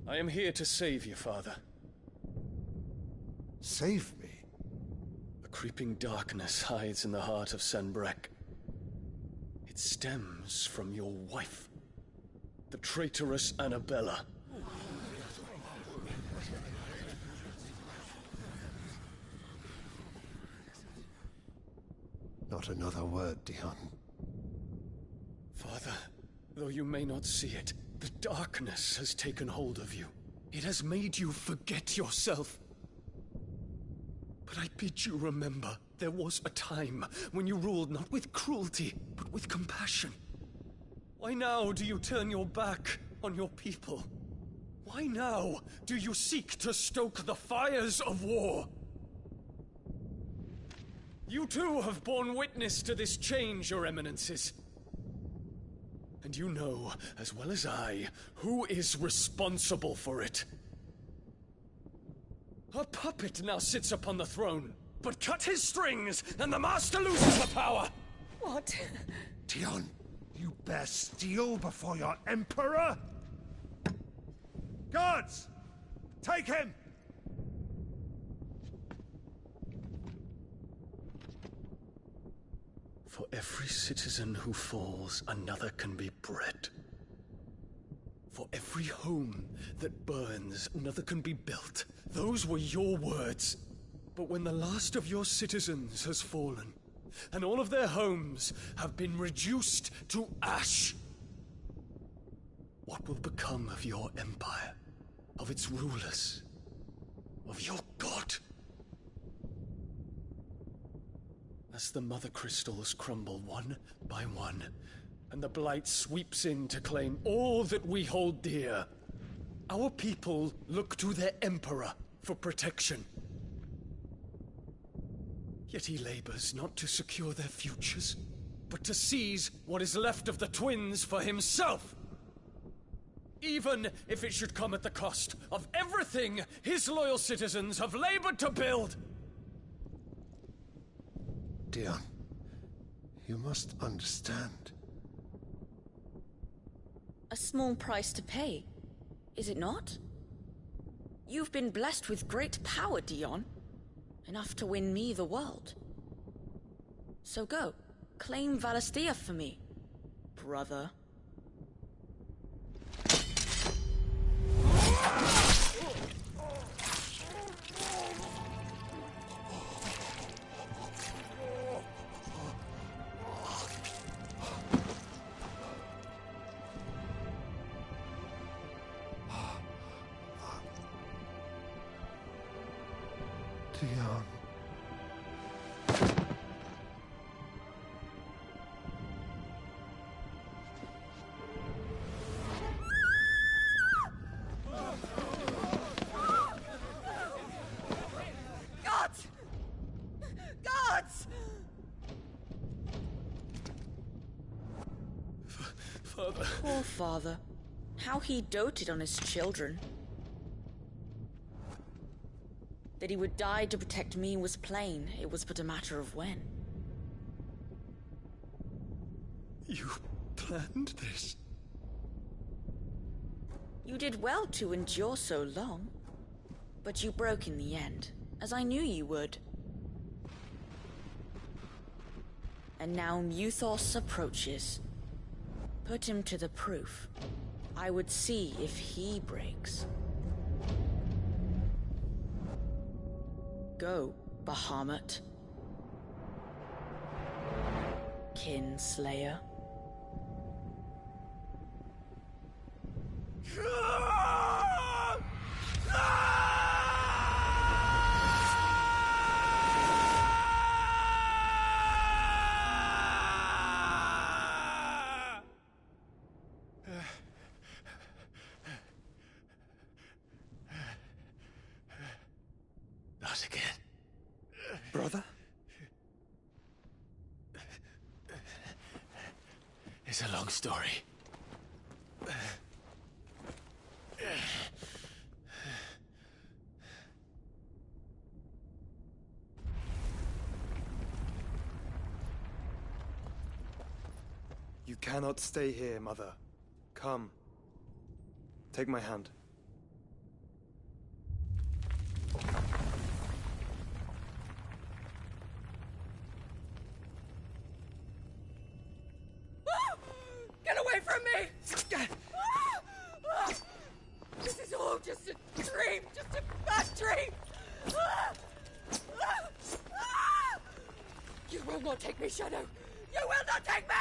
I am here to save you, Father. Save me? A creeping darkness hides in the heart of Sanbreque. It stems from your wife, the traitorous Annabella. Not another word, Dion. Father, though you may not see it, the darkness has taken hold of you. It has made you forget yourself. But I bid you remember, there was a time when you ruled not with cruelty, but with compassion. Why now do you turn your back on your people? Why now do you seek to stoke the fires of war? You too have borne witness to this change, Your Eminences. And you know, as well as I, who is responsible for it. A puppet now sits upon the throne, but cut his strings, and the Master loses the power! What? Dion, you bear steel before your Emperor? Guards! Take him! For every citizen who falls, another can be bred. For every home that burns, another can be built. Those were your words. But when the last of your citizens has fallen, and all of their homes have been reduced to ash, what will become of your empire, of its rulers, of your god? As the Mother Crystals crumble one by one, and the Blight sweeps in to claim all that we hold dear, our people look to their Emperor for protection. Yet he labors not to secure their futures, but to seize what is left of the twins for himself! Even if it should come at the cost of everything his loyal citizens have labored to build! Dion, you must understand. A small price to pay, is it not? You've been blessed with great power, Dion. Enough to win me the world. So go. Claim Valisthea for me, brother. Dion. Gods! Gods! Father. Poor father. How he doted on his children. That he would die to protect me was plain. It was but a matter of when. You planned this? You did well to endure so long. But you broke in the end, as I knew you would. And now Muthos approaches. Put him to the proof. I would see if he breaks. Go, Bahamut. Kinslayer. Not again. Brother? It's a long story. You cannot stay here, Mother. Come. Take my hand. Get away from me! This is all just a dream, just a bad dream! You will not take me, Shadow! You will not take me!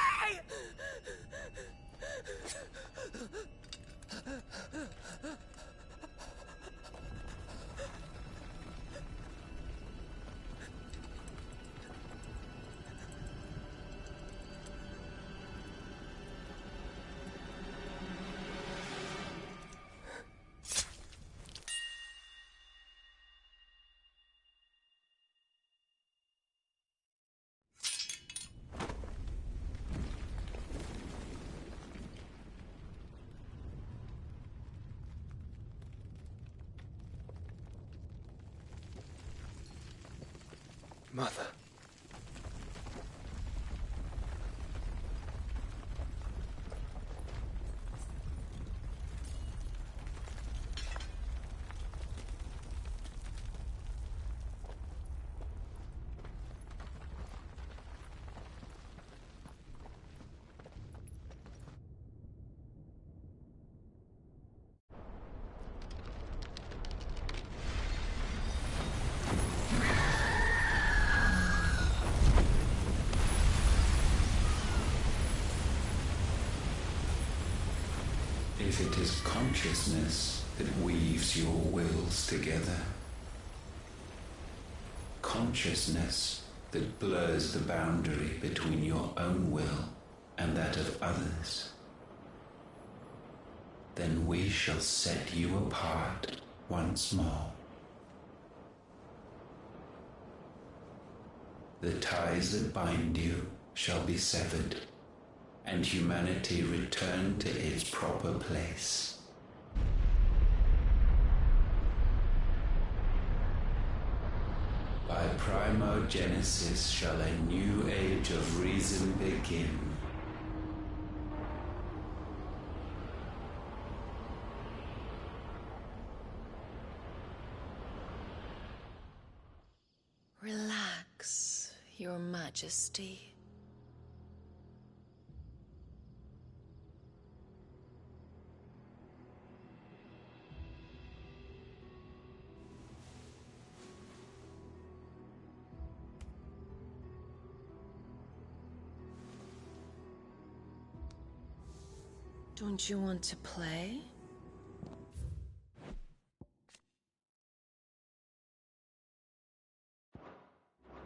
Mother. If it is consciousness that weaves your wills together, consciousness that blurs the boundary between your own will and that of others, then we shall set you apart once more. The ties that bind you shall be severed, and humanity return to its proper place. By primogenesis shall a new age of reason begin. Relax, Your Majesty. Don't you want to play?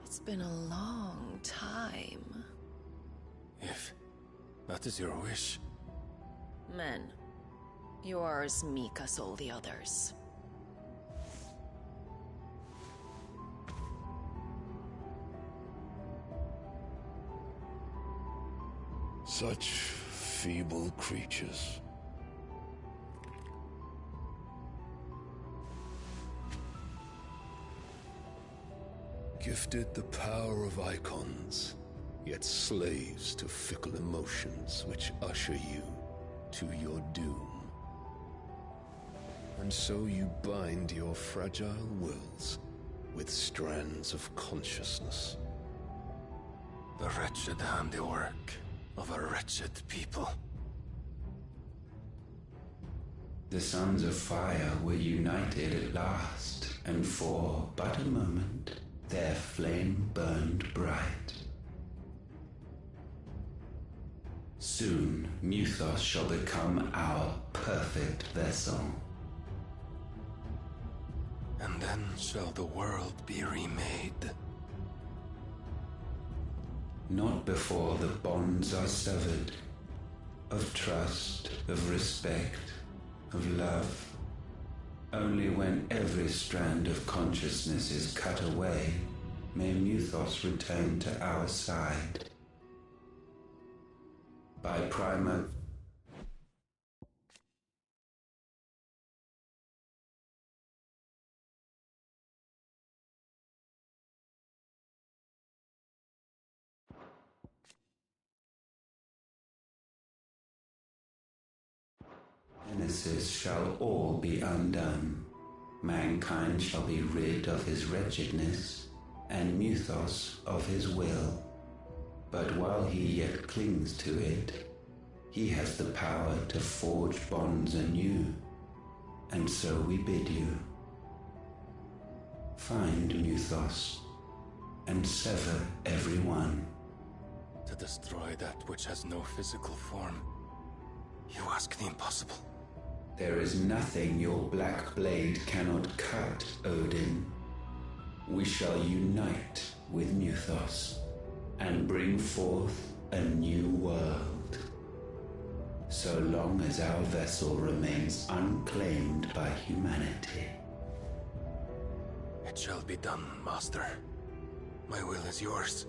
It's been a long time. If that is your wish. Men, you are as meek as all the others. Such feeble creatures. Gifted the power of icons, yet slaves to fickle emotions which usher you to your doom. And so you bind your fragile wills with strands of consciousness. The wretched handiwork of a wretched people. The Sons of Fire were united at last, and for but a moment, their flame burned bright. Soon, Muthos shall become our perfect vessel. And then shall the world be remade. Not before the bonds are severed, of trust, of respect, of love. Only when every strand of consciousness is cut away, may Muthos return to our side. By Prima... Genesis shall all be undone. Mankind shall be rid of his wretchedness, and Muthos of his will. But while he yet clings to it, he has the power to forge bonds anew. And so we bid you. Find Muthos, and sever every one. To destroy that which has no physical form, you ask the impossible. There is nothing your black blade cannot cut, Odin. We shall unite with Muthos and bring forth a new world. So long as our vessel remains unclaimed by humanity. It shall be done, Master. My will is yours.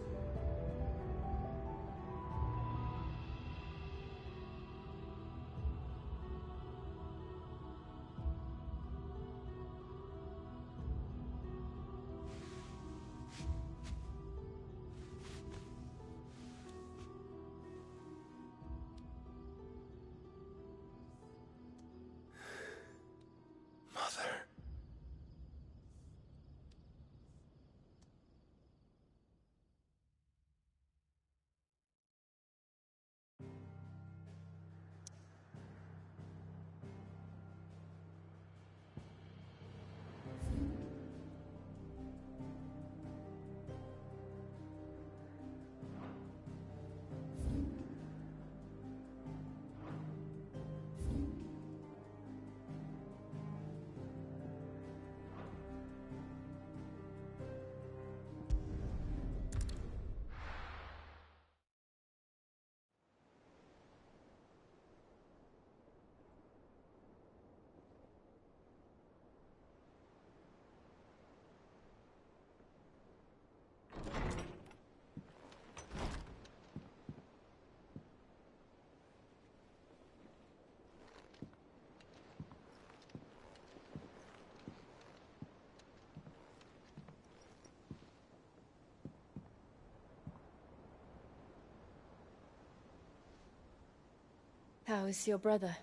How is your brother?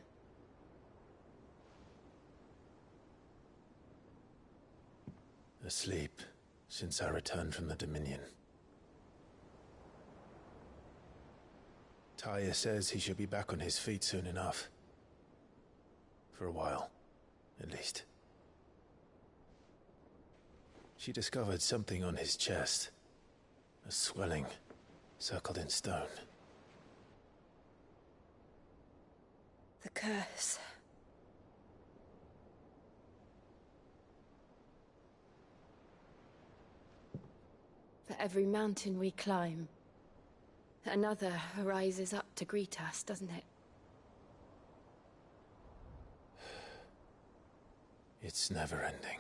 Asleep, since I returned from the Dominion. Taya says he should be back on his feet soon enough. For a while, at least. She discovered something on his chest. A swelling, circled in stone. The curse. For every mountain we climb, another rises up to greet us, doesn't it? It's never ending.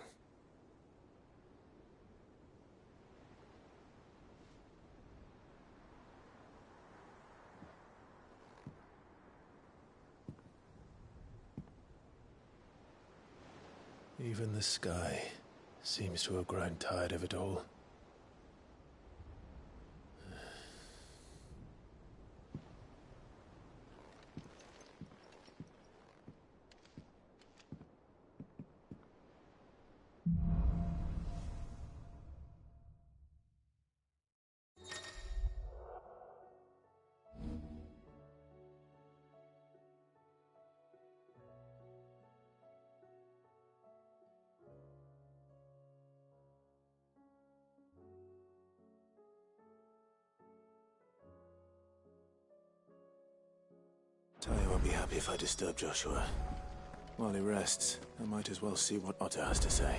Even the sky seems to have grown tired of it all. Talia won't be happy if I disturb Joshua. While he rests, I might as well see what Otter has to say.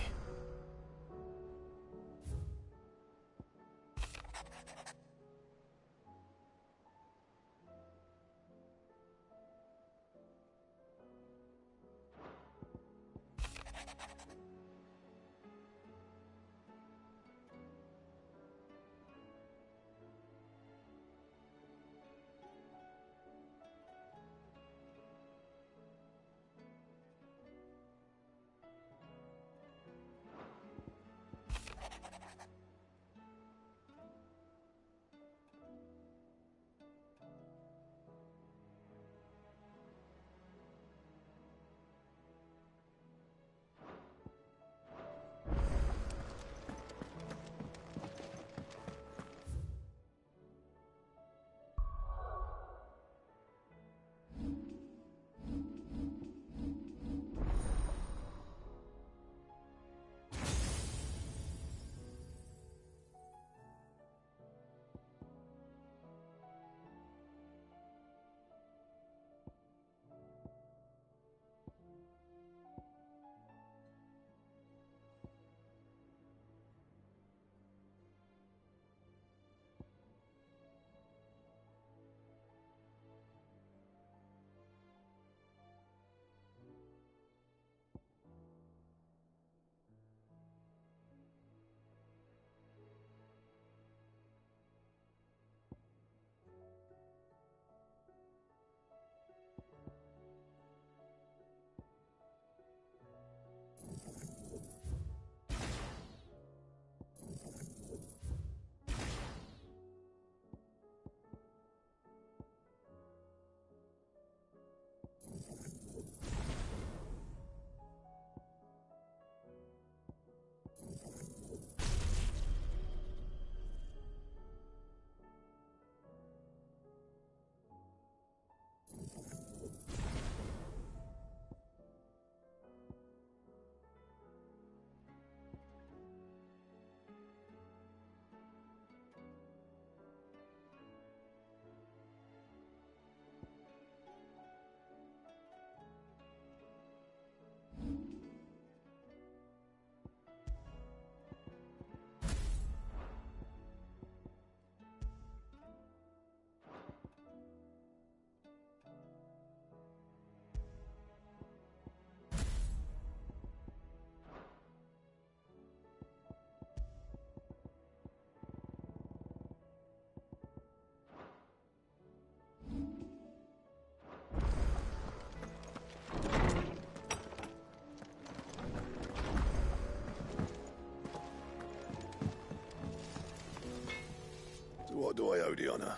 What do I owe the honor?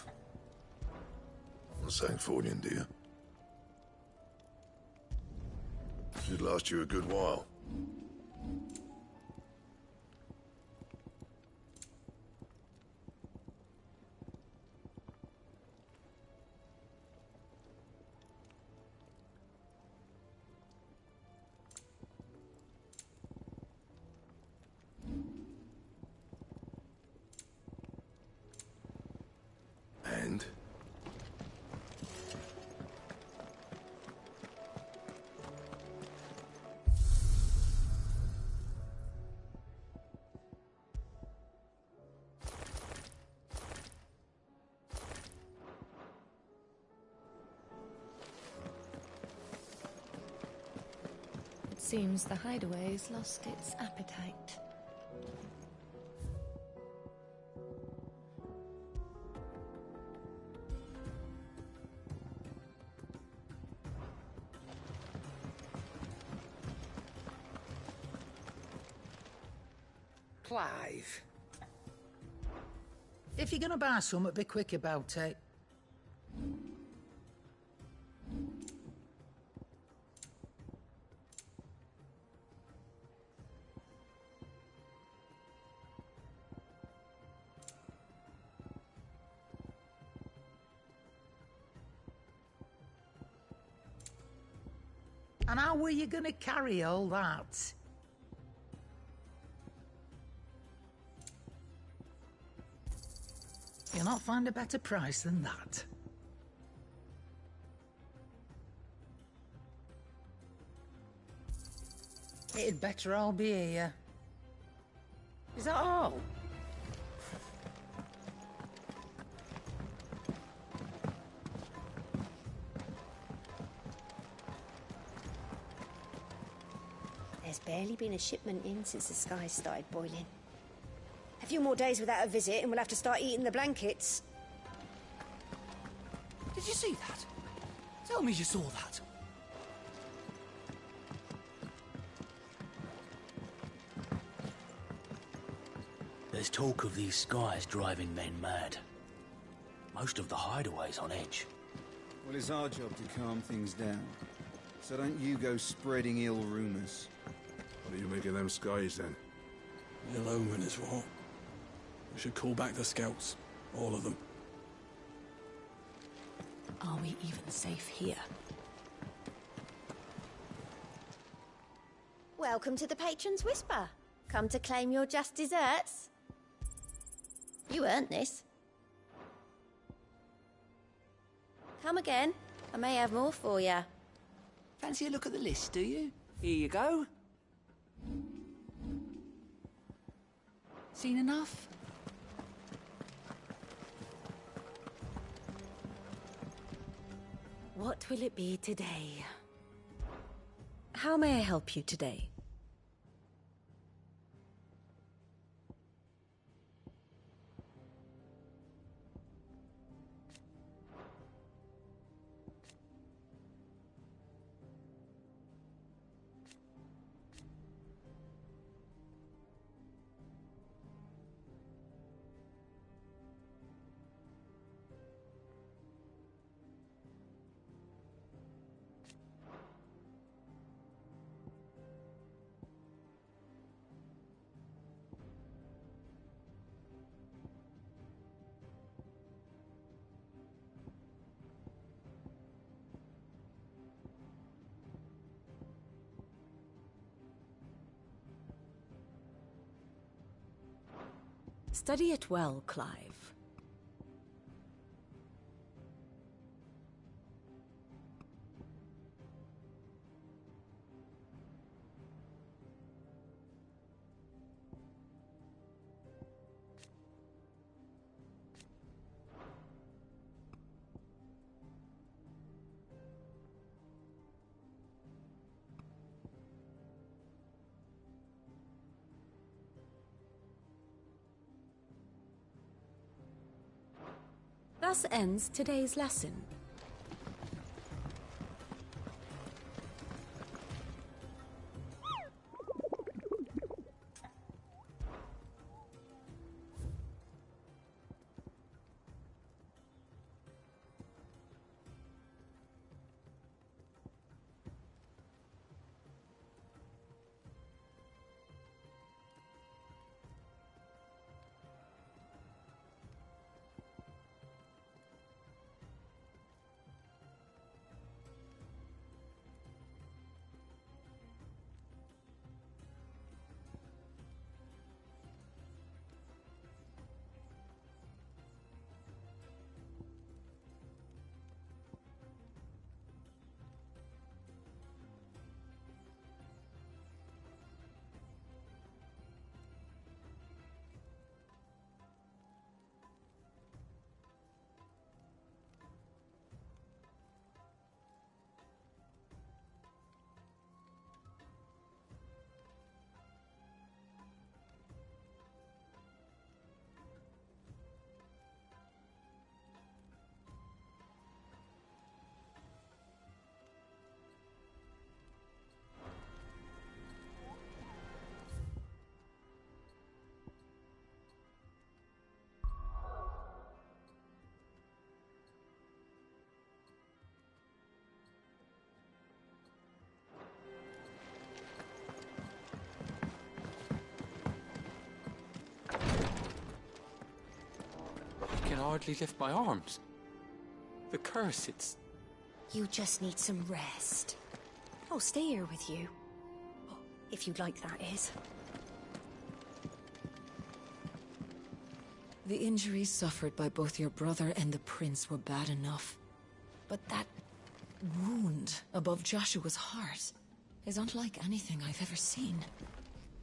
Sancthornian, dear. Should last you a good while. And? Seems the hideaway's lost its appetite. Clive. If you're gonna buy something, be quick about it. And how were you gonna carry all that? You'll not find a better price than that. It'd better all be here. Is that all? There's barely been a shipment in since the skies started boiling. A few more days without a visit and we'll have to start eating the blankets. Did you see that? Tell me you saw that. There's talk of these skies driving men mad. Most of the hideaways on edge. Well, it's our job to calm things down. So don't you go spreading ill rumors. What do you make of them skies, then? Ill omen is what? We should call back the scouts. All of them. Are we even safe here? Welcome to the Patron's Whisper. Come to claim your just desserts. You earned this. Come again. I may have more for you. Fancy a look at the list, do you? Here you go. Seen enough? What will it be today? How may I help you today? Study it well, Clive. Thus ends today's lesson. hardly lift my arms. The curse, it's... You just need some rest. I'll stay here with you. Oh, if you'd like, that is. The injuries suffered by both your brother and the prince were bad enough. But that wound above Joshua's heart is unlike anything I've ever seen.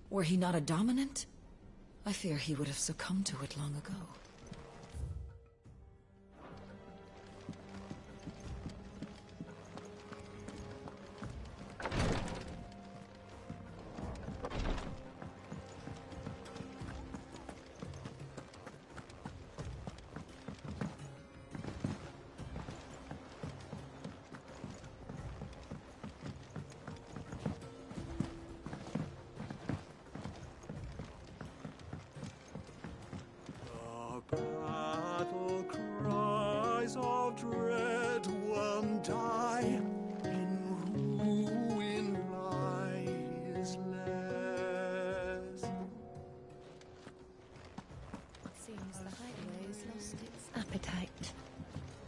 Were he not a dominant, I fear he would have succumbed to it long ago. Battle cries of dread, one die, in ruin lies less. Seems the hideaway's lost its appetite.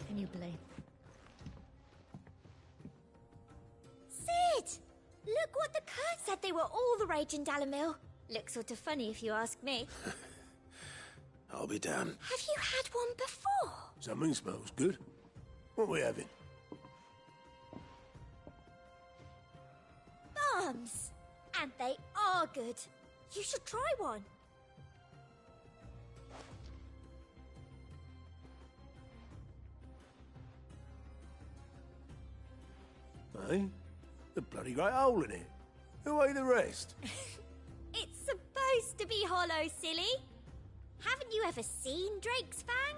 Can you blame? Sid! Look what the curse said they were all the rage in Dalamil. Looks sort of funny if you ask me. I'll be damned. Have you had one before? Something smells good. What are we having? Bombs! And they are good. You should try one. Eh? The bloody great hole in it. Who ate the rest? It's supposed to be hollow, silly. Haven't you ever seen Drake's Fang?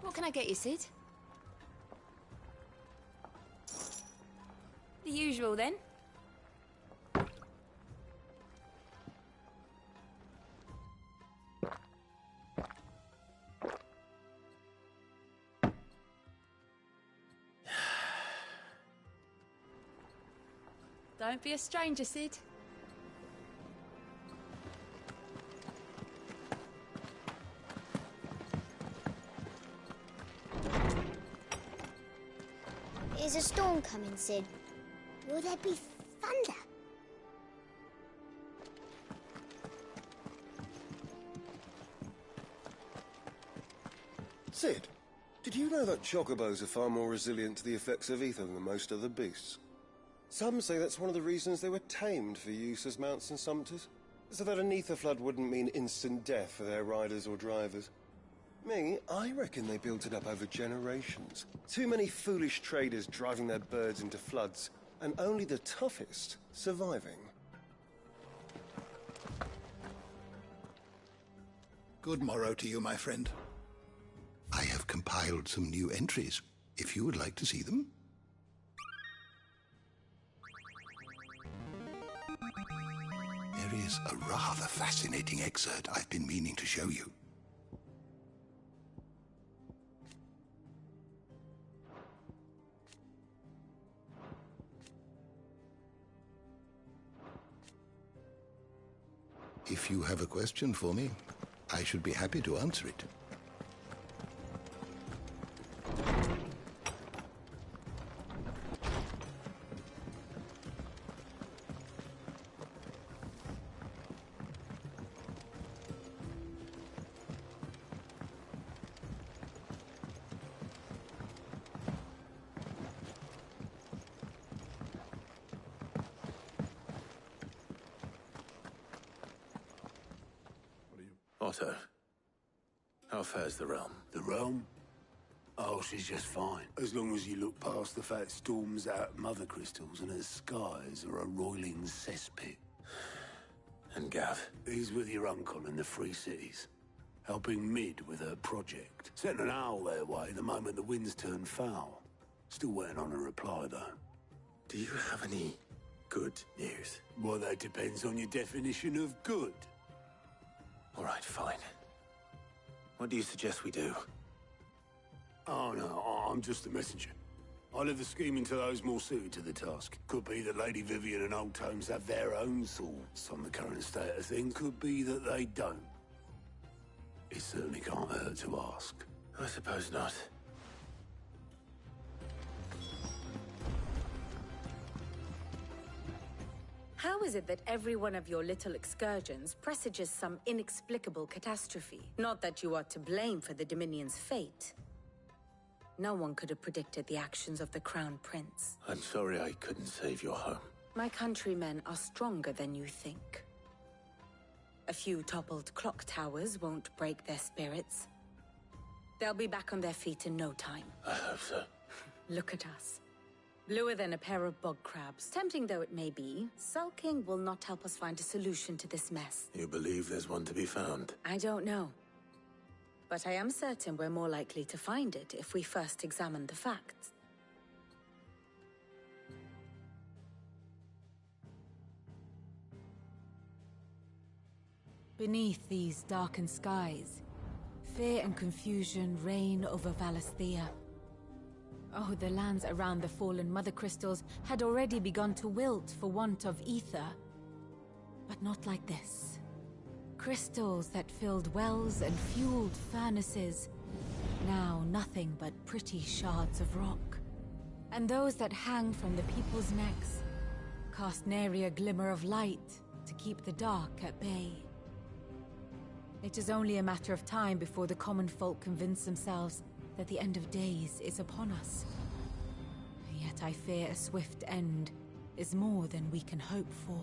What can I get you, Sid? The usual, then. Don't be a stranger, Sid. Is a storm coming, Sid? Will there be thunder? Sid, did you know that chocobos are far more resilient to the effects of ether than most other beasts? Some say that's one of the reasons they were tamed for use as mounts and sumpters, so that an ether flood wouldn't mean instant death for their riders or drivers. Me, I reckon they built it up over generations. Too many foolish traders driving their birds into floods, and only the toughest surviving. Good morrow to you, my friend. I have compiled some new entries, if you would like to see them. There is a rather fascinating excerpt I've been meaning to show you. If you have a question for me, I should be happy to answer it. Otto, how fares the realm? The realm? Oh, she's just fine. As long as you look past the fat storms out mother crystals and her skies are a roiling cesspit. And Gav? He's with your uncle in the Free Cities, helping Mid with her project. Sent an owl their way the moment the winds turned foul. Still waiting on a reply, though. Do you have any good news? Well, that depends on your definition of good. All right, fine. What do you suggest we do? Oh no, I'm just the messenger. I leave the scheming to those more suited to the task. Could be that Lady Vivian and Old Tomes have their own thoughts on the current state of things. Could be that they don't. It certainly can't hurt to ask. I suppose not. How is it that every one of your little excursions presages some inexplicable catastrophe? Not that you are to blame for the Dominion's fate. No one could have predicted the actions of the Crown Prince. I'm sorry I couldn't save your home. My countrymen are stronger than you think. A few toppled clock towers won't break their spirits. They'll be back on their feet in no time. I hope so. Look at us. Bluer than a pair of bog crabs. Tempting though it may be, sulking will not help us find a solution to this mess. You believe there's one to be found? I don't know. But I am certain we're more likely to find it if we first examine the facts. Beneath these darkened skies, fear and confusion reign over Valisthea. Oh, the lands around the fallen Mother Crystals had already begun to wilt for want of ether. But not like this. Crystals that filled wells and fueled furnaces. Now nothing but pretty shards of rock. And those that hang from the people's necks cast nary a glimmer of light to keep the dark at bay. It is only a matter of time before the common folk convince themselves that the end of days is upon us. Yet I fear a swift end is more than we can hope for.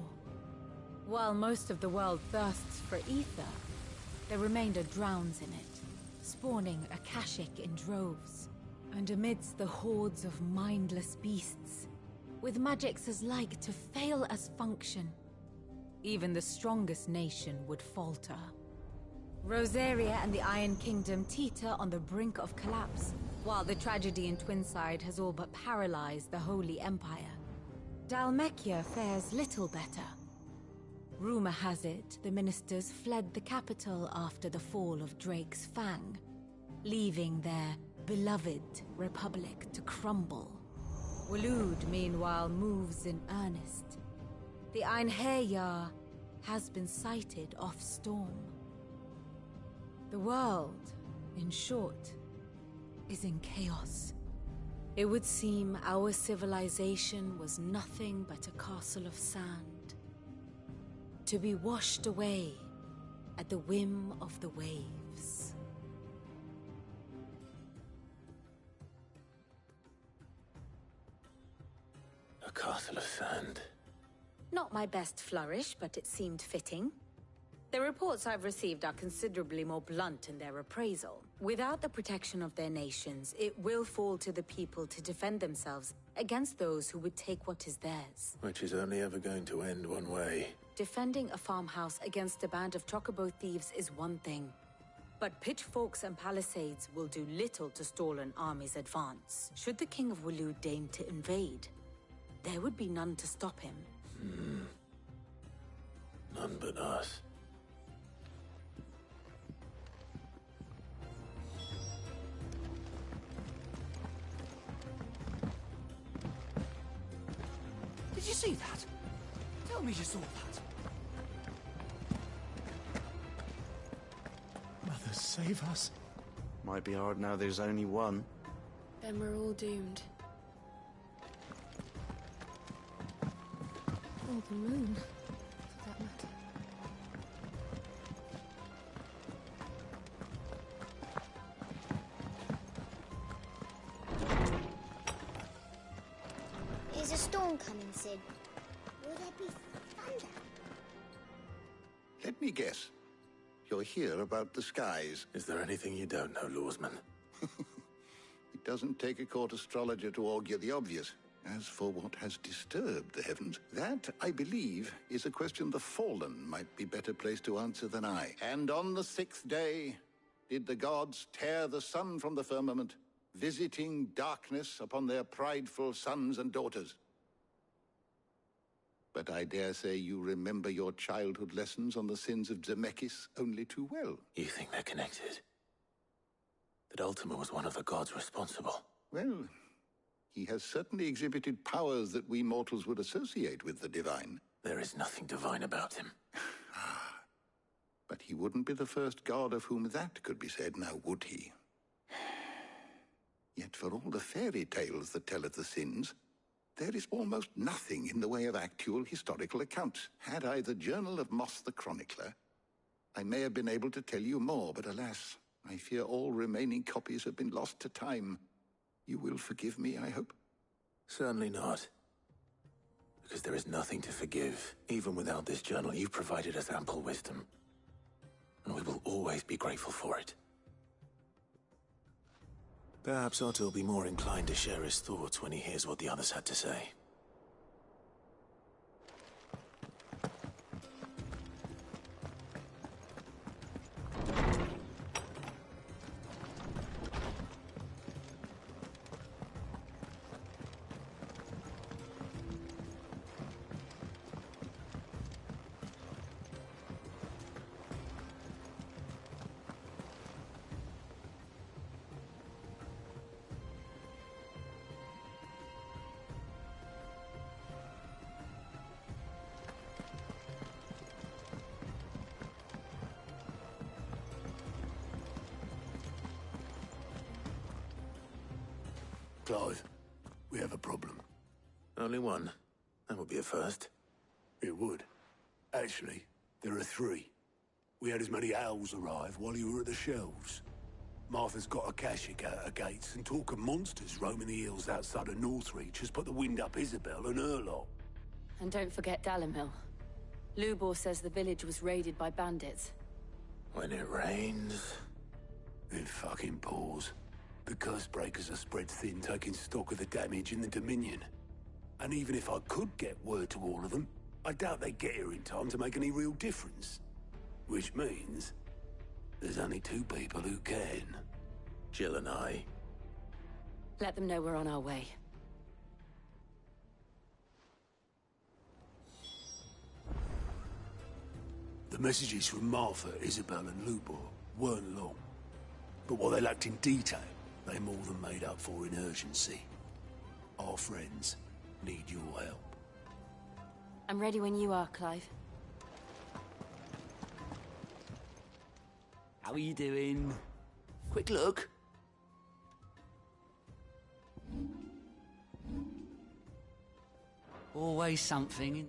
While most of the world thirsts for ether, the remainder drowns in it, spawning Akashic in droves. And amidst the hordes of mindless beasts, with magics as like to fail as function, even the strongest nation would falter. Rosaria and the Iron Kingdom teeter on the brink of collapse, while the tragedy in Twinside has all but paralyzed the Holy Empire. Dalmekia fares little better. Rumor has it the ministers fled the capital after the fall of Drake's Fang, leaving their beloved republic to crumble. Waloed, meanwhile, moves in earnest. The Einherjar has been sighted off-storm. The world, in short, is in chaos. It would seem our civilization was nothing but a castle of sand, to be washed away at the whim of the waves. A castle of sand. Not my best flourish, but it seemed fitting. The reports I've received are considerably more blunt in their appraisal. Without the protection of their nations, it will fall to the people to defend themselves against those who would take what is theirs. Which is only ever going to end one way. Defending a farmhouse against a band of chocobo thieves is one thing. But pitchforks and palisades will do little to stall an army's advance. Should the King of Waloed deign to invade, there would be none to stop him. None but us. Did you see that? Tell me you saw that. Mother, save us. Might be hard now there's only one. Then we're all doomed. Or the moon, for that matter. Is a storm coming, Sid? Will there be thunder? Let me guess. You're here about the skies. Is there anything you don't know, Lawsman? It doesn't take a court astrologer to augur the obvious. As for what has disturbed the heavens, that, I believe, is a question the Fallen might be better placed to answer than I. And on the 6th day, did the gods tear the sun from the firmament, visiting darkness upon their prideful sons and daughters. But I dare say you remember your childhood lessons on the sins of Zemeckis only too well. You think they're connected? that Ultima was one of the gods responsible. Well, he has certainly exhibited powers that we mortals would associate with the divine. There is nothing divine about him. But he wouldn't be the first god of whom that could be said, now would he? Yet for all the fairy tales that tell of the sins, there is almost nothing in the way of actual historical accounts. Had I the Journal of Moss the Chronicler, I may have been able to tell you more, but alas, I fear all remaining copies have been lost to time. You will forgive me, I hope? Certainly not. Because there is nothing to forgive. Even without this journal, you've provided us ample wisdom. And we will always be grateful for it. Perhaps Otto will be more inclined to share his thoughts when he hears what the others had to say. Clive, we have a problem. Only one? That would be a first. It would. Actually, there are three. We had as many owls arrive while you were at the shelves. Martha's got a Akashic out her gates, and talk of monsters roaming the hills outside of Northreach has put the wind up Isabel and her lot. And don't forget Dalimil. Lubor says the village was raided by bandits. When it rains... It fucking pours. The curse breakers are spread thin, taking stock of the damage in the Dominion. And even if I could get word to all of them, I doubt they'd get here in time to make any real difference. Which means... there's only two people who can. Jill and I. Let them know we're on our way. The messages from Martha, Isabel and Lubor weren't long. But what they lacked in detail, they more than made up for in urgency. Our friends need your help. I'm ready when you are, Clive. How are you doing? Quick look. Always something in...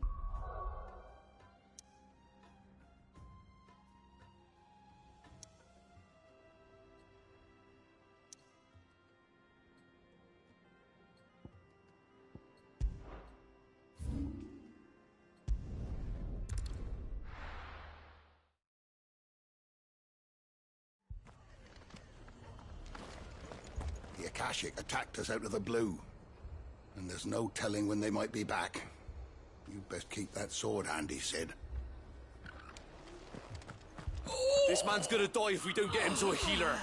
The Akashic attacked us out of the blue. And there's no telling when they might be back. You'd best keep that sword handy, Sid. This man's gonna die if we don't get him to a healer.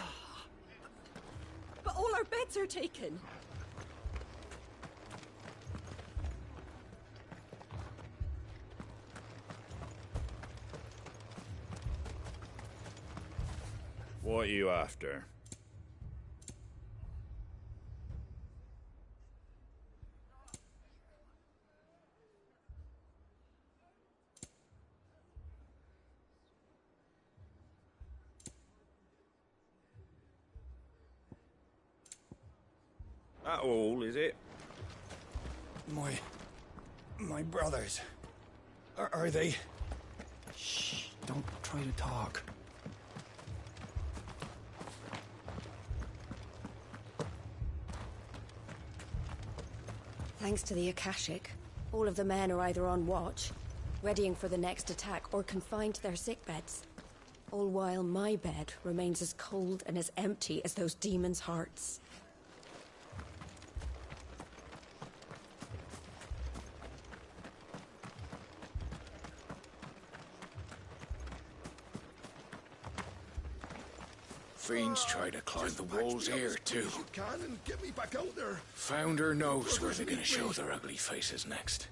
But all our beds are taken. What are you after? That all, is it? My brothers. Are they... Shh, don't try to talk. Thanks to the Akashic, all of the men are either on watch, readying for the next attack, or confined to their sickbeds. All while my bed remains as cold and as empty as those demons' hearts. Fiends try to climb the walls here, too. You can and get me back out there. Founder knows where they're gonna show their ugly faces next.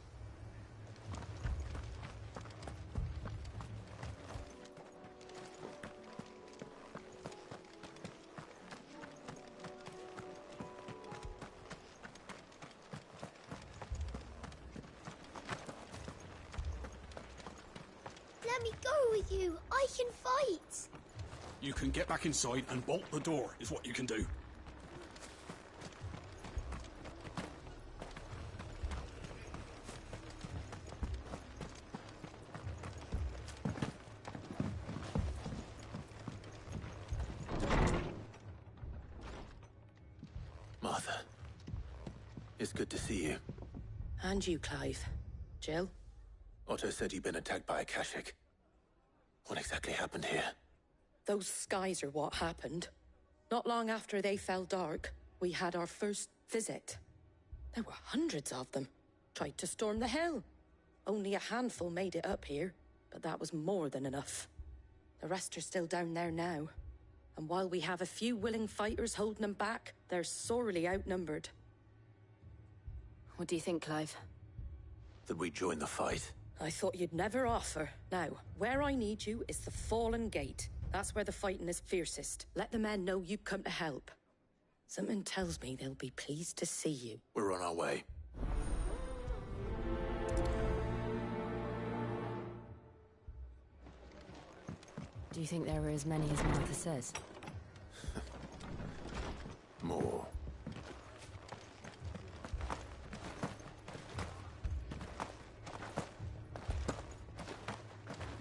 let me go with you. I can fight. You can get back inside and bolt the door, is what you can do. Martha, it's good to see you. And you, Clive. Jill? Otto said you'd been attacked by a Kashik. What exactly happened here? Those skies are what happened. Not long after they fell dark, we had our first visit. There were hundreds of them. Tried to storm the hill. Only a handful made it up here, but that was more than enough. The rest are still down there now. And while we have a few willing fighters holding them back, they're sorely outnumbered. What do you think, Clive? That we join the fight? I thought you'd never offer. Now, where I need you is the Fallen Gate. That's where the fighting is fiercest. Let the men know you come to help. Something tells me they'll be pleased to see you. We're on our way. Do you think there were as many as Martha says? More.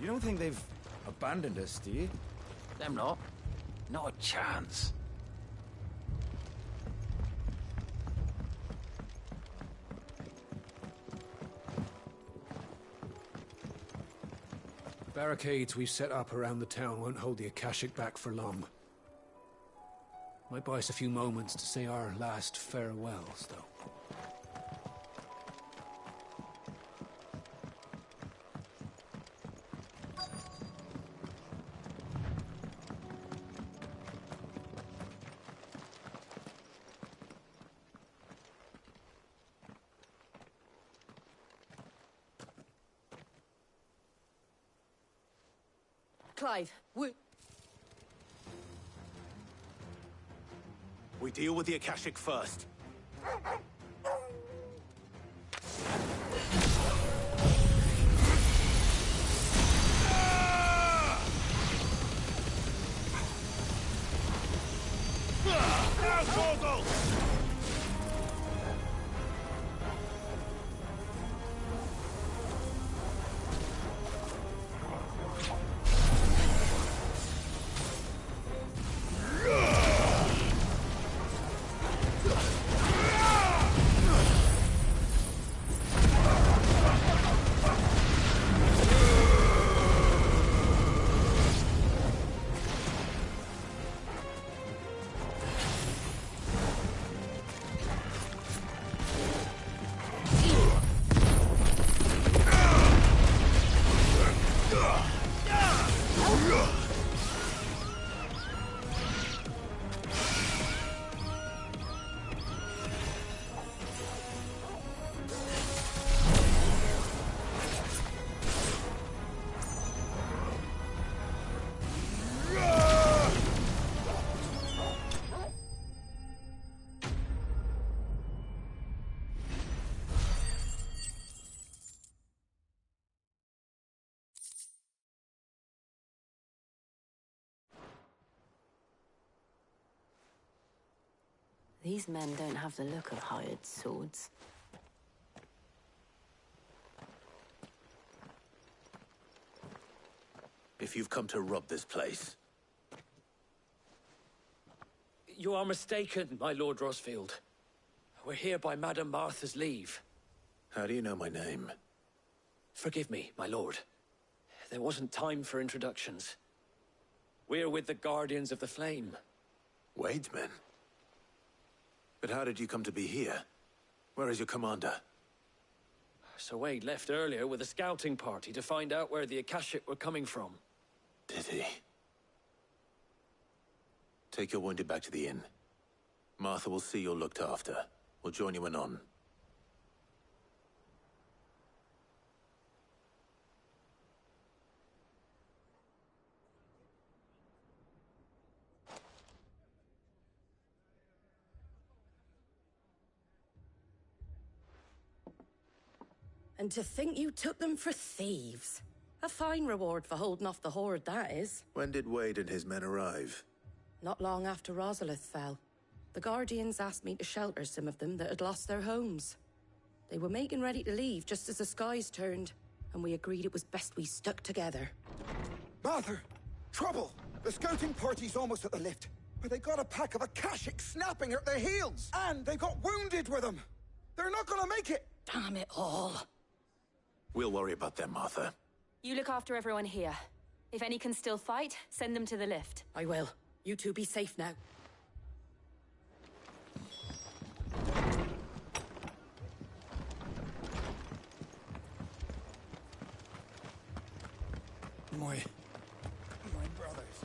You don't think they've abandoned us, do you? Them not. Not a chance. The barricades we've set up around the town won't hold the Akashic back for long. Might buy us a few moments to say our last farewells, though. Clive, We deal with the Akashic first. These men don't have the look of hired swords. If you've come to rob this place, You are mistaken, my Lord Rosfield. We're here by Madame Martha's leave. how do you know my name? Forgive me, my lord. There wasn't time for introductions. We're with the Guardians of the Flame. Wade's men? But how did you come to be here? Where is your commander? Sir Wade left earlier with a scouting party to find out where the Akashic were coming from. Did he? Take your wounded back to the inn. Martha will see you're looked after. We'll join you anon. And to think you took them for thieves. A fine reward for holding off the horde, that is. When did Wade and his men arrive? Not long after Rosalith fell. The Guardians asked me to shelter some of them that had lost their homes. They were making ready to leave just as the skies turned, and we agreed it was best we stuck together. Martha! Trouble! The scouting party's almost at the lift, but they got a pack of Akashic snapping at their heels! And they got wounded with them! They're not gonna make it! Damn it all! We'll worry about them, Martha. You look after everyone here. If any can still fight, send them to the lift. I will. You two be safe now. My brothers.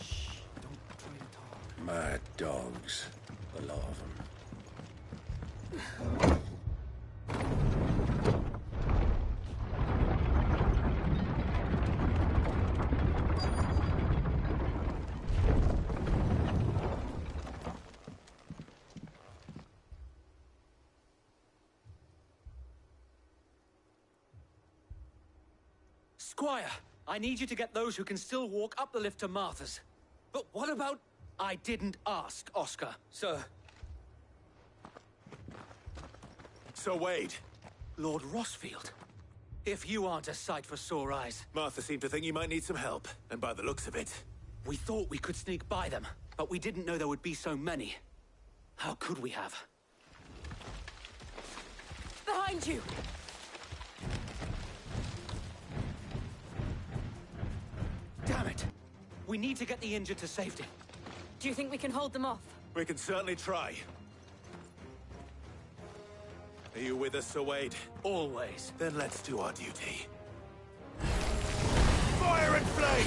Shh, don't try to talk. Mad dogs. A lot of them. Squire, I need you to get those who can still walk up the lift to Martha's. But what about... I didn't ask, Oscar, sir. So Wade. Lord Rossfield. If you aren't a sight for sore eyes. Martha seemed to think you might need some help, and by the looks of it... We thought we could sneak by them, but we didn't know there would be so many. How could we have? Behind you! Damn it! We need to get the injured to safety. Do you think we can hold them off? We can certainly try. Are you with us, Sir Wade? Always. Then let's do our duty. Fire and flame!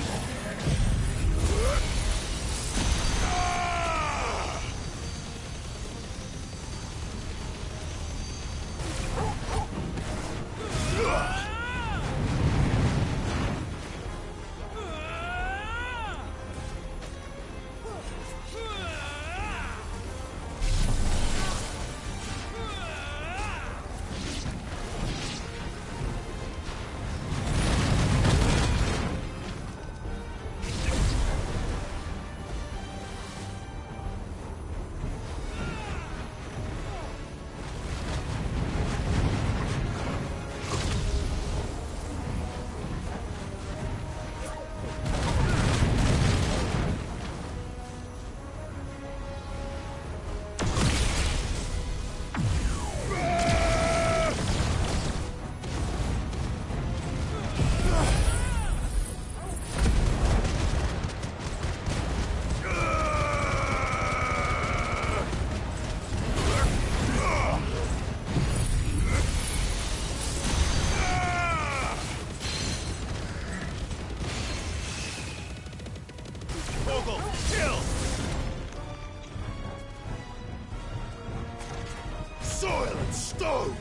Soil and stone!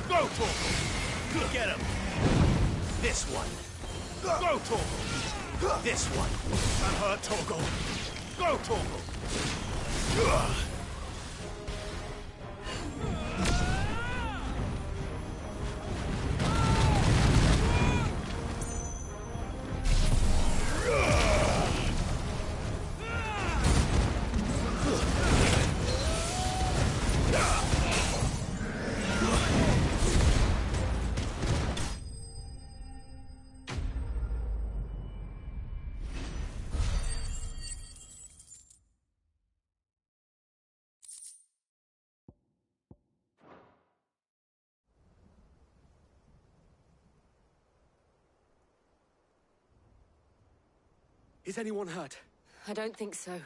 Go, Torgal! Get him! This one! Go, Torgal! This one! Unhurt, Torgal! Go, Torgal! Is anyone hurt? I don't think so.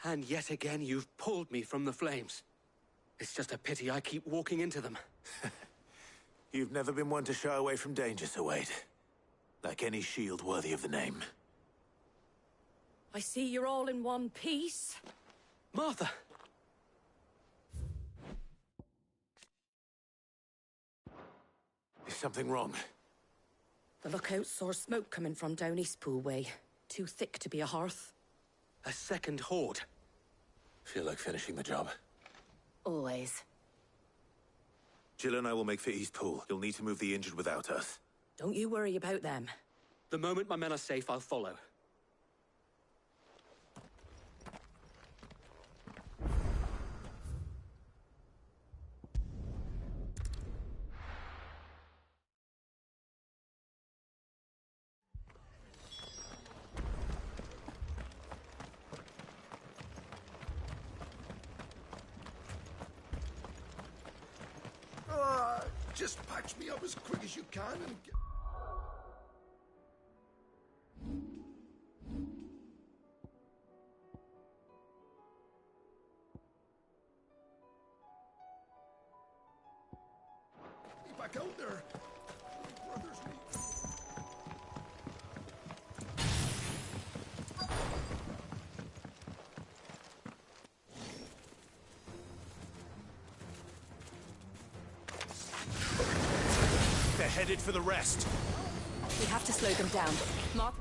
And yet again, you've pulled me from the flames. It's just a pity I keep walking into them. You've never been one to shy away from danger, Sir Wade. Like any shield worthy of the name. I see you're all in one piece. Martha! Is something wrong? The lookout saw smoke coming from down Eastpool way. Too thick to be a hearth. A second horde. Feel like finishing the job? Always. Jill and I will make for Eastpool. You'll need to move the injured without us. Don't you worry about them. The moment my men are safe, I'll follow. Just patch me up as quick as you can and get... Get back out there. My brothers need... They're headed for the rest. We have to slow them down. Mark...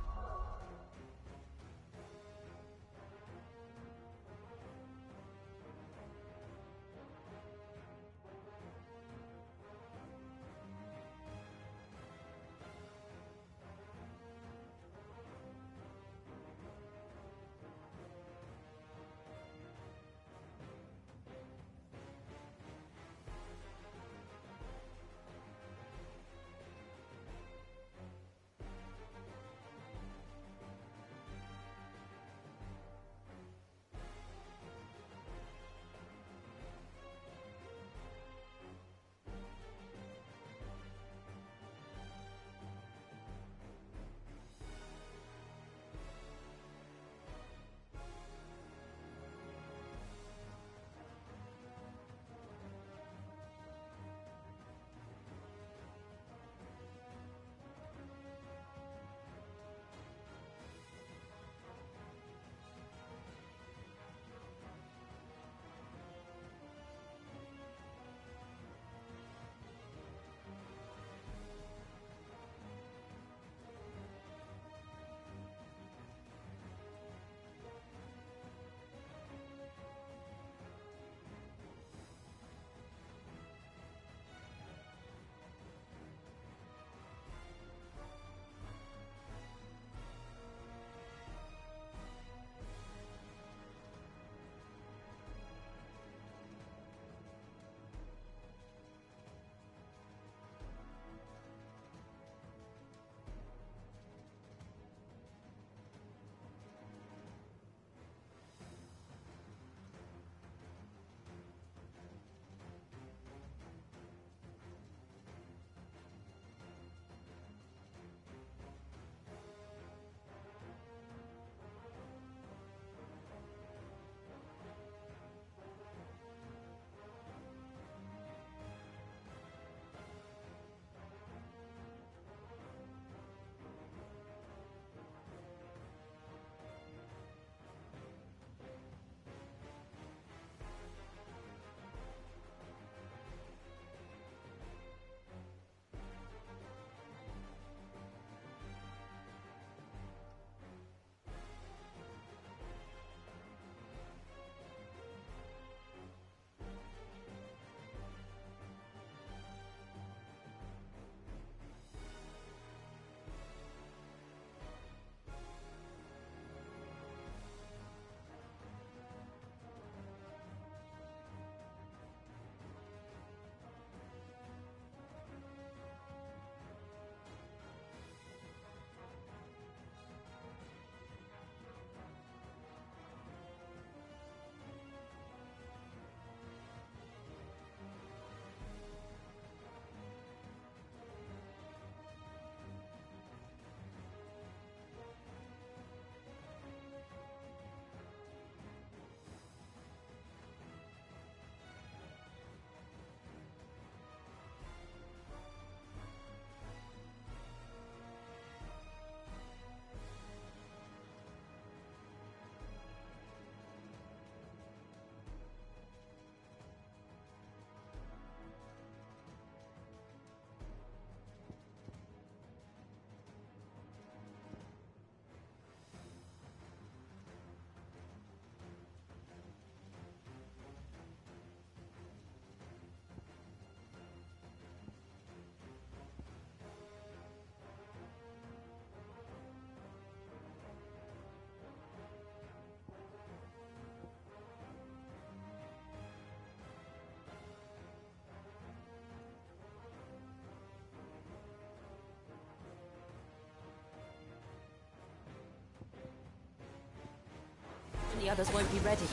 The others won't be ready.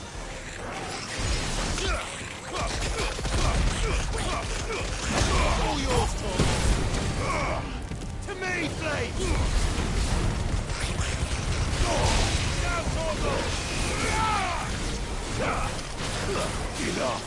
All yours, Tom. To me, Flame! Down, Torgal! Enough!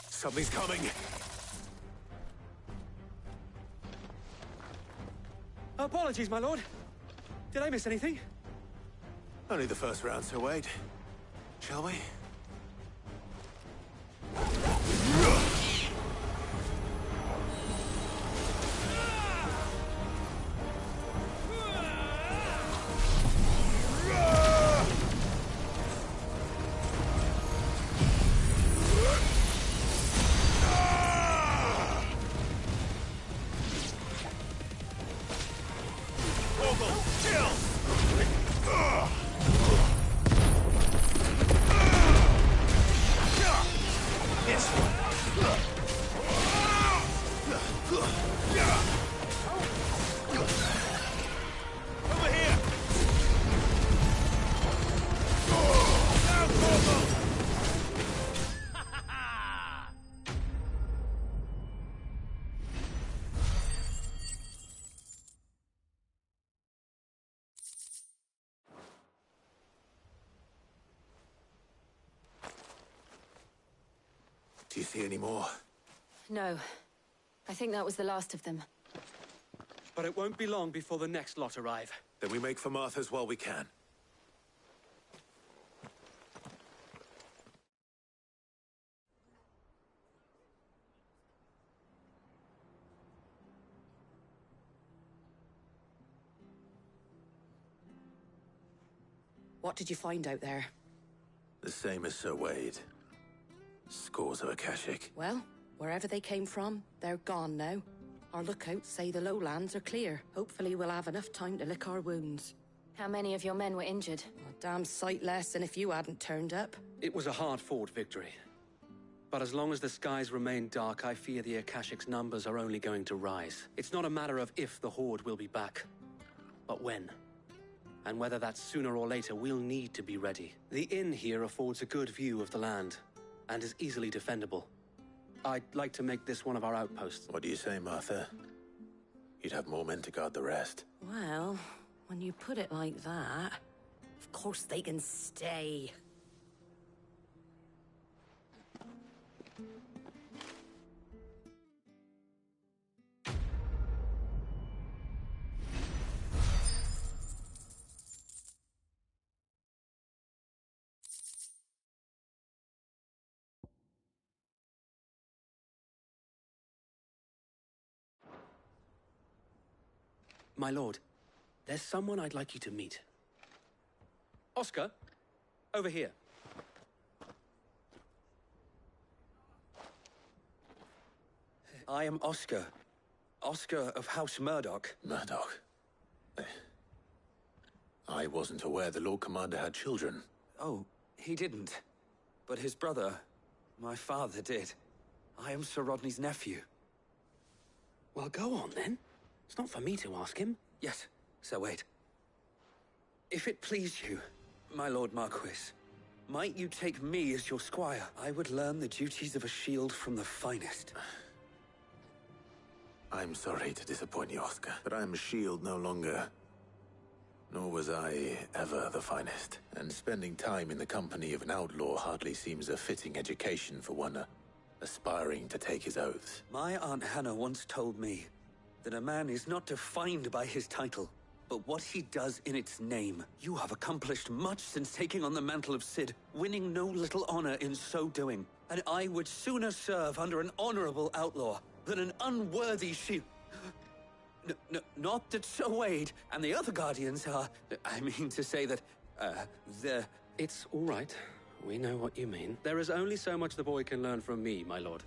Something's coming. Apologies, my lord. Did I miss anything? Only the first round, Sir Wade. Shall we? Do you see any more? No. I think that was the last of them. But it won't be long before the next lot arrive. Then we make for Martha's while we can. What did you find out there? The same as Sir Wade. Scores of Akashic. Well, wherever they came from, they're gone now. Our lookouts say the lowlands are clear. Hopefully we'll have enough time to lick our wounds. How many of your men were injured? A damn sight less than if you hadn't turned up. It was a hard-fought victory. But as long as the skies remain dark, I fear the Akashic's numbers are only going to rise. It's not a matter of if the Horde will be back, but when. And whether that's sooner or later, we'll need to be ready. The inn here affords a good view of the land, and is easily defendable. I'd like to make this one of our outposts. What do you say, Martha? You'd have more men to guard the rest. Well, when you put it like that, of course they can stay. My lord, there's someone I'd like you to meet. Oscar, over here. I am Oscar. Oscar of House Murdoch. Murdoch? I wasn't aware the Lord Commander had children. Oh, he didn't. But his brother, my father, did. I am Sir Rodney's nephew. Well, go on then. It's not for me to ask him. Yes, Sir Wade. If it please you, my Lord Marquis, might you take me as your squire? I would learn the duties of a shield from the finest. I'm sorry to disappoint you, Oscar, but I'm a shield no longer. Nor was I ever the finest. And spending time in the company of an outlaw hardly seems a fitting education for one aspiring to take his oaths. My Aunt Hannah once told me that a man is not defined by his title, but what he does in its name. You have accomplished much since taking on the mantle of Cid, winning no little honor in so doing. And I would sooner serve under an honorable outlaw than an unworthy shield. Not that Sir Wade and the other Guardians are... I mean to say that, they're... It's all right. We know what you mean. There is only so much the boy can learn from me, my lord.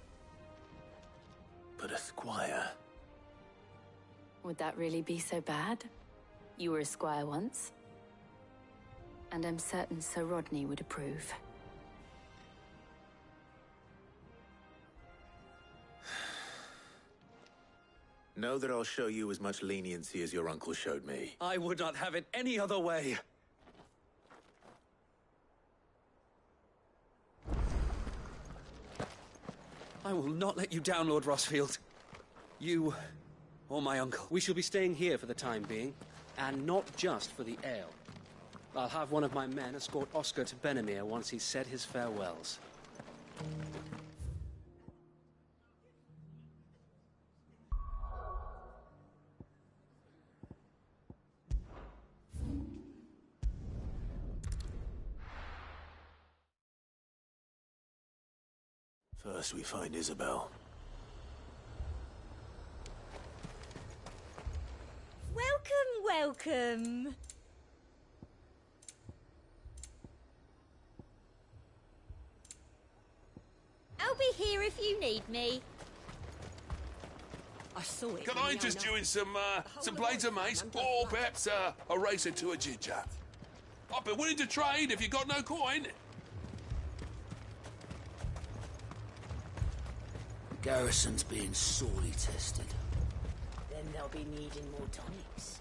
But a squire... Would that really be so bad? You were a squire once. And I'm certain Sir Rodney would approve. Know that I'll show you as much leniency as your uncle showed me. I would not have it any other way. I will not let you down, Lord Rossfield. You or my uncle. We shall be staying here for the time being, and not just for the ale. I'll have one of my men escort Oscar to Benimir once he's said his farewells. First we find Isabel. Welcome. I'll be here if you need me. I saw it. Can I interest you in some blades of mace, or perhaps a racer to a ginger? I'd be willing to trade if you got no coin. The garrison's being sorely tested. Then they'll be needing more tonics.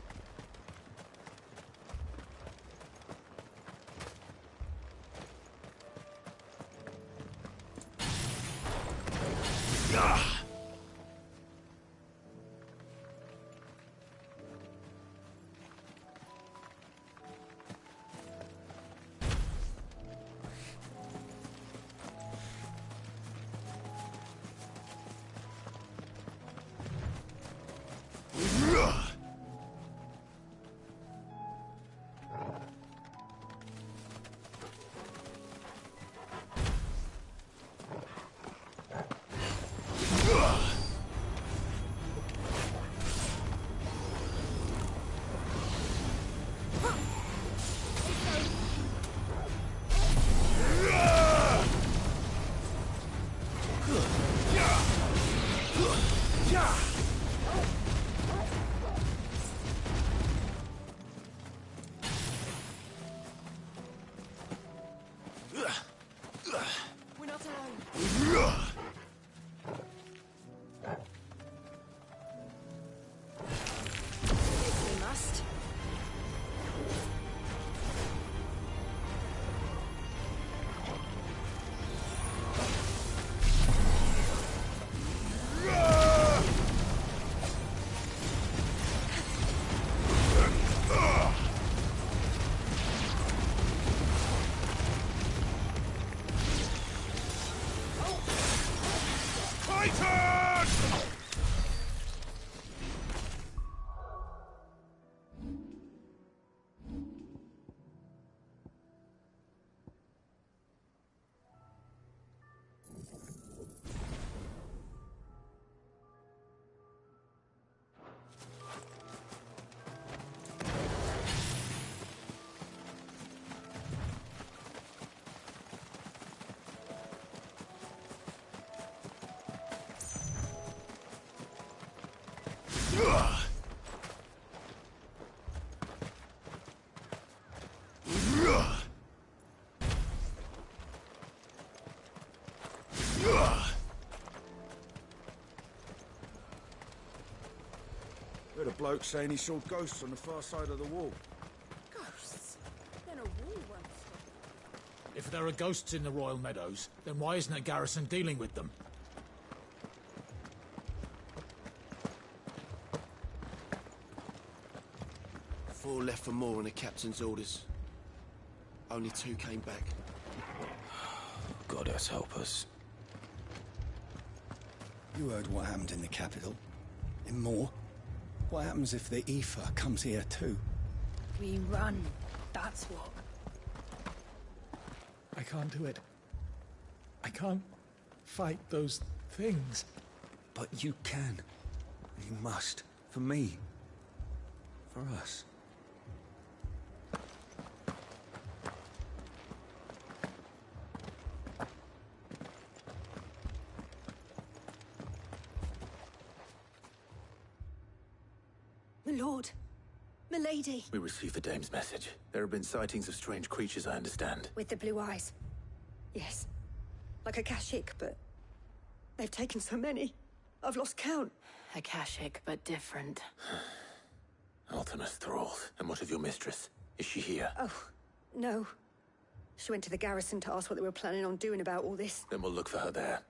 Heard a bloke saying he saw ghosts on the far side of the wall. Ghosts? Then a wall won't stop. If there are ghosts in the Royal Meadows, then why isn't a garrison dealing with them? Four left for more on the captain's orders. Only 2 came back. Goddess help us. You heard what happened in the capital. In Moor. What happens if the Aoife comes here too? We run, that's what. I can't do it. I can't fight those things. But you can. You must. For For me. For us. My lord. Milady. We received the dame's message. There have been sightings of strange creatures, I understand. With the blue eyes. Yes. Like a Kashik, but they've taken so many. I've lost count. A Kashik, but different. Ultimus thralls. And what of your mistress? Is she here? Oh, no. She went to the garrison to ask what they were planning on doing about all this. Then we'll look for her there.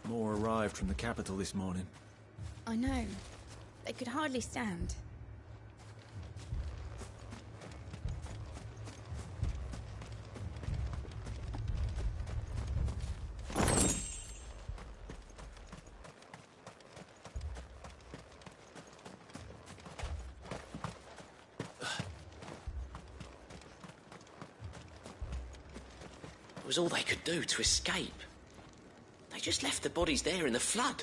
More arrived from the capital this morning. I know. They could hardly stand. It was all they could do to escape. They just left the bodies there in the flood.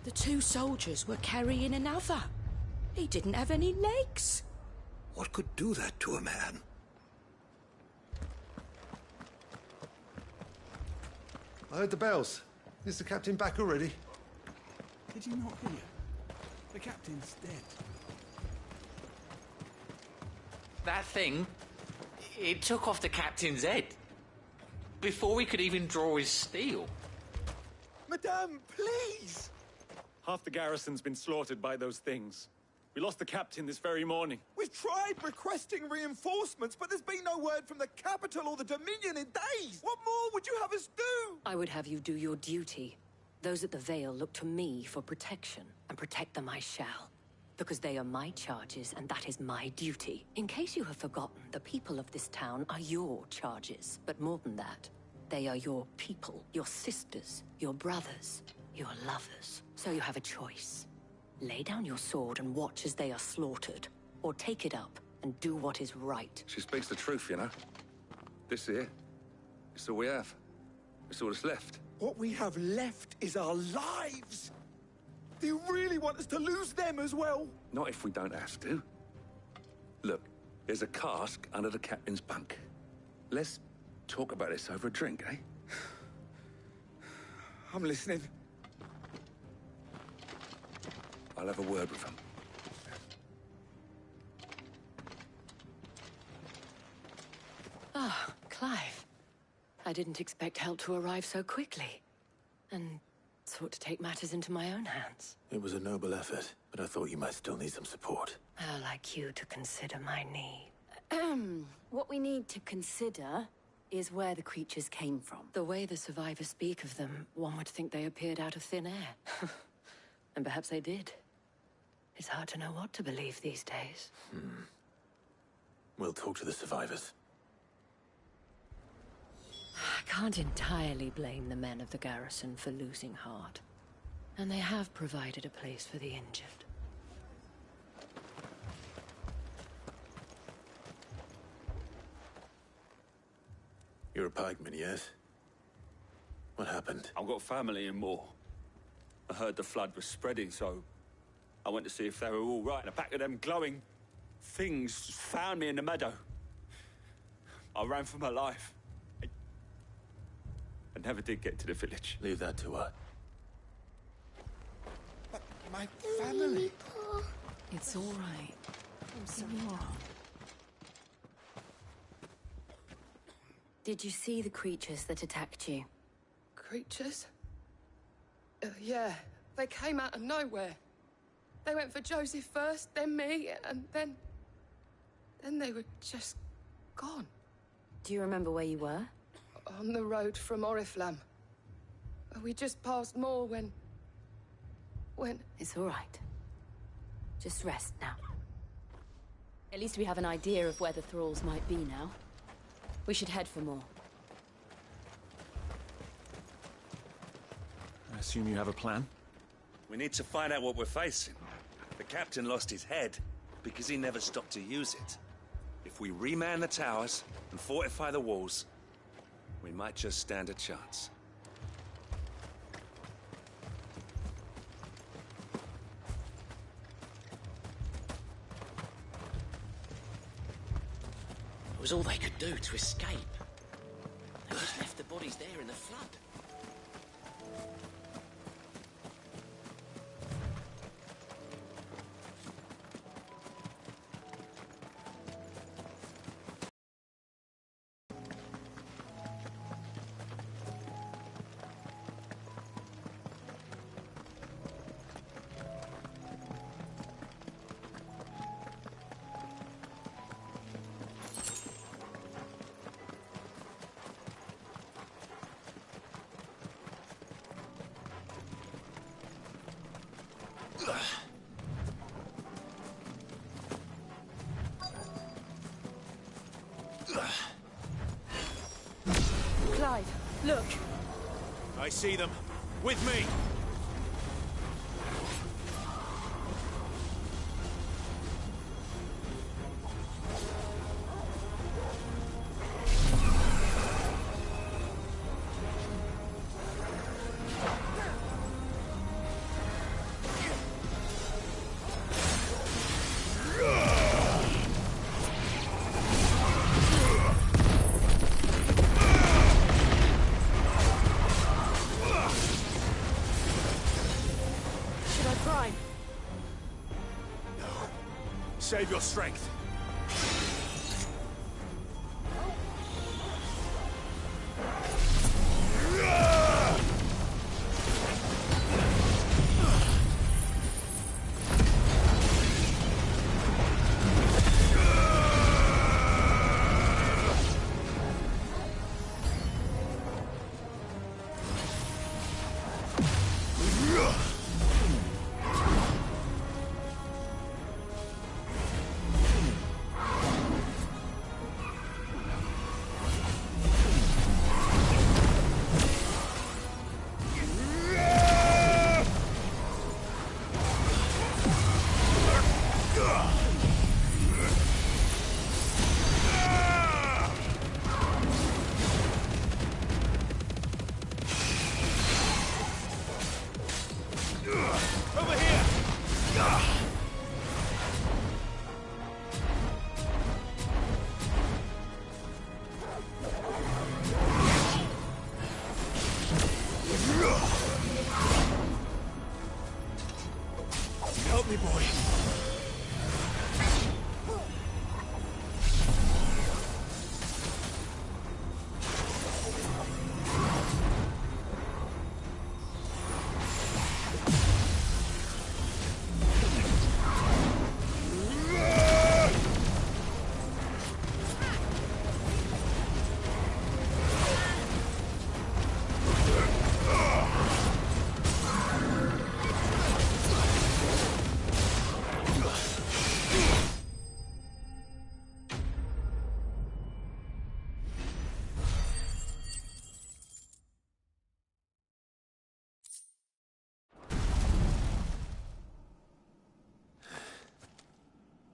The two soldiers were carrying another. He didn't have any legs. What could do that to a man? I heard the bells. Is the captain back already? Did you not hear? The captain's dead. That thing, it took off the captain's head. Before we could even draw his steel. Madame, please! Half the garrison's been slaughtered by those things. We lost the captain this very morning. We've tried requesting reinforcements, but there's been no word from the capital or the Dominion in days. What more would you have us do? I would have you do your duty. Those at the Vale look to me for protection, and protect them I shall. Because they are my charges, and that is my duty. In case you have forgotten, the people of this town are your charges. But more than that, they are your people, your sisters, your brothers, your lovers. So you have a choice. Lay down your sword and watch as they are slaughtered, or take it up and do what is right. She speaks the truth, you know. This here, it's all we have. It's all that's left. What we have left is our lives. Do you really want us to lose them as well? Not if we don't have to. Look, there's a cask under the captain's bunk. Let's talk about this over a drink, eh? I'm listening. I'll have a word with him. Ah, Clive. I didn't expect help to arrive so quickly. And sought to take matters into my own hands. It was a noble effort, but I thought you might still need some support. I'd like you to consider my need. What we need to consider is where the creatures came from. The way the survivors speak of them, one would think they appeared out of thin air. And perhaps they did. It's hard to know what to believe these days. We'll talk to the survivors. I can't entirely blame the men of the garrison for losing heart. And they have provided a place for the injured. You're a pikeman, yes? What happened? I've got family in Moor. I heard the flood was spreading, so I went to see if they were all right. And a pack of them glowing things found me in the meadow. I ran for my life. I never did get to the village. Leave that to her. But my family... It's all right. I'm sorry. Did you see the creatures that attacked you? Creatures? Yeah, they came out of nowhere. They went for Joseph first, then me, and then they were just gone. Do you remember where you were? On the road from Oriflamme. We just passed Moor when... It's all right. Just rest now. At least we have an idea of where the thralls might be now. We should head for Moor. assume you have a plan? We need to find out what we're facing. The captain lost his head because he never stopped to use it. If we reman the towers and fortify the walls, we might just stand a chance. It was all they could do to escape. They just left the bodies there in the flood. Clive, look. I see them. With me! Save your strength. Help me, boy.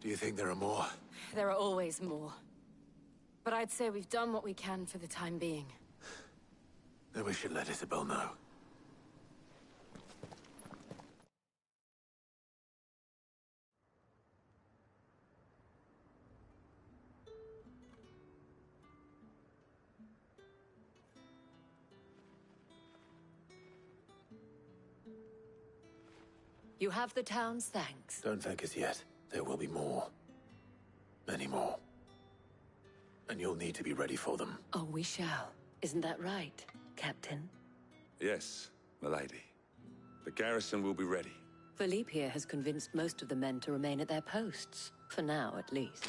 Do you think there are more? There are always more. But I'd say we've done what we can for the time being. Then we should let Isabel know. You have the town's thanks. Don't thank us yet. There will be more. Many more. And you'll need to be ready for them. Oh, we shall. Isn't that right, Captain? Yes, milady. The garrison will be ready. Philippe here has convinced most of the men to remain at their posts. For now, at least.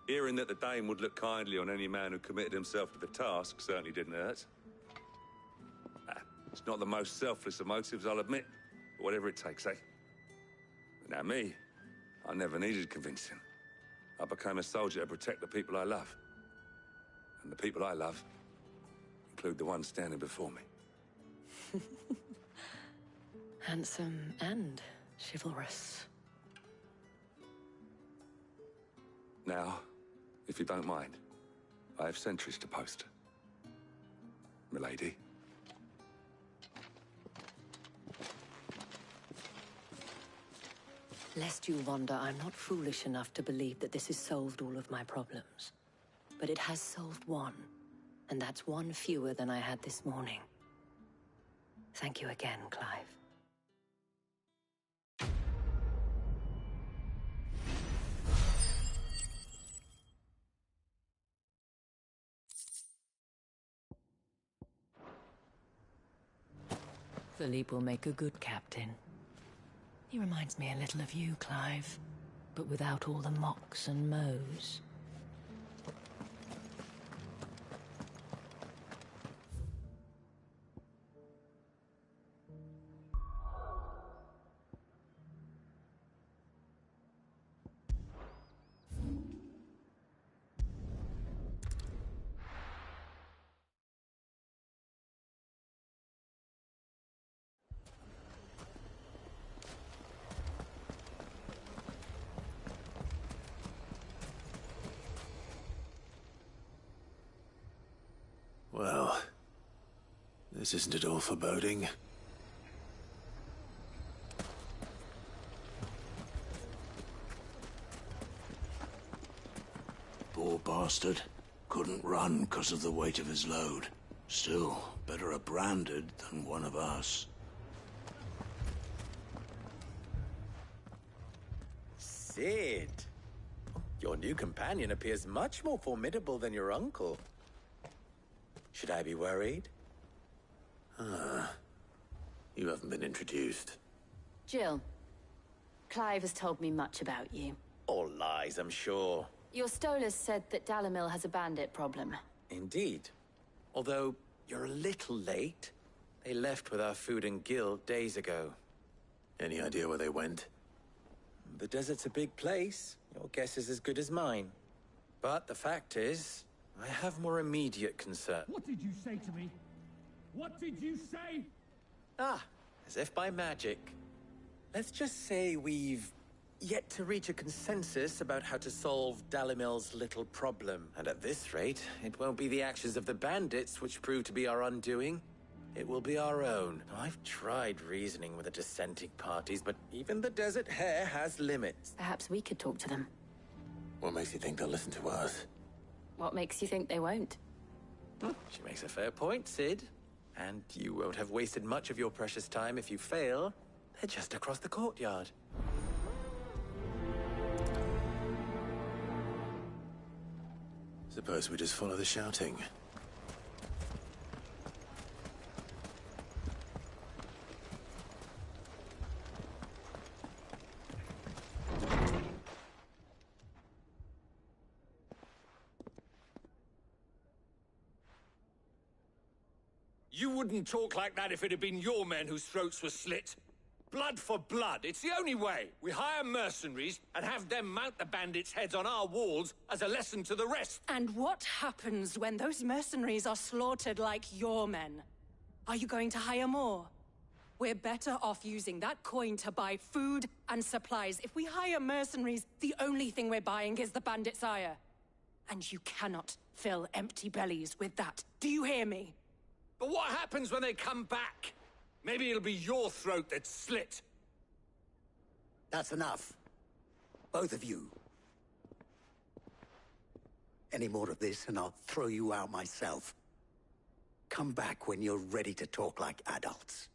Hearing that the Dane would look kindly on any man who committed himself to the task certainly didn't hurt. It's not the most selfless of motives, I'll admit. But whatever it takes, eh? Now me, I never needed convincing. I became a soldier to protect the people I love. And the people I love include the ones standing before me. Handsome and chivalrous. Now, if you don't mind, I have sentries to post. Milady. Lest you wonder, I'm not foolish enough to believe that this has solved all of my problems. But it has solved one, and that's one fewer than I had this morning. Thank you again, Clive. Philippe will make a good captain. He reminds me a little of you, Clive, but without all the mocks and mows. Well, this isn't at all foreboding. Poor bastard. Couldn't run because of the weight of his load. Still, better a branded than one of us. Sid! Your new companion appears much more formidable than your uncle. Should I be worried? You haven't been introduced. Jill, Clive has told me much about you. All lies, I'm sure. Your Stolas said that Dalamil has a bandit problem. Indeed. Although, you're a little late. They left with our food and guild days ago. Any idea where they went? The desert's a big place. Your guess is as good as mine. But the fact is, I have more immediate concern. What did you say to me? What did you say? As if by magic. Let's just say we've yet to reach a consensus about how to solve Dalimil's little problem. And at this rate, it won't be the actions of the bandits which prove to be our undoing. It will be our own. I've tried reasoning with the dissenting parties, but even the Desert Hare has limits. Perhaps we could talk to them. What makes you think they'll listen to us? What makes you think they won't? She makes a fair point, Sid. And you won't have wasted much of your precious time if you fail. They're just across the courtyard. Suppose we just follow the shouting. You wouldn't talk like that if it had been your men whose throats were slit. Blood for blood, it's the only way. We hire mercenaries and have them mount the bandits' heads on our walls as a lesson to the rest. And what happens when those mercenaries are slaughtered like your men? Are you going to hire more? We're better off using that coin to buy food and supplies. If we hire mercenaries, the only thing we're buying is the bandits' ire. And you cannot fill empty bellies with that. Do you hear me? But what happens when they come back? Maybe it'll be your throat that's slit. That's enough. Both of you. Any more of this and I'll throw you out myself. Come back when you're ready to talk like adults.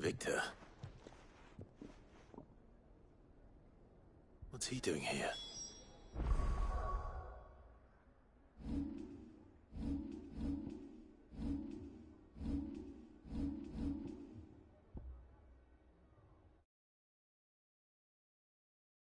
Victor. What's he doing here?